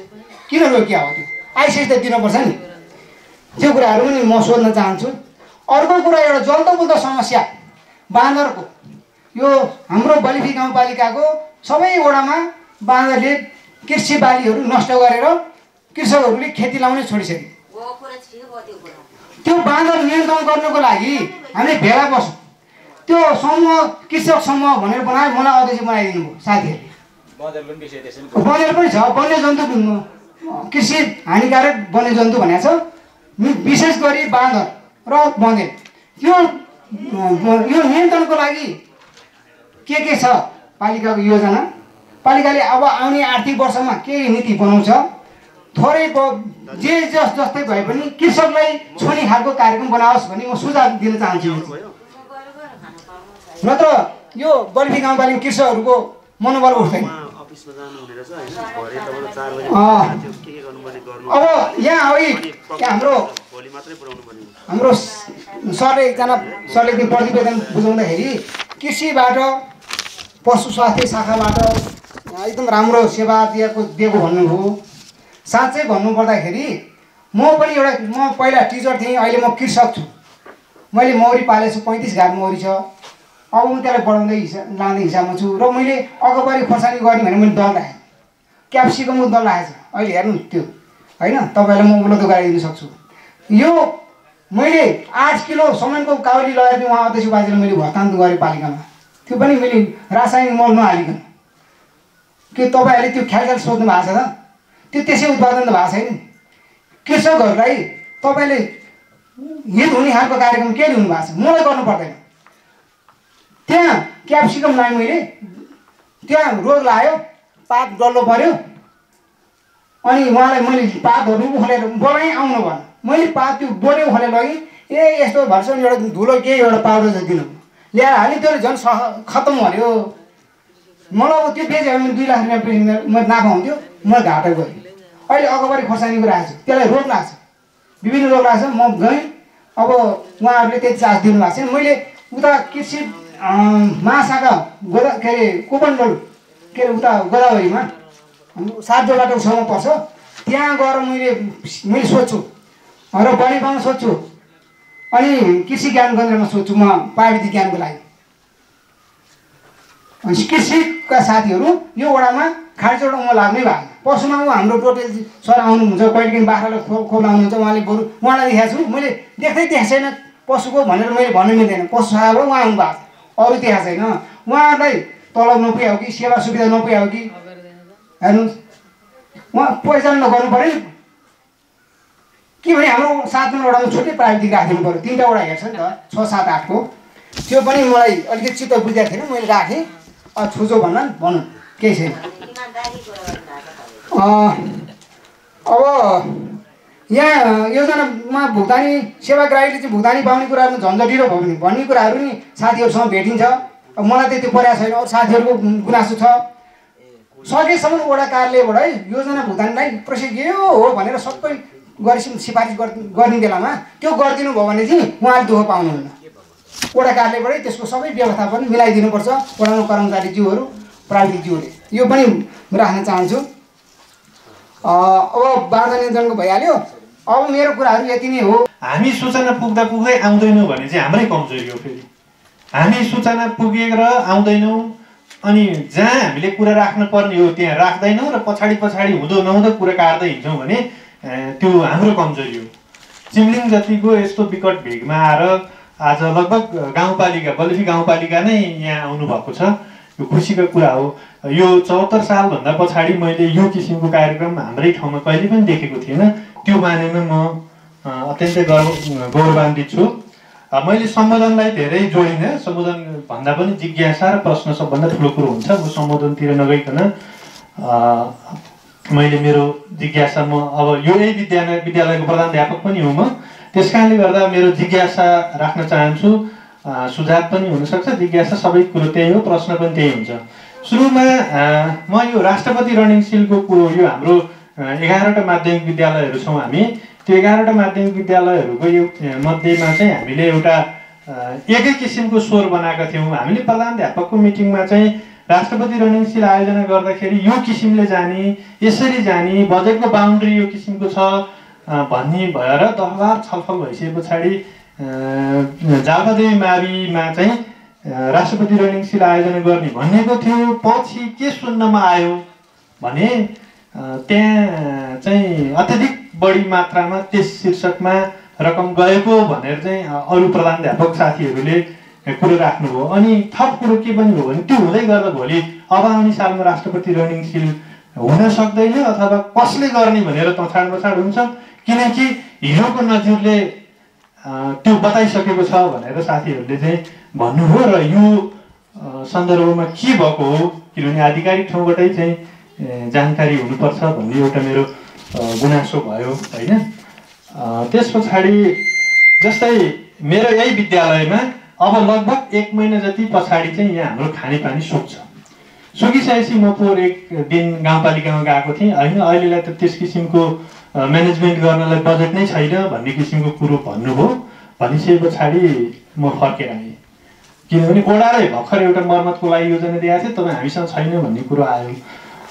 किन रोकिया हो? त्यो आइसिएस त दिनुपर्छ नि। त्यो कुराहरू पनि म सोध्न चाहन्छु। अर्को कुरा एउटा जल्दो बुल्दो समस्या बाँदरको। यो हाम्रो बलिफी गाउँपालिकाको सबै वडामा बाँदरले कृषि बालीहरू नष्ट गरेर कृषकहरूले खेती लाउनै छोडिसके। त्यो बाँदर नियन्त्रण गर्नको लागि हामीले भेला बस्यौँ। त्यो समूह कृषक समूह भनेर बनायो, मलाई अध्यक्ष बनाइदिनु भयो साथीहरूले। बनेर पनि छ, वन्यजन्तु कृषि हानिकारक वन्यजन्तु भनेको छ, विशेष गरी बाँदर र बँदेल। यो नियन्त्रणको लागि के छ पालिकाको योजना? पालिकाले अब आउने आर्थिक वर्षमा के नीति बनाउँछ? थोरै जस्तै भए पनि कृषकलाई छोड्ने खालको कार्यक्रम बनाओस् भन्ने म सुझाव दिन चाहन्छु। नत्र यो बलिफी गाउँपालिका कृषकहरूको मनोबल उठ्दैन। अब यहाँ अघि हाम्रो सरले एकजना सरले त्यो प्रतिवेदन बुझाउँदाखेरि कृषिबाट पशु स्वास्थ्य शाखाबाट एकदम राम्रो सेवा दिएको भन्नुभयो। साँच्चै भन्नुपर्दाखेरि म पनि म पहिला टिचर थिएँ, अहिले म कृषक छु। मैले मौरी पालेको छु, 35 घाट मौरी छ। अब म त्यसलाई बढाउँदै लाँदै हिसाबमा छु। र मैले अगाडि खोर्सानी गर्ने भने मैले दल राखेँ, क्याप्सिकमको दल राखेको छ। अहिले हेर्नु त्यो, होइन? तपाईँलाई म उपलब्ध गराइदिन सक्छु। यो मैले 8 किलो समयको काउली लगेर उहाँ अध्यक्ष बाजेलाई मैले भुक्तान गरेँ पालिकामा। त्यो पनि मैले रासायनिक मल नहालिकन। के तपाईँहरूले त्यो ख्याल सोध्नु भएको छ त? त्यो त्यसै उत्पादन त भएको छैन। कृषकहरूलाई तपाईँले हित हुने खालको कार्यक्रम के ल्याउनु भएको छ? मलाई गर्नु पर्दैन। त्यहाँ क्याप्सिकम लाएँ मैले, त्यहाँ रोग लाग्यो, पात डल्लो पऱ्यो, अनि उहाँलाई मैले पातहरू उखालेर बोलाएँ आउनु भन। मैले पात त्यो बोले उखालेर लगेँ। यस्तो भन्छ नि, एउटा धुलो केही एउटा पाउडर चाहिँ दिनु ल्याएर हालेँ, त्यसले झन् खत्तम भन्यो। मलाई अब त्यो बेच्यो भने 2 लाख रुपियाँ म नाफा हुन्थ्यो, म घाटा गएँ। अहिले अगाडि खोर्सानीको राखेको छु, त्यसलाई रोग लाग्छ, विभिन्न रोग लाग्छ। म गएँ, अब उहाँहरूले त्यति चार्ज दिनु भएको छैन। मैले उता कृषि महाशाखा के अरे कोपनडोल के अरे उता गोदावरीमा 7 जोडाको छेउमा पर्छ, त्यहाँ गएर मैले सोध्छु र बनेपामा सोध्छु, अनि कृषि ज्ञान केन्द्रमा सोध्छु म प्राविधिक ज्ञानको लागि। कृषिका साथीहरू यो वडामा खाडीचोट उहाँ लाग्नै भएको। पशुमा हाम्रो टोटल सर आउनुहुन्छ, कहिलेकाहीँ बाख्रालाई खोलाउनुहुन्छ, उहाँले बरु उहाँलाई देखाएको छु। मैले देख्दै देखाएको छैन पशुको भनेर मैले भन्नु मिल्दैन। पशु शाखाबाट उहाँ आउनु भएको, अरू देखाएको छैन। उहाँहरूलाई तलब नपुग्यो कि सेवा सुविधा नपुग्यो कि हेर्नुहोस्, उहाँ पहिचान नगर्नु पऱ्यो नि। के भने हाम्रो 7 नम्बर वडामा छुट्टै प्राविधिक राखिदिनु पऱ्यो। 3टा वडा हेर्छ नि त, 6, 7, 8को। त्यो पनि मलाई अलिकति चित्त बुझेको थिएन, मैले राखेँ। छुजो भन्न केही छैन। अब यहाँ योजनामा भुक्तानी सेवाग्राहीले चाहिँ भुक्तानी पाउने कुराहरू झन्झटिलो भयो भने भन्ने कुराहरू नि साथीहरूसँग भेटिन्छ। अब मलाई त्यति परेको छैन, अरू साथीहरूको गुनासो छ। सकेसम्म वडा कार्यालयबाट है योजना भुक्तानीलाई प्रोसेस के हो भनेर सबै सिफारिस गर्ने बेलामा त्यो गरिदिनु भयो भने चाहिँ उहाँले दुःख पाउनुहुन्न। वडा कार्यालयबाटै त्यसको सबै व्यवस्थापन मिलाइदिनुपर्छ वडामा कर्मचारीज्यूहरू प्राविधिकज्यूहरूले, यो पनि राख्न चाहन्छु। अब बाधा नियन्त्रणको भइहाल्यो। अब मेरो कुराहरू यति नै हो। हामी सूचना पुग्दा पुग्दै आउँदैनौँ भने चाहिँ हाम्रै कमजोरी हो। फेरि हामी सूचना पुगेर आउँदैनौँ अनि जहाँ हामीले कुरा राख्न पर्ने हो त्यहाँ राख्दैनौँ र पछाडि हुँदो नहुँदो कुरा काट्दै हिँड्छौँ भने त्यो हाम्रो कमजोरी हो। चिम्लिङ जतिको यस्तो विकट भेगमा आएर आज लगभग गाउँपालिका बल्फी गाउँपालिका नै यहाँ आउनुभएको छ, यो खुसीको कुरा हो। यो 74 सालभन्दा पछाडि मैले यो किसिमको कार्यक्रम हाम्रै ठाउँमा कहिले पनि देखेको थिएन। त्यो बारेमा म अत्यन्तै गौरवान्वित छु। मैले सम्बोधनलाई धेरै जोडिनँ, सम्बोधन भन्दा पनि जिज्ञासा र प्रश्न सबभन्दा ठुलो कुरो हुन्छ। म सम्बोधनतिर नगइकन मैले मेरो जिज्ञासा म अब यो विद्यालयको प्रधानाध्यापक पनि हुँ म, त्यस कारणले गर्दा मेरो जिज्ञासा राख्न चाहन्छु। सुझाव पनि हुनसक्छ, जिज्ञासा सबै कुरो त्यही हो, प्रश्न पनि त्यही हुन्छ। सुरुमा म यो राष्ट्रपति रनिङशीलको कुरो, यो हाम्रो 11वटा माध्यमिक विद्यालयहरू छौँ हामी, त्यो 11वटा माध्यमिक विद्यालयहरूको यो मध्येमा चाहिँ हामीले एउटा एकै किसिमको स्वर बनाएका थियौँ। हामीले प्रधानाध्यापकको मिटिङमा चाहिँ राष्ट्रपति रनिङशील आयोजना गर्दाखेरि यो किसिमले जाने, यसरी जाने, बजेटको बााउन्ड्री यो किसिमको छ भन्ने भएर दरबार छलफल भइसके पछाडि जालपादेवी माविमा चाहिँ राष्ट्रपति रनिङशील आयोजना गर्ने भनेको थियो। पछि के सुन्नमा आयो भने त्यहाँ चाहिँ अत्यधिक बढी मात्रामा त्यस शीर्षकमा रकम गएको भनेर चाहिँ अरू प्रधानाध्यापक साथीहरूले कुरो राख्नुभयो। अनि थप कुरो के पनि हो भने त्यो हुँदै गर्दा भोलि अब आउने सालमा राष्ट्रपति रनिङशील हुन सक्दैन अथवा कसले गर्ने भनेर तछाड हुन्छ, किनकि हिरोको नजिरले त्यो बताइसकेको छ भनेर साथीहरूले चाहिँ भन्नुभयो। र यो सन्दर्भमा के भएको हो, किनभने आधिकारिक ठाउँबाटै चाहिँ जानकारी हुनुपर्छ भन्ने एउटा मेरो गुनासो भयो होइन। त्यस पछाडि जस्तै मेरो यही विद्यालयमा अब लगभग 1 महिना जति पछाडि चाहिँ यहाँ हाम्रो खानेपानी सुक्छ। सुकिसकेपछि म पोहोर एक दिन गाउँपालिकामा गएको थिएँ होइन, अहिलेलाई त त्यस किसिमको म्यानेजमेन्ट गर्नलाई बजेट नै छैन भन्ने किसिमको कुरो भन्नुभयो। भनिसके पछाडि म फर्केर आएँ, किनभने ओडाले भर्खर एउटा मर्मतको लागि योजना दिएको थियो, तपाईँ हामीसँग छैन भन्ने कुरो आयो।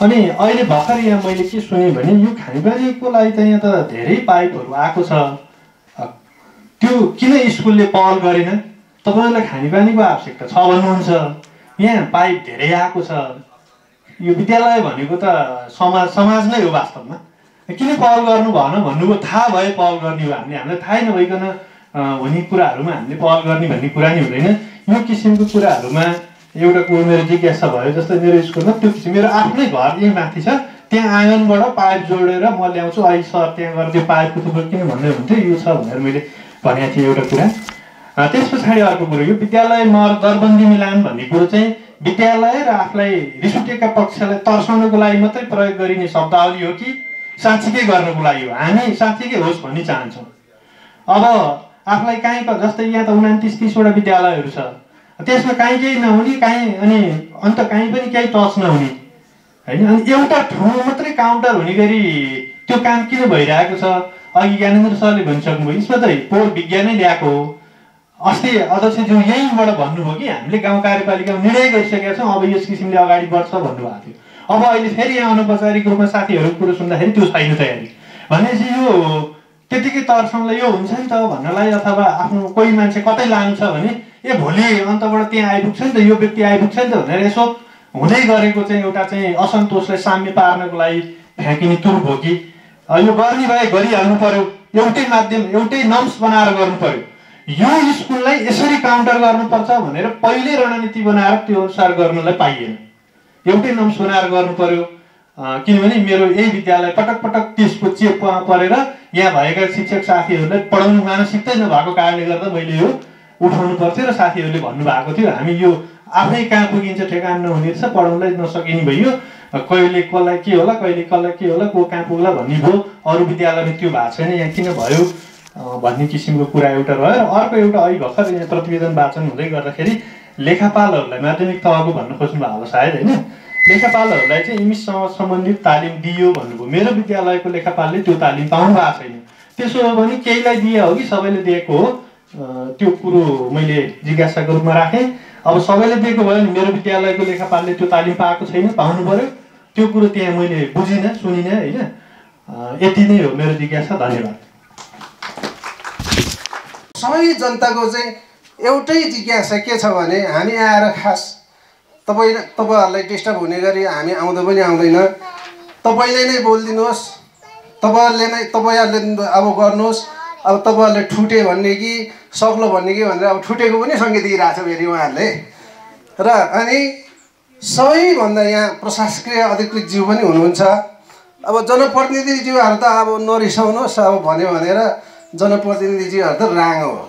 अनि अहिले भर्खर यहाँ मैले के सुनेँ भने यो खानेपानीको लागि त यहाँ त धेरै पाइपहरू आएको छ, त्यो किन स्कुलले पहल गरेन? तपाईँहरूलाई खानेपानीको आवश्यकता छ भन्नुहुन्छ, यहाँ पाइप धेरै आएको छ, यो विद्यालय भनेको त समाज नै हो वास्तवमा, किन पहल गर्नु भएन भन्नुभयो। थाहा भए पहल गर्ने हो, हामीलाई थाहै नभइकन हुने कुराहरूमा हामीले पहल गर्ने भन्ने कुरा नै हुँदैन। यो किसिमको कुराहरूमा एउटा कुरो मेरो जिज्ञासा भयो। जस्तै मेरो स्कुलमा त्यो किसिम मेरो आफ्नै घर यहीँ माथि छ, त्यहाँ आँगनबाट पाइप जोडेर म ल्याउँछु, अहिले सर त्यहाँ गएर त्यो पाइपको थुप्रो किन भन्दै हुन्थ्यो, यो छ भनेर मैले भनेको थिएँ एउटा कुरा। त्यस पछाडि अर्को कुरो, यो विद्यालय दरबन्दी मिलान भन्ने कुरो चाहिँ विद्यालय र आफूलाई रिस उठेका पक्षलाई तर्साउनको लागि मात्रै प्रयोग गरिने शब्दावली हो कि साँच्चीकै गर्नको लागि हो? हामी साँच्चीकै होस् भन्ने चाहन्छौँ। अब आफूलाई काहीँ जस्तै यहाँ त 29-30वटा विद्यालयहरू छ, त्यसमा काहीँ केही नहुने, काहीँ अनि अन्त काहीँ पनि केही टच नहुने होइन। अनि एउटा ठाउँमा मात्रै काउन्टर हुने गरी त्यो काम किन भइरहेको छ? अघि ज्ञानेन्द्र सरले भनिसक्नुभयो, यसमा चाहिँ पोहोर विज्ञानै ल्याएको हो। अस्ति अध्यक्षज्यू यहीँबाट भन्नुभयो कि हामीले गाउँ कार्यपालिकामा निर्णय गरिसकेका छौँ, अब यस किसिमले अगाडि बढ्छ भन्नुभएको थियो। अब अहिले फेरि यहाँ अनौपचारिक रूपमा साथीहरूको कुरो सुन्दाखेरि त्यो छैन तयारी भनेपछि यो त्यतिकै तर्साउँला यो हुन्छ नि त भन्नलाई, अथवा आफ्नो कोही मान्छे कतै लानु छ भने भोलि अन्तबाट त्यहाँ आइपुग्छ नि त, यो व्यक्ति आइपुग्छ नि त भनेर यसो हुँदै गरेको चाहिँ एउटा चाहिँ असन्तोषलाई साम्य पार्नको लागि फ्याँकिने तुरुप हो कि यो गर्ने भए गरिहाल्नु पर्यो, एउटै माध्यम एउटै नम्स बनाएर गर्नु पर्यो। यो स्कुललाई यसरी काउन्टर गर्नुपर्छ भनेर पहिले रणनीति बनाएर त्यो अनुसार गर्नलाई पाइएन, एउटै नम्स बनाएर गर्नु पर्यो। किनभने मेरो यही विद्यालय पटक पटक त्यसको चेप परेर यहाँ भएका शिक्षक साथीहरूलाई पढाउनु मानसिकता नभएको कारणले गर्दा मैले यो उठाउनु पर्थ्यो र साथीहरूले भन्नुभएको थियो हामी यो आफै कहाँ पुगिन्छ ठेगान नहुने रहेछ, पढाउनलाई नसकिने भयो, कहिले कसलाई के होला कहिले कसलाई के होला को कहाँ पुग्ला भन्ने भयो। अरू विद्यालयमा त्यो भएको छैन, यहाँ किन भयो भन्ने किसिमको कुरा एउटा रह्यो। र अर्को एउटा अहिले भर्खर यहाँ प्रतिवेदन वाचन हुँदै गर्दाखेरि लेखापालहरूलाई माध्यमिक तहको भन्न खोज्नु भएको होला सायद होइन, लेखापालहरूलाई चाहिँ इङ्ग्लिससँग सम्बन्धित तालिम दियो भन्नुभयो। मेरो विद्यालयको लेखापालले त्यो तालिम पाउनु भएको छैन। त्यसो हो भने केहीलाई दिए हो कि सबैले दिएको हो, त्यो कुरो मैले जिज्ञासाको रूपमा राखेँ। अब सबैले दिएको भयो भने मेरो विद्यालयको लेखापालले त्यो तालिम पाएको छैन, पाउनु पऱ्यो, त्यो कुरो त्यहाँ मैले बुझिनँ सुनिनँ होइन। यति नै हो मेरो जिज्ञासा। धन्यवाद। सबै जनताको चाहिँ एउटै जिज्ञासा के छ भने हामी आएर खास तपाईँहरूलाई डिस्टर्ब हुने गरी हामी आउँदा पनि आउँदैन, तपाईँले नै बोलिदिनुहोस्, तपाईँहरूले अब गर्नुहोस्, अब तपाईँहरूले ठुटे भन्ने कि सक्लो भन्ने कि भनेर अब ठुटेको पनि सङ्केत दिइरहेको छ फेरि उहाँहरूले। र अनि सबैभन्दा यहाँ प्रशासकीय अधिकृतज्यू पनि हुनुहुन्छ। अब जनप्रतिनिधिज्यूहरू त अब नरिसाउनुहोस्, अब भन्यो भनेर जनप्रतिनिधिज्यूहरू त राङ्गो हो।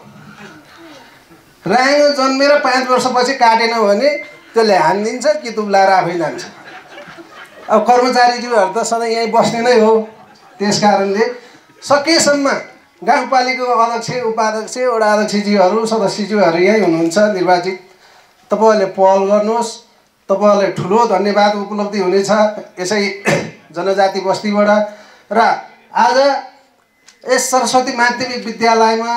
राङ्गो जन्मेर 5 वर्षपछि काटेन भने त्यसले हानिदिन्छ कि तुब्लाएर आफै लान्छ। अब कर्मचारीज्यूहरू त सधैँ यहीँ बस्ने नै हो। त्यस कारणले सकेसम्म गाउँपालिकाको अध्यक्ष उपाध्यक्ष वडा अध्यक्षज्यूहरू सदस्यज्यूहरू यहीँ हुनुहुन्छ निर्वाचित, तपाईँहरूले पहल गर्नुहोस्। तपाईँहरूलाई ठुलो धन्यवाद उपलब्धि हुनेछ यसै जनजाति बस्तीबाट। र आज यस सरस्वती माध्यमिक विद्यालयमा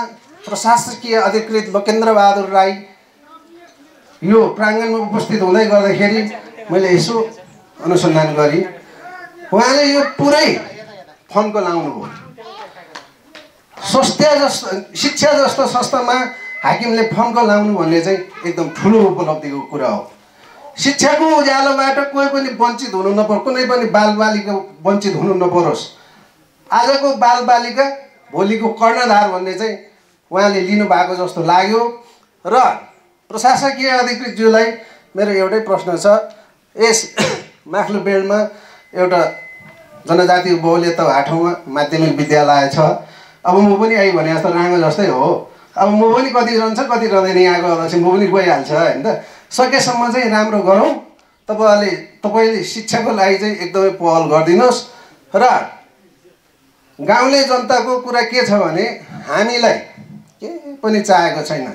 प्रशासकीय अधिकृत लोकेन्द्र बहादुर राई यो प्राङ्गणमा उपस्थित हुँदै गर्दाखेरि मैले यसो अनुसन्धान गरेँ, उहाँले यो पुरै फन्को लाउनु भयो। शिक्षा जस्तो संस्थामा हाकिमले फन्को लाउनु भन्ने चाहिँ एकदम ठुलो उपलब्धिको कुरा हो। शिक्षाको उज्यालोबाट कोही पनि वञ्चित हुनु नपरोस्, कुनै पनि बालबालिका वञ्चित हुनु नपरोस्। आजको बालबालिका भोलिको कर्णधार भन्ने चाहिँ उहाँले लिनुभएको जस्तो लाग्यो। र प्रशासकीय अधिकृतज्यूलाई मेरो एउटै प्रश्न छ, यस माथिल्लो बेल्टमा एउटा जनजाति बहुल्यता भएको ठाउँमा माध्यमिक विद्यालय छ। अब म पनि आइ भने जस्तो राङ्गो जस्तै हो, अब म पनि कति रहन्छ कति रहँदैन यहाँको अध्यक्ष, म पनि गइहाल्छ होइन त। सकेसम्म चाहिँ राम्रो गरौँ। तपाईँले शिक्षाको लागि चाहिँ एकदमै पहल गरिदिनुहोस्। र गाउँले जनताको कुरा के छ भने हामीलाई के पनि चाहेको छैन।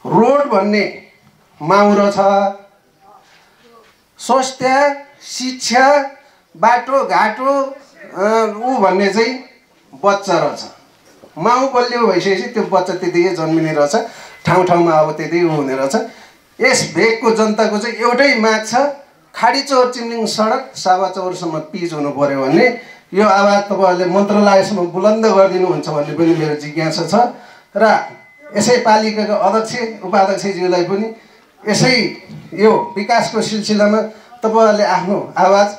रोड भन्ने माउरो छ, स्वास्थ्य शिक्षा बाटो घाटो भन्ने चाहिँ बच्चा रहेछ। माउ बलियो भइसकेपछि त्यो बच्चा त्यतिकै जन्मिने रहेछ, ठाउँ ठाउँमा अब त्यतिकै हुने रहेछ। यस भेगको जनताको चाहिँ एउटै माग छ, खाडीचौर चिम्लिङ सडक साबाचौरसम्म पिच हुनु पऱ्यो भने यो आवाज तपाईँहरूले मन्त्रालयसम्म बुलन्द गरिदिनुहुन्छ भन्ने पनि मेरो जिज्ञासा छ। र यसै पालिकाको अध्यक्ष उपाध्यक्षज्यूलाई पनि यसै यो विकासको सिलसिलामा तपाईँहरूले आफ्नो आवाज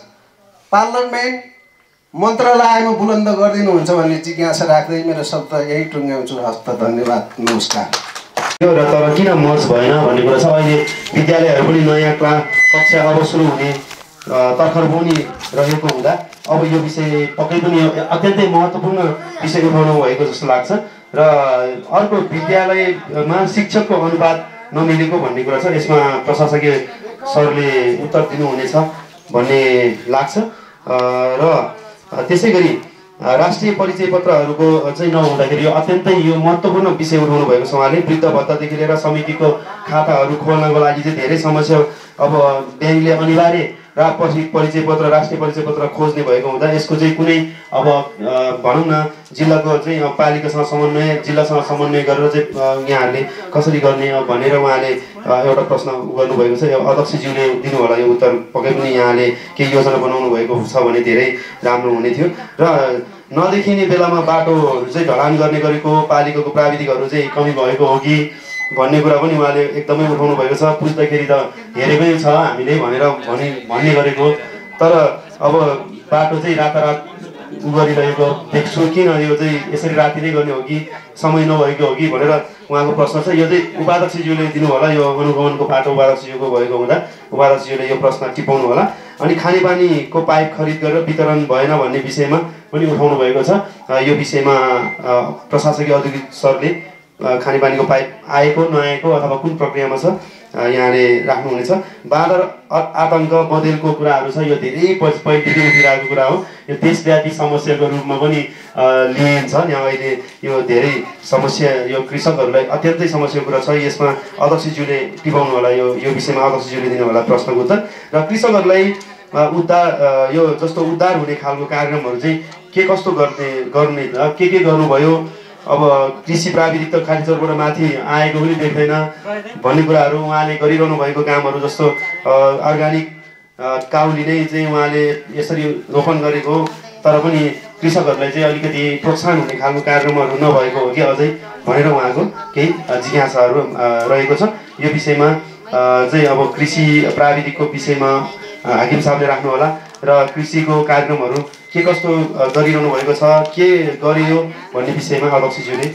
पार्लियामेन्ट मन्त्रालयमा बुलन्द गरिदिनुहुन्छ भन्ने जिज्ञासा राख्दै मेरो शब्द यही टुङ्ग्याउँछु। हस्त धन्यवाद, नमस्कार। र तर किन मर्ज भएन भन्ने कुरा छ। अहिले विद्यालयहरू पनि नयाँ कक्षा अब सुरु हुने तर्खर पनि रहेको हुँदा अब यो विषय पक्कै पनि अत्यन्तै महत्त्वपूर्ण विषय उठाउनु भएको जस्तो लाग्छ। र अर्को विद्यालयमा शिक्षकको अनुपात नमिलेको भन्ने कुरा छ, यसमा प्रशासकीय सरले उत्तर दिनुहुनेछ भन्ने लाग्छ। र त्यसै गरी राष्ट्रिय परिचय पत्रहरूको चाहिँ नहुँदाखेरि यो अत्यन्तै यो महत्त्वपूर्ण विषय उठाउनु भएको छ उहाँले। वृद्ध भत्तादेखि लिएर समितिको खाताहरू खोल्नको लागि चाहिँ धेरै समस्या अब ब्याङ्कले अनिवार्य परिचय पत्र राष्ट्रिय परिचय पत्र खोज्ने भएको हुँदा यसको चाहिँ कुनै अब भनौँ न जिल्लाको चाहिँ पालिकासँग समन्वय जिल्लासँग समन्वय गरेर चाहिँ यहाँहरूले कसरी गर्ने भनेर उहाँले एउटा प्रश्न गर्नुभएको छ। अध्यक्षज्यूले दिनु होला यो उत्तर, पक्कै पनि यहाँले केही योजना बनाउनु भएको छ भने धेरै राम्रो हुने थियो। र नदेखिने बेलामा बाटोहरू चाहिँ ढलान गर्ने गरेको पालिकाको प्राविधिकहरू चाहिँ कमी भएको हो कि भन्ने कुरा पनि उहाँले एकदमै उठाउनु भएको छ। पुज्दाखेरि त हेरेकै छ हामीले भनेर भन्ने गरेको, तर अब बाटो चाहिँ रातारात गरिरहेको देख्छु, किन यो चाहिँ यसरी राति नै गर्ने हो कि समय नभएको हो कि भनेर उहाँको प्रश्न छ। यो चाहिँ उपाध्यक्षज्यूले दिनु होला, यो अनुगमनको पाटो उपाध्यक्षज्यूको भएको हुँदा उपाध्यक्षज्यूले यो प्रश्न टिपाउनु होला। अनि खानेपानीको पाइप खरिद गरेर वितरण भएन भन्ने विषयमा पनि उठाउनु भएको छ। यो विषयमा प्रशासकीय अधिकृत सरले खानेपानीको पाइप आएको नआएको अथवा कुन प्रक्रियामा छ यहाँले राख्नुहुनेछ। बाँदर आतङ्क बँदेलको कुराहरू छ, यो धेरै पहिलेदेखि उठिरहेको कुरा हो। यो देशव्यापी समस्याको रूपमा पनि लिइन्छ। यहाँ अहिले यो धेरै समस्या, यो कृषकहरूलाई अत्यन्तै समस्याको कुरा छ। यसमा अध्यक्षज्यूले टिपाउनु होला, यो विषयमा अध्यक्षज्यूले दिनु होला प्रश्नको उत्तर। र कृषकहरूलाई उद्धार, यो जस्तो उद्धार हुने खालको कार्यक्रमहरू चाहिँ के कस्तो गर्ने के गर्नुभयो? अब कृषि प्राविधिक त कालीचौरबाट माथि आएको पनि देख्दैन भन्ने कुराहरू उहाँले गरिरहनु भएको कामहरू, जस्तो अर्ग्यानिक काउली नै चाहिँ उहाँले यसरी रोपन गरेको, तर पनि कृषकहरूलाई चाहिँ अलिकति प्रोत्साहन हुने खालको कार्यक्रमहरू नभएको हो कि अझै भनेर उहाँको केही जिज्ञासाहरू रहेको छ। यो विषयमा चाहिँ अब कृषि प्राविधिकको विषयमा हाकिम साहबले राख्नु होला र कृषिको कार्यक्रमहरू के कस्तो गरिरहनु भएको छ, के गरियो भन्ने विषयमा अध्यक्षज्यूले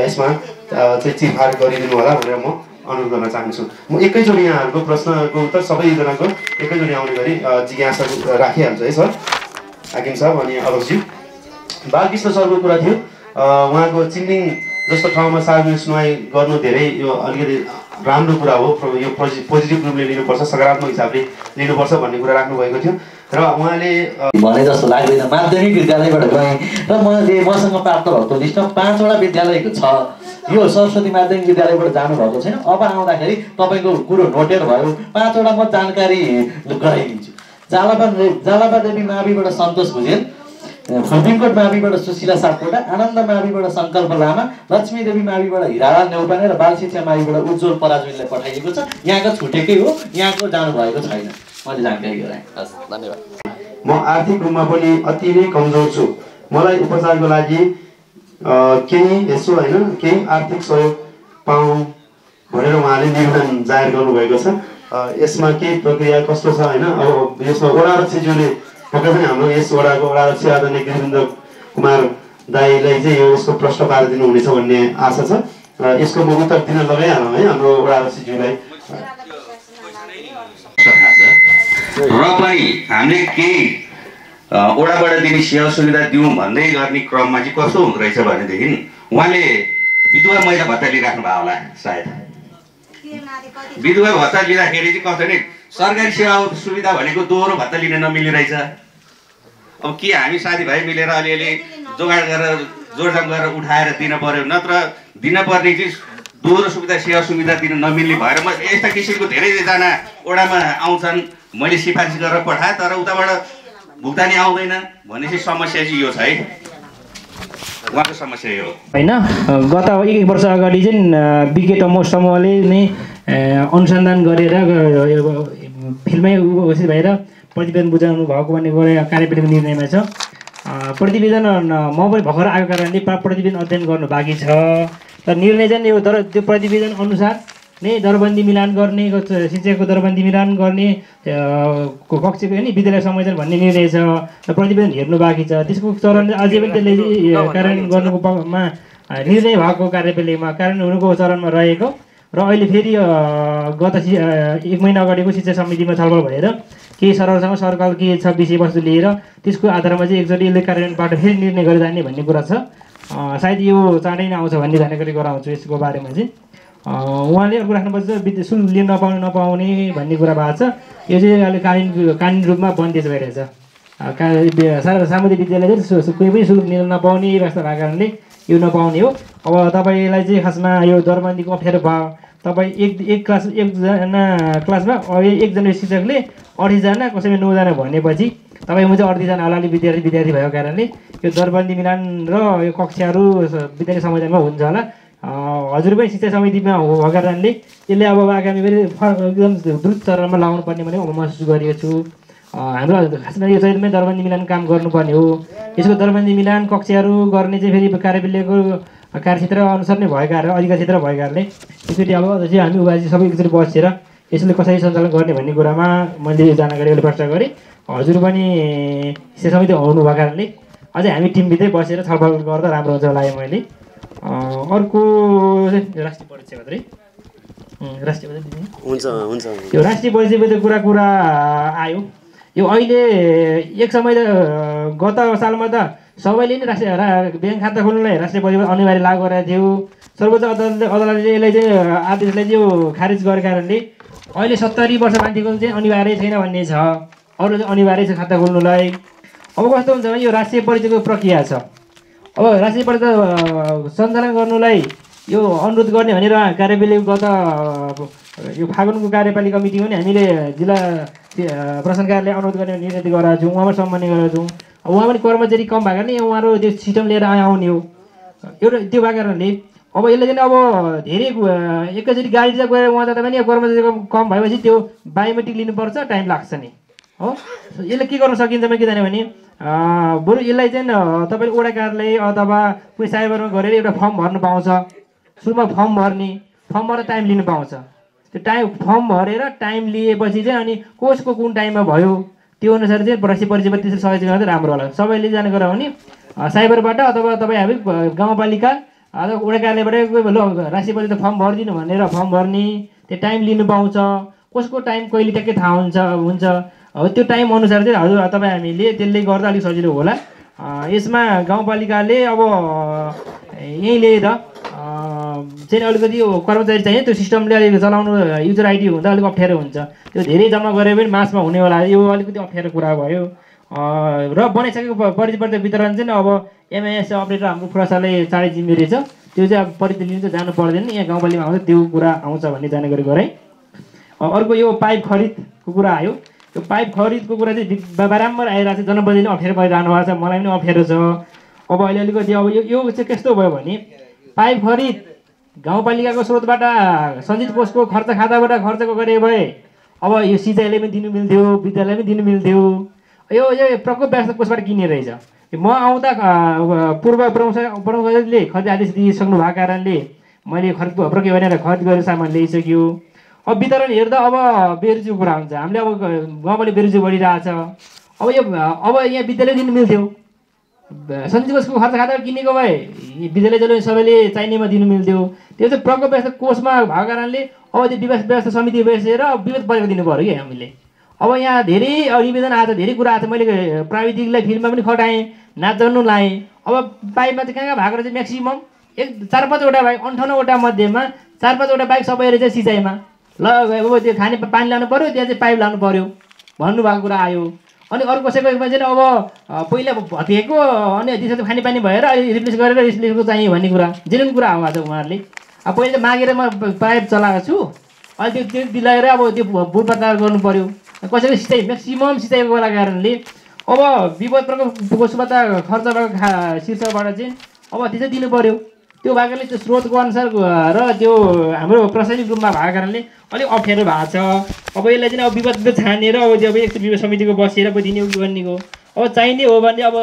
यसमा चाहिँ चिरफार गरिदिनु होला भनेर म अनुरोध गर्न चाहन्छु। म एकैचोटि यहाँहरूको प्रश्नको उत्तर सबैजनाको एकैचोटि आउने गरी जिज्ञासा राखिहाल्छु है सर, हाकिम साहब अनि अध्यक्षज्यू। बालकृष्ण सरको कुरा थियो, उहाँको चिम्लिङ जस्तो ठाउँमा सार्वजनिक सुनवाई गर्नु धेरै यो अलिकति राम्रो कुरा हो, यो पोजिटिभ रूपले लिनुपर्छ, सकारात्मक हिसाबले लिनुपर्छ भन्ने कुरा राख्नुभएको थियो। र उहाँले भने जस्तो लाग्दैन। माध्यमिक विद्यालयबाट गएँ र मसँग प्राप्त भएको लिस्टमा 5 वटा विद्यालयको छ। यो सरस्वती माध्यमिक विद्यालयबाट जानुभएको छैन। अब आउँदाखेरि तपाईँको कुरो नोटेड भयो, 5 वटा म जानकारी गराइदिन्छु। जालापा देवी माविबाट सन्तोष भुजेल, फुर्दिङकोट माविबाट सुशीला सापकोटा, आनन्द माविबाट सङ्कल्प लामा, लक्ष्मी देवी माविबाट हिरालाल नेउपाने र बाल शिक्षा माविबाट उज्जवल पराजुलीलाई पठाइएको छ। यहाँको छुटेकै हो, यहाँको जानुभएको छैन। मैले जानकारी गराएँ। हस्, धन्यवाद। म आर्थिक रूपमा पनि अति नै कमजोर छु। मलाई उपचारको लागि केही यसो होइन केही आर्थिक सहयोग पाऊँ भनेर उहाँले निवेदन जाहेर गर्नुभएको छ। यसमा के प्रक्रिया कस्तो छ होइन? अब यसमा वडाध्यक्षज्यूले पक्कै पनि हाम्रो यस वडाको वडाध्यक्ष आदरणीय गिरिन्द्र कुमार दाईलाई चाहिँ यसको प्रश्न पारिदिनु हुनेछ भन्ने आशा छ। यसको म उत्तर दिन लगाइहालौँ है हाम्रो वडाध्यक्षज्यूलाई। र पनि हामीले केही ओडाबाट दिने सेवा सुविधा दिउँ भन्दै गर्ने क्रममा चाहिँ कस्तो हुँदो रहेछ भनेदेखि उहाँले विधवा महिला भत्ता लिइराख्नु भयो होला सायद। विधवा भत्ता लिँदाखेरि चाहिँ कस्तो नि सरकारी सेवा सुविधा भनेको दोहोरो भत्ता लिन नमिल्ने रहेछ। अब के हामी साथीभाइ मिलेर अलिअलि जोगाड गरेर जोडजाम गरेर उठाएर दिन पर्यो, नत्र दिन पर्ने चाहिँ दोहोरो सुविधा सेवा सुविधा दिन नमिल्ने भएर म यस्ता किसिमको धेरैजना ओडामा आउँछन्, मैले सिफारिस गरेर पठाएँ तर उताबाट भुक्तानी आउँदैन भन्ने चाहिँ समस्या चाहिँ यो छ है, उहाँको समस्या यो होइन। गत 1 वर्ष अगाडि चाहिँ बिके टमो समूहले नै अनुसन्धान गरेर फिल्डमै उपस्थित भएर प्रतिवेदन बुझाउनु भएको भन्ने कार्यपीठको निर्णयमा छ। प्रतिवेदन म पनि भर्खर आएको कारणले प्रतिवेदन अध्ययन गर्नु बाँकी छ। र निर्णय चाहिँ यो त्यो प्रतिवेदन अनुसार नै दरबन्दी मिलान गर्ने, शिक्षाको दरबन्दी मिलान गर्ने, कक्षको होइन विद्यालय संयोजन भन्ने निर्णय छ। र प्रतिवेदन हेर्नु बाँकी छ, त्यसको चरण अझै पनि त्यसले कार्यान्वयन गर्नुकोमा निर्णय भएको कार्यपालिकामा कार्यान्वयन हुनुको चरणमा रहेको। र अहिले फेरि गत 1 महिना अगाडिको शिक्षा समितिमा छलफल भएर केही सरकारसँग सरकार के छ विषयवस्तु लिएर त्यसको आधारमा चाहिँ एकचोटि यसले कार्यान्वयनबाट फेरि निर्णय गरेर जाने भन्ने कुरा छ। सायद यो चाँडै नै आउँछ भन्ने जानकारी गराउँछु यसको बारेमा चाहिँ। उहाँले अर्को राख्नुपर्छ शुल्क लिन नपाउने भन्ने कुरा भएको छ। यो चाहिँ अहिले कानुनी रूपमा बन्देज भइरहेछ। सामुदायिक विद्यालय चाहिँ कुनै पनि शुल्क लिन नपाउने व्यवस्था भएको कारणले यो नपाउने हो। अब तपाईँलाई चाहिँ खासमा यो दरबन्दीको अप्ठ्यारो भयो, तपाईँ एकजना क्लासमा एकजना शिक्षकले 28 जना कसैमा 9 जना भनेपछि तपाईँमा चाहिँ 38 जना अलाली विद्यार्थी भएको कारणले यो दरबन्दी मिलान र यो कक्षाहरू विद्यालय संयोजनमा हुन्छ होला। हजुर पनि शिक्षा समितिमा भएको कारणले यसले अब आगामी फेरि एकदम द्रुत चरणमा लगाउनु पर्ने भने म महसुस गरेको छु। हाम्रो खासमा यो चैतमै दरबन्दी मिलान काम गर्नुपर्ने हो। यसको दरबन्दी मिलान कक्षाहरू गर्ने चाहिँ फेरि कार्यपालिकाको कार्यक्षेत्र अनुसार नै भएका अधिकार क्षेत्र भएका कारणले एकचोटि अब चाहिँ हामी उहाँले सबै एकचोटि बसेर यसले कसरी सञ्चालन गर्ने भन्ने कुरामा मैले जानकारी अहिले प्रश्न गरेँ। हजुर पनि शिक्षा समिति हुनु भएको कारणले अझै हामी टिमभित्रै बसेर छलफल गर्दा राम्रो हुन्छ लाग्यो मैले। अर्को राष्ट्रिय परिचय मात्रै राष्ट्रिय हुन्छ हुन्छ यो राष्ट्रिय परिचयको कुरा आयो। यो अहिले एक समय गत सालमा त सबैले नै ब्याङ्क खाता खोल्नुलाई राष्ट्रिय परिवार अनिवार्य लागू गरेको थियो। सर्वोच्च अदालतले यसलाई चाहिँ आदेशलाई चाहिँ यो खारिज गरेको कारणले अहिले 70 वर्ष माथिको चाहिँ अनिवार्य छैन भन्ने छ, अरू चाहिँ अनिवार्य छ खाता खोल्नुलाई। अब कस्तो हुन्छ भने यो राष्ट्रिय परिचयको प्रक्रिया छ। अब राष्ट्रिय परिचय सञ्चालन गर्नुलाई यो अनुरोध गर्ने भनेर कार्यपालिका गत यो फागुनको कार्यपालिका मिटिङमा नि हामीले जिल्ला प्रशासन कार्यालय अनुरोध गर्ने निर्णय गरेका छौँ, उहाँमा सम्मान्य गरेका छौँ। अब उहाँ पनि कर्मचारी कम भएको कारणले उहाँहरू त्यो सिस्टम लिएर आउने हो एउटा त्यो भएको कारणले अब यसले चाहिँ अब धेरै एकैचोटि गाडी रिजर्भ गरेर उहाँ जाँदा पनि कर्मचारी कम भएपछि त्यो बायोमेट्रिक लिनुपर्छ, टाइम लाग्छ नि हो। यसले के गर्न सकिन्छ म के जाने भने बरु यसलाई चाहिँ तपाईँले वडा कार्यालय अथवा कुनै साइबरमा गएर एउटा फर्म भर्नु पाउँछ। सुरुमा फर्म भरेर टाइम लिनु पाउँछ। त्यो फर्म भरेर टाइम लिएपछि चाहिँ अनि कसको कुन टाइममा भयो त्यो अनुसार चाहिँ राष्ट्रिय परिचयमा त्यसरी सहयोग गर्दा राम्रो होला। सबैले जाने कुरा हो नि साइबरबाट अथवा तपाईँ हामी गाउँपालिका अथवा वडा कार्यालयबाट ल राष्ट्रिय परिचय फर्म भरिदिनु भनेर फर्म भर्ने, त्यो टाइम लिनु पाउँछ। कसको टाइम कहिले ट्याक्कै थाहा हुन्छ अब त्यो टाइम अनुसार चाहिँ हजुर तपाईँ हामीले त्यसले गर्दा अलिक सजिलो होला। यसमा गाउँपालिकाले अब यहीँ लिएर चाहिँ अलिकति यो कर्मचारी चाहियो त्यो सिस्टमले अलिक चलाउनु युजर आइडी हुँदा अलिक अप्ठ्यारो हुन्छ। त्यो धेरै जम्मा गरे पनि मासमा हुने होला, यो अलिकति अप्ठ्यारो कुरा भयो। र बनाइसकेको परिचय वितरण चाहिँ अब एमआइएस अपरेटर हाम्रो प्रशासनले चाँडै जिम्मेवारी छ। त्यो चाहिँ अब परिचय लिनु चाहिँ जानु पर्दैन, यहाँ गाउँपालिकामा आउँछ त्यो कुरा आउँछ भन्ने जानकारी गराएँ। अर्को यो पाइप खरिदको कुरा आयो। यो पाइप खरिदको कुरा चाहिँ बारम्बार आइरहेको छ, जनप्रतिनिधिले अप्ठ्यारो परिरहनु भएको छ, मलाई पनि अप्ठ्यारो छ। अब अहिले अलिकति अब यो चाहिँ कस्तो भयो भने पाइप खरिद गाउँपालिकाको स्रोतबाट सञ्चित कोषको खर्च खाताबाट खर्चको गरे भए अब यो सिँचाइले पनि दिनु मिल्थ्यो, विद्यालय पनि दिनु मिल्थ्यो। यो प्रकोप व्यवस्था कोषबाट किन्ने रहेछ। म आउँदा पूर्व प्रमुखले खरिद आदेश दिइसक्नु भएको कारणले मैले खरिद प्रकोप भनेर खरिद गरेर सामान ल्याइसक्यो। अब वितरण हेर्दा अब बेरुजुको कुरा हुन्छ। हामीले अब गाउँपालिका बेरुजु बढिरहेछ। अब यहाँ विद्यालय दिनु मिल्थ्यो, सञ्चित कोषको खर्च खाताबाट किनेको भए विद्यालय जसले सबैले चाहिनेमा दिनु मिल्थ्यो। त्यो चाहिँ प्रकोप व्यवस्था कोषमा भएको कारणले अब त्यो व्यवस्था समिति बसेर विवाद परेको दिनु पऱ्यो कि हामीले। अब यहाँ धेरै निवेदन आएको छ, धेरै कुरा आएको छ। मैले प्राविधिकलाई फिल्ममा पनि खटाएँ, नाच जान्नु लाएँ। अब पाइपमा चाहिँ कहाँ भएको रहेछ म्याक्सिमम् 4-5वटा बाइक 58वटा मध्येमा 4-5वटा बाइक सबै रहेछ सिँचाइमा। ल अब त्यो खाने पानी लानु पऱ्यो, त्यहाँ चाहिँ पाइप लानु पऱ्यो भन्नुभएको कुरा आयो। अनि अरू कसैको चाहिँ अब पहिला भत्किएको अनि त्यसरी खानेपानी भएर अहिले रिप्लेस गरेर रिप्लेसको चाहियो भन्ने कुरा जेनुन कुरा हो। आज उहाँहरूले अब पहिले मागेर म पाइप चलाएको छु, अहिले त्यो दिलाएर अब त्यो बुढपत्ता गर्नु पऱ्यो। कसैको सिँचाइ म्याक्सिमम् सिँचाइको बेला कारणले अब विपद प्रकोप कोषबाट खर्च भएको शीर्षकबाट चाहिँ अब त्यसै दिनु पऱ्यो। त्यो भएकोले त्यो स्रोतको अनुसार र त्यो हाम्रो प्रशासनिक रूपमा भएको कारणले अलिक अप्ठ्यारो भएको छ। अब यसलाई चाहिँ अब विवाद छानेर अब त्यो एक विवाद समितिको बसेर पो दिने हो कि भन्ने हो। अब चाहिने हो भने अब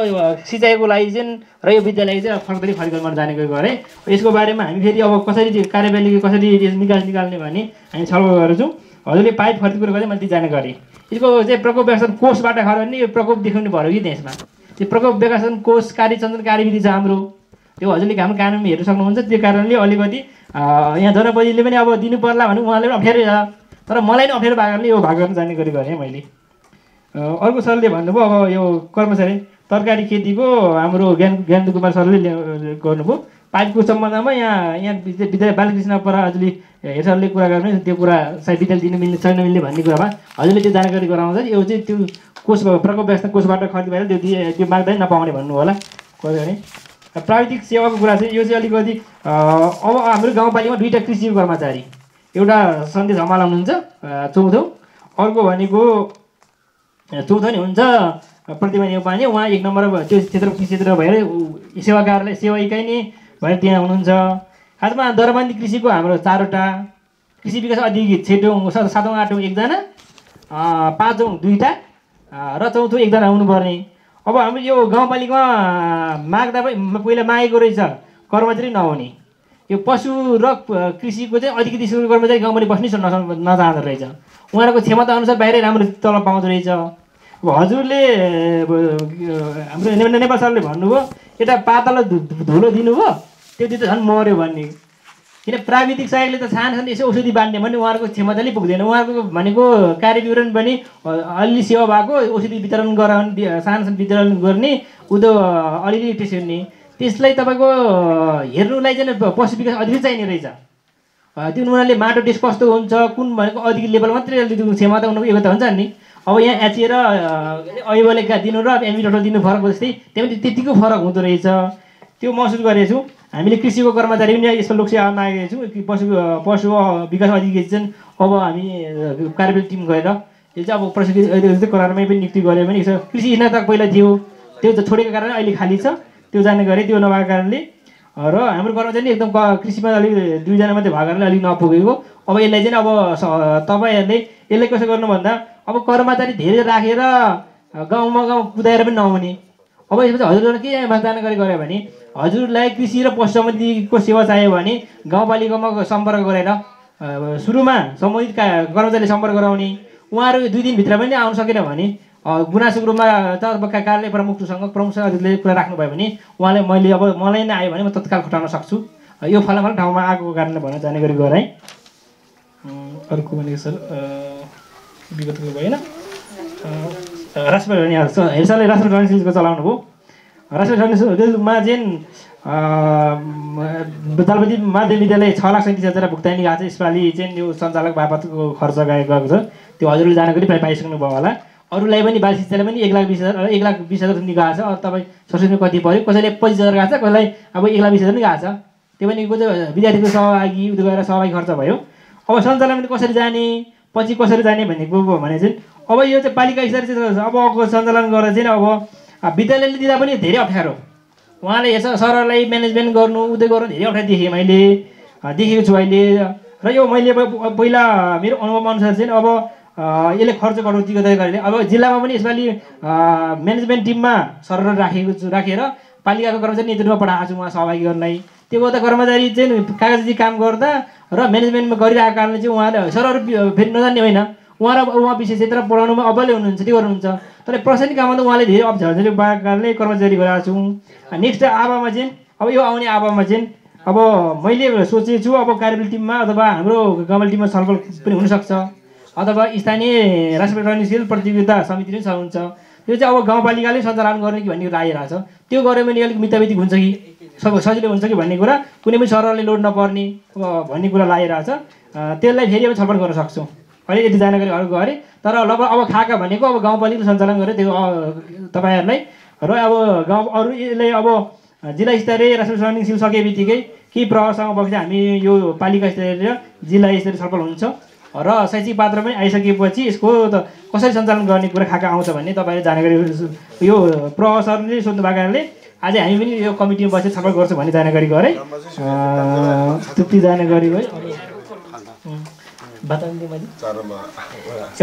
सिँचाइको लागि चाहिँ र यो विद्यालय चाहिँ फर्दरी खरिद गर्न जानेको गरेँ। यसको बारेमा हामी फेरि अब कसरी कार्यपालिका कसरी निकास निकाल्ने भने हामी छलफल गर्छौँ। हजुरले पाइप खरिद कुरो गर्दै मैले जाने गरेँ। यसको चाहिँ प्रकोप व्यवस्थापन कोषबाट खर्च भने प्रकोप देखाउनु पऱ्यो कि त्यसमा त्यो प्रकोप व्यवस्थापन कोष कार्यसञ्चालन कार्यविधि छ हाम्रो। त्यो हजुरले हाम्रो कानुनमा हेर्न सक्नुहुन्छ। त्यो कारणले अलिकति यहाँ जनप्रतिनिधिले पनि अब दिनु पर्ला भने उहाँले पनि अप्ठ्यारो छ, तर मलाई पनि अप्ठ्यारो भएको कारणले यो भाग गर्न जानकारी गरेँ मैले। अर्को सरले भन्नुभयो अब यो कर्मचारी तरकारी खेतीको हाम्रो ज्ञान कुमार सरले गर्नुभयो पाइपको सम्बन्धमा। यहाँ विद्यालय बालकृष्ण परा हजुरले सरले कुरा गर्नु त्यो कुरा सायद विद्यालय दिनु मिल्ने छैन मिल्ने भन्ने कुरामा हजुरले त्यो जानकारी गराउँछ। यो चाहिँ त्यो कोष प्रकोप व्यवस्था कोषबाट खरिद भएर त्यो माग्दै नपाउने भन्नु होला कसै भने। प्राविधिक सेवाको कुरा चाहिँ यो चाहिँ अलिकति अब हाम्रो गाउँपालिकामा 2टा कृषि कर्मचारी, एउटा सन्देश हमाल हुनुहुन्छ चौधो, अर्को भनेको चौथो नि हुन्छ प्रतिभा नेपाली। उहाँ 1 नम्बर त्यो कृषि क्षेत्र भएर सेवा कार्यालय सेवा इकाइ नै भएर त्यहाँ हुनुहुन्छ। खासमा दरबन्दी कृषिको हाम्रो 4वटा, कृषि विकास अधिकृत 6औँ 7औँ 8औँ 1जना, 5औँ 2टा र 4थो 1जना हुनुपर्ने। अब हाम्रो यो गाउँपालिकामा माग्दा पनि पहिला मागेको रहेछ कर्मचारी नहुने। यो पशु र कृषिको चाहिँ अलिकति कर्मचारी गाउँमा बस्नै नचाहँदो रहेछ। उहाँहरूको क्षमता अनुसार बाहिरै राम्रो तलब पाउँदो रहेछ। अब हजुरले हाम्रो नेपाल सरले भन्नुभयो एउटा पातलो धुलो दिनुभयो त्यो त झन् मऱ्यो भन्ने। किन प्राविधिक सहयोगले त सानो यसो औषधि बाँड्ने भने उहाँहरूको क्षमताले पुग्दैन। उहाँहरूको भनेको कार्य विवरण पनि अलिअलि सेवा भएको औषधि वितरण गराउने सानो वितरण गर्ने उदो अलिअलि टेस्ट गर्ने त्यसलाई तपाईँको हेर्नुलाई चाहिँ पशु विकास अधिक चाहिने रहेछ। त्यो उनीहरूले माटो टेस्ट कस्तो हुन्छ कुन भनेको अधिक लेभल मात्रै क्षमता उनीहरूको योग्यता हुन्छ नि। अब यहाँ एचएर ऐबले दिनु र एमबी डक्टर दिनु फरक जस्तै त्यहाँ पनि त्यतिको फरक हुँदो रहेछ। त्यो महसुस गरेको छु। हामीले कृषिको कर्मचारी पनि यसमा लोकसेवा मागेको छौँ कि पशु विकास अधिकारी चाहिँ अब हामी कार्यबल टिम गएर यो चाहिँ अब प्रशिक्षित करारमै पनि नियुक्ति गऱ्यो भने यसो कृषि स्नातक पहिला थियो त्यो त छोडेको कारणले अहिले खाली छ। त्यो जाने गरे त्यो नभएको कारणले र हाम्रो कर्मचारी एकदम कृषिमा अलिक 2 जना मात्रै भएको कारणले अलिक नपुगेको। अब यसलाई चाहिँ अब तपाईँहरूले यसलाई कसो गर्नु भन्दा अब कर्मचारी धेरै राखेर गाउँमा गाउँ कुदाएर पनि नहुने। अब यसमा चाहिँ हजुरले के जानकारी गऱ्यो भने हजुरलाई कृषि र पशु सम्बन्धीको सेवा चाहियो भने गाउँपालिकामा सम्पर्क गरेर सुरुमा सम्बन्धित कर्मचारीले सम्पर्क गराउने। उहाँहरू 2 दिनभित्र पनि आउन सकेन भने गुनासोको रूपमा कार्यालय प्रमुखसँग हजुरले कुरा राख्नुभयो भने उहाँले मैले अब मलाई नै आयो भने म तत्काल खटाउन सक्छु। यो फलाफल ठाउँमा आएको कारणले भन्न जानकारी गराएँ। अर्को भनेको सर विगतको भएन राष्ट्रपति हेरसरले राष्ट्रपति रणनीतिको चलाउनु भयो। राष्ट्रपतिमा चाहिँ दलपति माध्यमिक विद्यालय 6,37,000 भुक्तानी गएको छ। यसपालि चाहिँ यो सञ्चालक बापतको खर्च गएको छ। त्यो हजुरले जानकारी प्रायः पाइसक्नु भयो होला। अरूलाई पनि बाल शिक्षालाई पनि 1,20,000 1,20,000 नि गएको छ। अरू तपाईँ सोच्नु कति पऱ्यो कसैले 25,000 गएको छ कसैलाई अब 1,20,000 नि गएको छ। त्यो पनि विद्यार्थीको सहभागी उयो गरेर सहभागी खर्च भयो। अब सञ्चालन कसरी जाने पछि कसरी जाने भनेको भने चाहिँ अब यो चाहिँ पालिका स्तरीय चाहिँ अबको सञ्चालन गरेर चाहिँ अब विद्यालयले दिँदा पनि धेरै अप्ठ्यारो। उहाँले यसो सरलाई म्यानेजमेन्ट गर्नु उदय गर्नु धेरै अप्ठ्यारो देखेँ मैले देखेको छु अहिले। र यो मैले पहिला मेरो अनुभव अनुसार चाहिँ अब यसले खर्च कटौती गर्दै गरेर अब जिल्लामा पनि यसपालि म्यानेजमेन्ट टिममा सरर राखेर पालिकाको कर्मचारी नेतृत्वमा पठाएको छु उहाँ सहभागी गर्नलाई। त्यो गर्दा कर्मचारी चाहिँ कागजी काम गर्दा र म्यानेजमेन्टमा गरिरहेको कारणले चाहिँ उहाँले सरहरू फेरि नजान्ने होइन उहाँ विशेष क्षेत्र पढाउनुमा अब्बलै हुनुहुन्छ त्यो गर्नुहुन्छ। तर प्रशासनिक काममा त उहाँले धेरै अप्ठ्यारो भएको कारणले कर्मचारी गराएको छु। नेक्स्ट आवामा चाहिँ अब यो आउने आवामा चाहिँ अब मैले सोचेको छु अब कार्यबल टिममा अथवा हाम्रो गभर्नमेन्ट टिममा छलफल पनि हुनसक्छ अथवा स्थानीय राष्ट्रिय रणनीतिक प्रतियोगिता समिति पनि हुन्छ। त्यो चाहिँ अब गाउँपालिकाले सञ्चालन गर्ने कि भन्ने कुरा आइरहेको छ। त्यो गऱ्यो भने अलिक मितामिति हुन्छ कि सजिलो हुन्छ कि भन्ने कुरा कुनै पनि सरहरूले लोड नपर्ने भन्ने कुरा लागिरहेको छ। त्यसलाई फेरि अब छलफल गर्न सक्छौँ। अहिले यति जानकारी अरू गरे तर लगभग अब खाका भनेको अब गाउँपालिकाले सञ्चालन गरे त्यो तपाईँहरूलाई र अब गाउँ अरू यसले अब जिल्ला स्तरीय राष्ट्रिय रणनीति सिल सके बित्तिकै केही प्रभावसँग बग्दा हामी यो पालिका स्तरीय जिल्ला स्तरीय छलफल हुन्छ र शैक्षिक पात्र पनि आइसकेपछि यसको त कसरी सञ्चालन गर्ने कुरा खाका आउँछ भन्ने तपाईँले जानकारी यो प्रभावसरले सोध्नु भएको कारणले आज हामी पनि यो कमिटीमा बसेर छलफल गर्छौँ भन्ने जानकारी गरेँ। त्यति जानकारी भयो।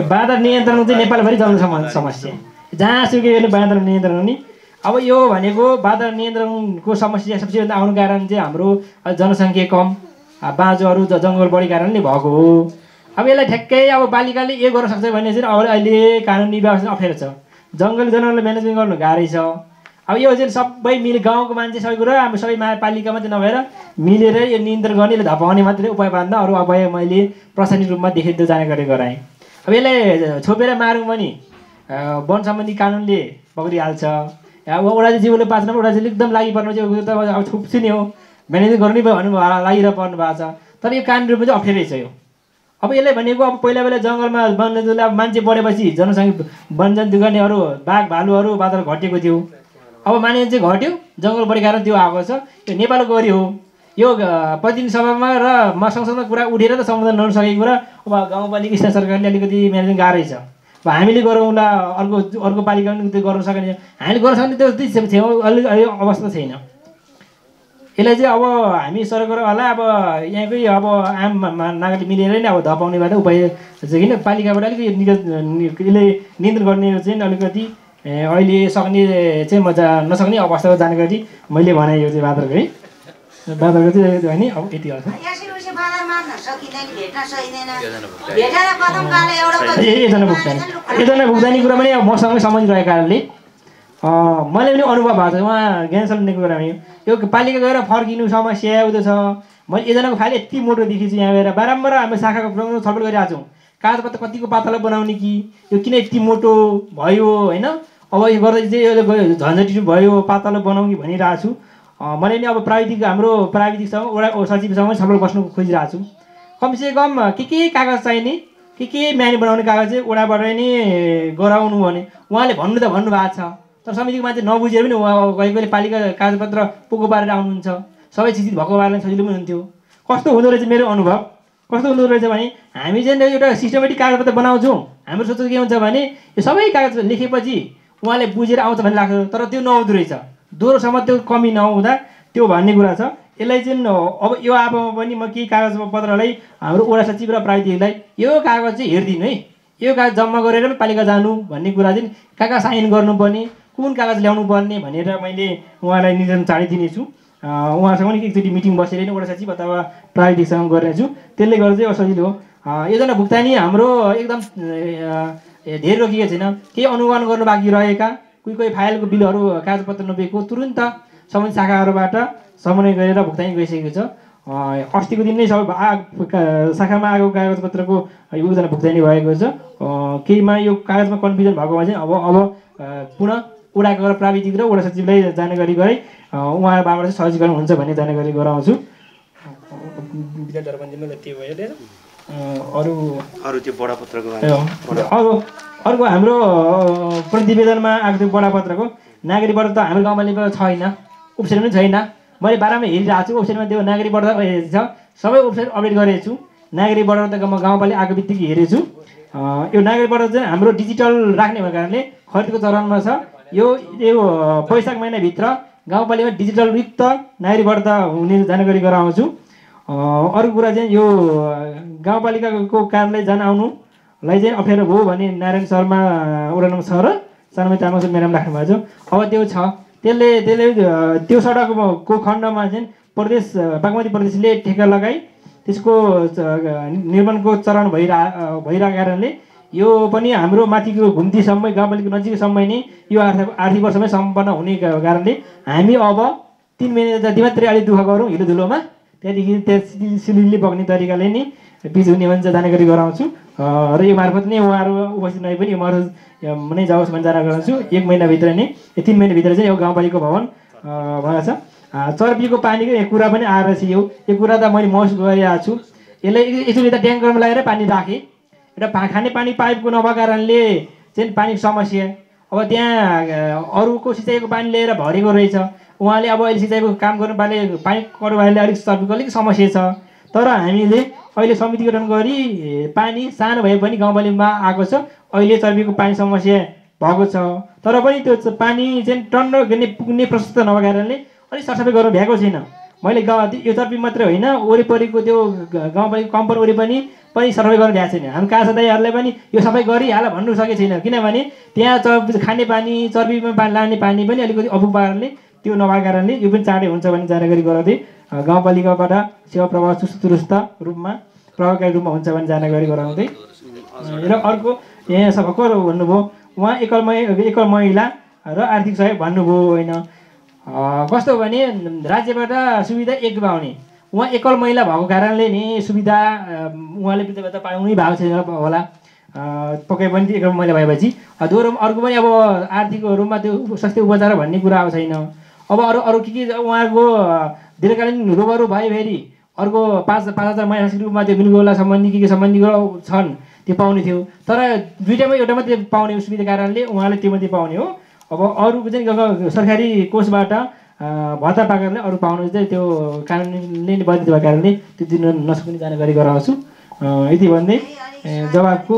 बाँदर नियन्त्रण चाहिँ नेपालभरि चल्ने समस्या जहाँसुकै बाँदर नियन्त्रण हुने। अब यो भनेको बाँदर नियन्त्रणको समस्या सबसे भन्दा आउनु कारण चाहिँ हाम्रो जनसङ्ख्या कम बाँझोहरू जङ्गल बढी कारणले भएको हो। अब यसलाई ठ्याक्कै अब पालिकाले के गर्न सक्छ भने चाहिँ अब अहिले कानुनी व्यवस्था अप्ठ्यारो छ। जङ्गली जनावरलाई म्यानेजमेन्ट गर्नु गाह्रै छ। अब यो चाहिँ सबै मिले गाउँको मान्छे सबै कुरा अब सबै पालिका मात्रै नभएर मिलेर यो नियन्त्रण गर्ने यसले धपाउने मात्रै उपाय बाँध्दा अरू उपाय मैले प्रशासनिक रूपमा देखेर जानकारी गराएँ। अब यसलाई छोपेर मारौँ भने वन सम्बन्धी कानुनले पक्रिहाल्छ। अब ओडाजी जीवले पाच्न ओडाजीले एकदम लागि पर्नु चाहिँ अब छुप्छु नि हो म्यानेजमेन्ट गर्नै भन्नु लागिरहेर पर्नु भएको छ। तर यो कानुन रूपमा चाहिँ अप्ठ्यारै छ यो। अब यसले भनेको अब पहिला जङ्गलमा वनजन्तुले अब मान्छे बढेपछि जनसङ्ख्या वनजन्तु गर्ने अरू बाघ भालुहरू बाँदर घटेको थियो। अब मानिस चाहिँ घट्यो जङ्गल बढी कारण त्यो आएको छ। यो नेपालको गरी हो यो प्रतिनिधि सभामा र संसदमा कुरा उठेर त समाधान गर्न सकेको कुरा अब गाउँपालिका स्थानीय सरकारले अलिकति म्यानेजमेन्ट गाह्रै छ। अब हामीले गरौँला अर्को पालिका पनि त्यो गर्न सकेन। हामीले गर्न सक्ने त्यो अलिक अवस्था छैन। यसलाई चाहिँ अब हामी सरकार होला अब यहाँकै अब आम नागरिक मिलेर नै अब धपाउने बाटो उपाय चाहिँ किन पालिकाबाट अलिकति यसले नियन्त्रण गर्ने चाहिँ अलिकति अहिले सक्ने चाहिँ नसक्ने अवस्थाको जानकारी मैले भने यो चाहिँ बाँदरको बाँदरको चाहिँ होइन अब यति गर्छ। एकजना भुक्तानी कुरा पनि अब मसँगै सम्बन्धित रहेको कारणले मैले पनि अनुभव भएको छ। उहाँ ज्ञान सल्ने कुरामा यो पालिका गएर फर्किनु समस्या उयो छ मैले योजनाको फाइल यति मोटो देखेछु यहाँ गएर बारम्बार हामी शाखाको छलफल गरिरहेको छौँ कागजपत्र कतिको पातलो बनाउने कि यो किन यति मोटो भयो होइन अब यो गर्दा चाहिँ यो झन्झटिलो भयो पातलो बनाउँ कि भनिरहेको छु मैले नि अब प्राविधिक हाम्रो प्राविधिकसँग वडा सचिवसँग छलफल बस्नु खोजिरहेको छु कमसेकम के कागज चाहिने के म्यानी बनाउने कागज चाहिँ वडाबाट नै गराउनु भने उहाँले भन्नु त भन्नुभएको छ तर समितिको मान्छे नबुझेर पनि उहाँ कहिले पालिका कागजपत्र पोको पारेर आउनुहुन्छ सबै चिज भएको पारेर सजिलो पनि हुन्थ्यो कस्तो हुँदो रहेछ मेरो अनुभव कस्तो हुँदो रहेछ भने हामी चाहिँ एउटा सिस्टमेटिक कागजपत्र बनाउँछौँ हाम्रो सोच के हुन्छ भने यो सबै कागज लेखेपछि उहाँले बुझेर आउँछ भन्ने लाग्छ तर त्यो नहुँदो रहेछ दोहोरोसम्म त्यो कमी नहुँदा त्यो भन्ने कुरा छ यसलाई चाहिँ अब यो आपामा पनि म केही कागजपत्रलाई हाम्रो वडा सचिव र प्राविधिकलाई यो कागज चाहिँ हेरिदिनु है यो कागज जम्मा गरेर पनि पालिका जानु भन्ने कुरा चाहिँ कहाँ साइन गर्नुपर्ने कुन कागज ल्याउनु पर्ने भनेर मैले उहाँलाई निर्देशन चाँडिदिनेछु उहाँसँग पनि एकचोटि मिटिङ बसेर नै वडा सचिव अथवा प्राविधिकसँग गर्नेछु त्यसले गर्दा चाहिँ सजिलो हो योजना भुक्तानी हाम्रो एकदम धेरै रोकिएको छैन केही अनुगमन गर्नु बाँकी रहेका कोही फाइलको बिलहरू कागजपत्र नभएको तुरुन्त सम्बन्धित शाखाहरूबाट समन्वय गरेर भुक्तानी गरिसकेको छ अस्तिको दिन नै सबै शाखामा आएको कागजपत्रको योजना भुक्तानी भएको छ केहीमा यो कागजमा कन्फ्युजन भएकोमा चाहिँ अब पुनः वडाको प्राविधिक र वडा सचिवलाई जानकारी गराइ उहाँबाट चाहिँ सहजीकरण हुन्छ भन्ने जानकारी गराउँछु अर्को हाम्रो प्रतिवेदनमा आएको थियो बडापत्रको नागरिकबाट त हाम्रो गाउँपालिका छैन वेबसाइट पनि छैन मैले बाह्रमा हेरिरहेको छु वेबसाइटमा त्यो नागरिकबाट छ सबै वेबसाइट अपडेट गरेको छु नागरिकबाट त म गाउँपालिका आएको बित्तिकै हेरेछु यो नागरिकबाट चाहिँ हाम्रो डिजिटल राख्ने भएको कारणले खरिदको चरणमा छ यो वैशाख महिनाभित्र गाउँपालिकामा डिजिटल युक्त नागरिकबाट हुने जानकारी गराउँछु अर्को कुरा चाहिँ यो गाउँपालिकाको कार्यालय जान आउनुलाई चाहिँ अप्ठ्यारो भयो भने नारायण शर्मा वडा नम्बर 6 र सानमै तामाङ म्याडम राख्नु भएको छ अब त्यो छ त्यसले त्यो सडकको खण्डमा चाहिँ बागमती प्रदेशले ठेक्का लगाई त्यसको निर्माणको चरण भइरहेको कारणले यो पनि हाम्रो माथिको घुम्तीसम्म गाउँपालिका नजिकसम्म नै यो आर्थिक वर्षमै सम्पन्न हुने कारणले हामी अब 3 महिना जति मात्रै अलिक दुःख गरौँ हिलो धुलोमा त्यहाँदेखि सिलिले बग्ने तरिकाले नै बिज हुने भन्छ जानकारी गराउँछु र यो मार्फत नै उहाँहरू उपस्थित नभए पनि यो मार्फत नै जाओस् भन्ने जानकारी गराउँछु 1 महिनाभित्र नै 3 महिनाभित्र चाहिँ यो गाउँपालिका भवन भएको छ चर्पीको पानीको एक कुरा पनि आएर छ यो कुरा त मैले महसुस गरिरहेको छु यसलाई एकचोटि त ट्याङ्करमा लगाएर पानी राखेँ एउटा खाने पानी पाइपको नभएको कारणले चाहिँ पानीको समस्या अब त्यहाँ अरूको सिँचाइको पानी लिएर भरेको रहेछ उहाँले अब अहिले सिँचाइको काम गर्नु पानी कटुवाले अलिक चर्पीको अलिक समस्या छ तर हामीले अहिले समिति गठन गरी पानी सानो भए पनि गाउँपालिकामा आएको छ अहिले चर्पीको पानी समस्या भएको छ तर पनि त्यो पानी चाहिँ टन्न पुग्ने प्रशस्त नभएको कारणले अलिक सरसफाइ गर्नु भ्याएको छैन मैले यो चर्पी मात्रै होइन वरिपरिको त्यो गाउँपालिका कम्पन वरिपरि पनि सरसफाइ गर्नु भ्याएको छैन हामी कासा दाइहरूले पनि यो सफाइ गरिहाल भन्नु सकेको छैन किनभने त्यहाँ खाने पानी चर्पीमा लाने पानी पनि अलिकति अपुग कारणले त्यो नभएको कारणले यो पनि चाँडै हुन्छ भन्ने जानकारी गराउँदै गाउँपालिकाबाट सेवा प्रवाह चुस्त रूपमा प्रभावकारी रूपमा हुन्छ भन्ने जानकारी गराउँदै र अर्को यहाँ सबको भन्नुभयो उहाँ एकल महिला र आर्थिक सहयोग भन्नुभयो होइन कस्तो भने राज्यबाट सुविधा एक पाउने उहाँ एकल महिला भएको कारणले नि सुविधा उहाँले त पाउनै भएको छैन होला पक्कै पनि एकल महिला भएपछि दोहोरो अर्को पनि अब आर्थिक रूपमा त्यो स्वास्थ्य उपचार भन्ने कुरा अब छैन अब अरू के उहाँको दीर्घकालीन रोगहरू भयो फेरि अर्को 5,000 महिनासिक रूपमा त्यो मृगौला सम्बन्धी के सम्बन्धी छन् त्यो पाउने थियो तर दुईटामा एउटा मात्रै पाउने सुविधा कारणले उहाँले त्यो मात्रै पाउने हो अब अरूको चाहिँ सरकारी कोषबाट भत्ता पाएकाले अरू पाउनु चाहिँ त्यो कानुनले बन्द भएको कारणले त्यो दिन नसक्ने जानकारी गराउँछु यति भन्दै जवाबको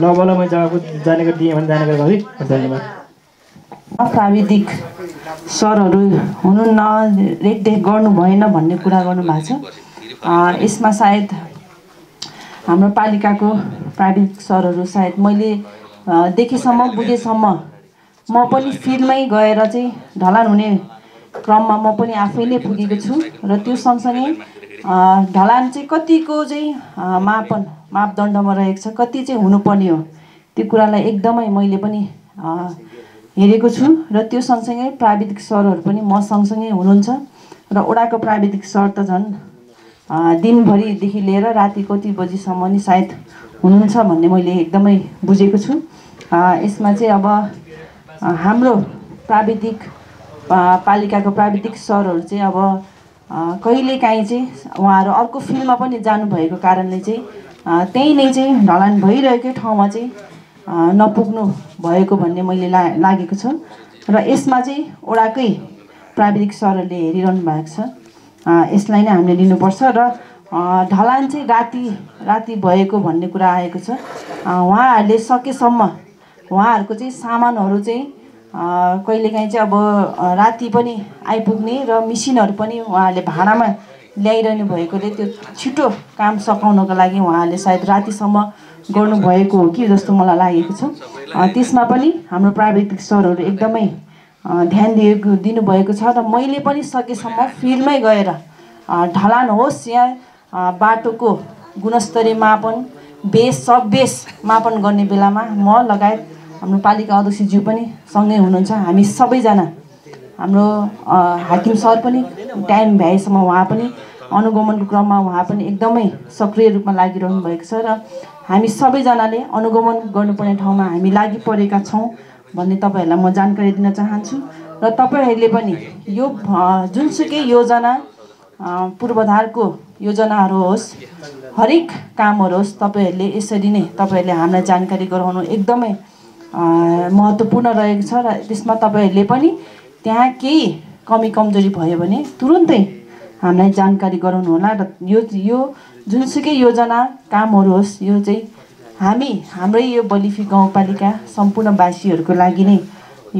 मैले जवाबको जानकारी दिएँ भने जानकारी गरे धन्यवाद प्राविधिक सरहरू हुनुहुन्न रेखदेख गर्नु भएन भन्ने कुरा गर्नु भएको छ यसमा सायद हाम्रो पालिकाको प्राविधिक सरहरू सायद मैले देखेसम्म बुझेसम्म म पनि फिल्डमै गएर चाहिँ ढलान हुने क्रममा म पनि आफै नै पुगेको छु र त्यो सँगसँगै ढलान चाहिँ कतिको चाहिँ मापदण्डमा रहेको छ कति चाहिँ हुनुपर्ने हो त्यो कुरालाई एकदमै मैले पनि हेरेको छु र त्यो सँगसँगै प्राविधिक सरहरू पनि म सँगसँगै हुनुहुन्छ र वडाको प्राविधिक सर त झन् दिनभरिदेखि लिएर राति कति बजीसम्म नि सायद हुनुहुन्छ भन्ने मैले एकदमै बुझेको छु। यसमा चाहिँ अब हाम्रो प्राविधिक पालिकाको प्राविधिक सरहरू चाहिँ अब कहिलेकाहीँ चाहिँ उहाँहरू अर्को फिल्डमा पनि जानुभएको कारणले चाहिँ त्यही नै चाहिँ ढलान भइरहेकै ठाउँमा चाहिँ नपुग्नु भएको भन्ने मैले लागेको छ र यसमा चाहिँ वडाकै प्राविधिक सरहरूले हेरिरहनु भएको छ। यसलाई नै हामीले लिनुपर्छ र ढलान चाहिँ राति भएको भन्ने कुरा आएको छ। उहाँहरूले सकेसम्म उहाँहरूको चाहिँ सामानहरू चाहिँ कहिलेकाहीँ चाहिँ अब राति पनि आइपुग्ने र मिसिनहरू पनि उहाँहरूले भाडामा ल्याइरहनु भएकोले त्यो छिटो काम सकाउनको लागि उहाँहरूले सायद रातिसम्म गर्नुभएको हो कि जस्तो मलाई लागेको छ। त्यसमा पनि हाम्रो प्राविधिक सरहरू एकदमै ध्यान दिनुभएको छ र मैले पनि सकेसम्म फिल्डमै गएर ढलान होस् या बाटोको गुणस्तरीय मापन सब बेस मापन गर्ने बेलामा म लगायत हाम्रो पालिका अध्यक्षज्यू पनि सँगै हुनुहुन्छ। हामी सबैजना हाम्रो हाकिम सर पनि टाइम भ्याएसम्म उहाँ पनि अनुगमनको क्रममा उहाँ पनि एकदमै सक्रिय रूपमा लागिरहनु भएको छ र हामी सबैजनाले अनुगमन गर्नुपर्ने ठाउँमा हामी लागि परेका छौँ भन्ने तपाईँहरूलाई म जानकारी दिन चाहन्छु। र तपाईँहरूले पनि यो जुनसुकै योजना पूर्वाधारको योजनाहरू होस् हरेक कामहरू होस् तपाईँहरूले यसरी नै तपाईँहरूले हामीलाई जानकारी गराउनु एकदमै महत्त्वपूर्ण रहेको छ र त्यसमा तपाईँहरूले पनि त्यहाँ केही कमी कमजोरी भयो भने तुरुन्तै हामीलाई जानकारी गराउनु होला र यो जुनसुकै योजना कामहरू होस् यो चाहिँ हाम्रै यो बलिफी गाउँपालिका सम्पूर्ण वासीहरूको लागि नै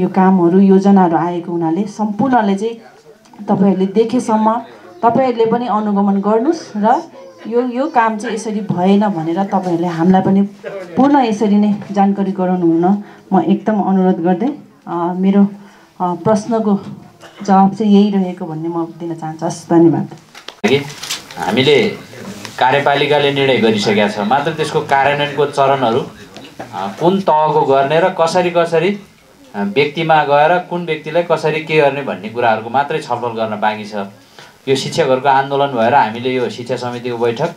यो कामहरू योजनाहरू आएको हुनाले सम्पूर्णले चाहिँ तपाईँहरूले देखेसम्म तपाईँहरूले पनि अनुगमन गर्नुहोस् र यो काम चाहिँ यसरी भएन भनेर तपाईँहरूले हामीलाई पनि पूर्ण यसरी नै जानकारी गराउनु हुन म एकदम अनुरोध गर्दै मेरो प्रश्नको जवाब चाहिँ यही रहेको भन्ने म दिन चाहन्छु। हस्, धन्यवाद। हामीले कार्यपालिकाले निर्णय गरिसकेका छ, मात्र त्यसको कार्यान्वयनको चरणहरू कुन तहको गर्ने र कसरी व्यक्तिमा गएर कुन व्यक्तिलाई कसरी के गर्ने भन्ने कुराहरूको मात्रै छलफल गर्न बाँकी छ। यो शिक्षकहरूको आन्दोलन भएर हामीले यो शिक्षा समितिको बैठक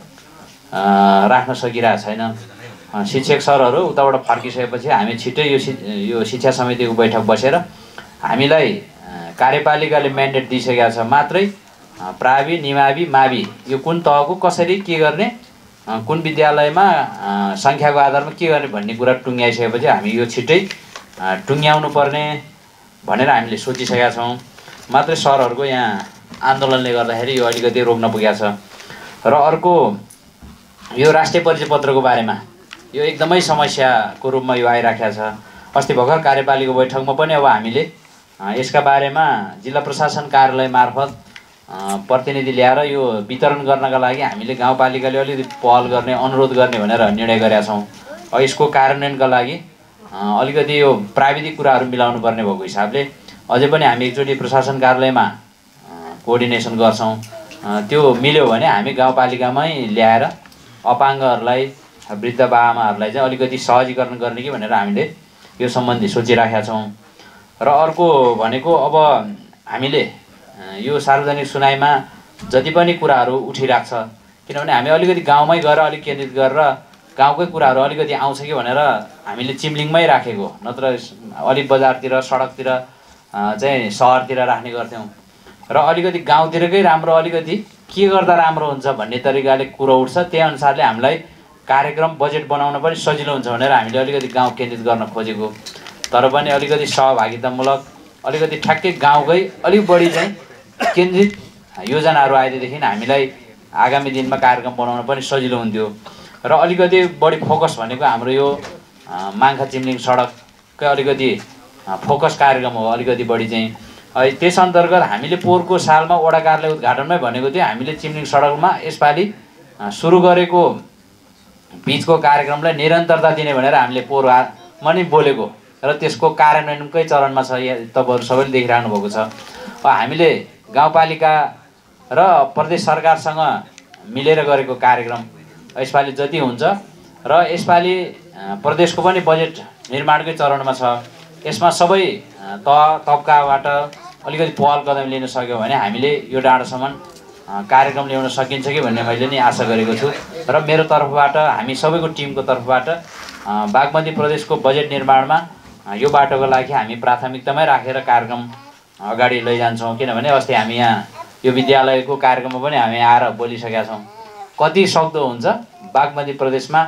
राख्न सकिरहेको छैन। शिक्षक सरहरू उताबाट फर्किसकेपछि हामी छिट्टै यो शिक्षा समितिको बैठक बसेर हामीलाई कार्यपालिकाले म्यान्डेट दिइसकेका छ, मात्रै प्रावि निमावि मावि यो कुन तहको कसरी के गर्ने कुन विद्यालयमा सङ्ख्याको आधारमा के गर्ने भन्ने कुरा टुङ्ग्याइसकेपछि हामी यो छिट्टै टुङ्ग्याउनु पर्ने भनेर हामीले सोचिसकेका छौँ। मात्रै सरहरूको यहाँ आन्दोलनले गर्दाखेरि यो अलिकति रोक्न पुगेको छ। र अर्को यो राष्ट्रिय परिचय पत्रको बारेमा यो एकदमै समस्याको रूपमा यो आइराखेको छ। अस्ति भर्खर कार्यपालिकाको बैठकमा पनि अब हामीले यसका बारेमा जिल्ला प्रशासन कार्यालय मार्फत प्रतिनिधि ल्याएर यो वितरण गर्नका लागि हामीले गाउँपालिकाले अलिकति पहल गर्ने अनुरोध गर्ने भनेर निर्णय गरेका छौँ। यसको कार्यान्वयनका लागि अलिकति यो प्राविधिक कुराहरू मिलाउनु पर्ने भएको हिसाबले अझै पनि हामी एकचोटि प्रशासन कार्यालयमा कोअर्डिनेसन गर्छौँ। त्यो मिल्यो भने हामी गाउँपालिकामै ल्याएर अपाङ्गहरूलाई वृद्ध बाआमाहरूलाई चाहिँ अलिकति सहजीकरण गर्ने कि भनेर हामीले यो सम्बन्धी सोचिराखेका छौँ। र अर्को भनेको अब हामीले यो सार्वजनिक सुनाइमा जति पनि कुराहरू उठिरहेको छ, किनभने हामी अलिकति गाउँमै गएर अलिक केन्द्रित गरेर गाउँकै कुराहरू अलिकति आउँछ कि भनेर हामीले चिम्लिङमै राखेको, नत्र अलिक बजारतिर सडकतिर चाहिँ सहरतिर राख्ने गर्थ्यौँ। र अलिकति गाउँतिरकै राम्रो अलिकति के गर्दा राम्रो हुन्छ भन्ने तरिकाले कुरो उठ्छ, त्यही अनुसारले हामीलाई कार्यक्रम बजेट बनाउन पनि सजिलो हुन्छ भनेर हामीले अलिकति गाउँ केन्द्रित गर्न खोजेको। तर पनि अलिकति सहभागितामूलक अलिकति ठ्याक्कै गाउँकै अलिक बढी चाहिँ केन्द्रित योजनाहरू आएदेखि हामीलाई आगामी दिनमा कार्यक्रम बनाउन पनि सजिलो हुन्थ्यो। र अलिकति बढी फोकस भनेको हाम्रो यो माङ्खा चिम्लिङ सडककै अलिकति फोकस कार्यक्रम हो अलिकति बढी चाहिँ। त्यस अन्तर्गत हामीले पोहोरको सालमा वडा कार्यालय उद्घाटनमै भनेको थियो हामीले चिम्लिङ सडकमा यसपालि सुरु गरेको बिचको कार्यक्रमलाई निरन्तरता दिने भनेर हामीले पोहोरमा नै बोलेको र त्यसको कार्यान्वयनकै चरणमा छ। तपाईँहरू सबैले देखिरहनु भएको छ। हामीले गाउँपालिका र प्रदेश सरकारसँग मिलेर गरेको कार्यक्रम यसपालि जति हुन्छ र यसपालि प्रदेशको पनि बजेट निर्माणकै चरणमा छ। यसमा सबै तबकाबाट अलिकति पहल कदम लिन सक्यो भने हामीले यो डाँडोसम्म कार्यक्रम ल्याउन सकिन्छ कि भन्ने मैले नि आशा गरेको छु र मेरो तर्फबाट हामी सबैको टिमको तर्फबाट बागमती प्रदेशको बजेट निर्माणमा यो बाटोको लागि हामी प्राथमिकतामै राखेर कार्यक्रम अगाडि लैजान्छौँ। किनभने अस्ति हामी यहाँ यो विद्यालयको कार्यक्रममा पनि हामी आएर बोलिसकेका छौँ कति सक्दो हुन्छ बागमती प्रदेशमा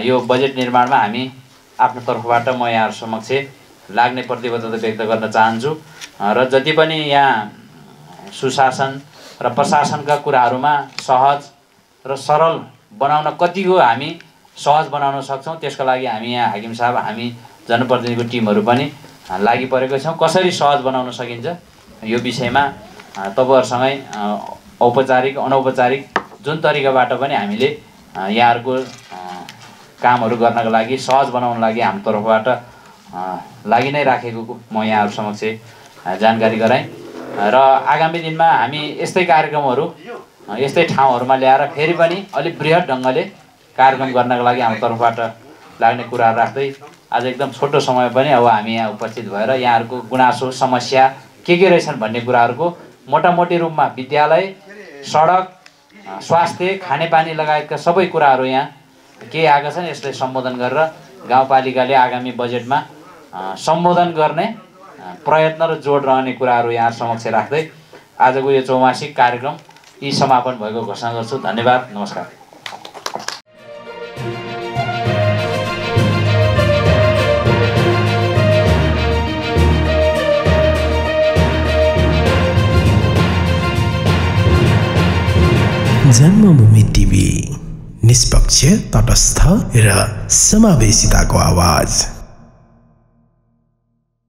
यो बजेट निर्माणमा हामी आफ्नो तर्फबाट म यहाँहरू समक्ष लाग्ने प्रतिबद्धता व्यक्त गर्न चाहन्छु र जति पनि यहाँ सुशासन र प्रशासनका कुराहरूमा सहज र सरल बनाउन कतिको हामी सहज बनाउन सक्छौँ त्यसको लागि हामी यहाँ हाकिम साहब हामी जनप्रतिनिधिको टिमहरू पनि लागि परेको छौँ। कसरी सहज बनाउन सकिन्छ यो विषयमा तपाईँहरूसँगै औपचारिक अनौपचारिक जुन तरिकाबाट पनि हामीले यहाँहरूको कामहरू गर्नको लागि सहज बनाउनको लागि हाम्रो तर्फबाट लागि नै राखेको म यहाँहरू समक्ष जानकारी गराएँ र आगामी दिनमा हामी यस्तै कार्यक्रमहरू यस्तै ठाउँहरूमा ल्याएर फेरि पनि अलिक बृहत ढङ्गले कार्यक्रम गर्नको लागि हाम्रो तर्फबाट लाग्ने कुराहरू राख्दै आज एकदम छोटो समय पनि अब हामी यहाँ उपस्थित भएर यहाँहरूको गुनासो समस्या के रहेछन् भन्ने कुराहरूको मोटामोटी रूपमा विद्यालय सडक स्वास्थ्य खानेपानी लगायतका सबै कुराहरू यहाँ के आएका छन् यसलाई सम्बोधन गरेर गाउँपालिकाले आगामी बजेटमा सम्बोधन गर्ने प्रयत्न र जोड रहने कुराहरू यहाँ समक्ष राख्दै आजको यो चौमासिक कार्यक्रम यी समापन भएको घोषणा गर्छु। धन्यवाद, नमस्कार। जन्मभूमि टिभी निष्पक्ष, तटस्थ र समावेशिताको आवाज।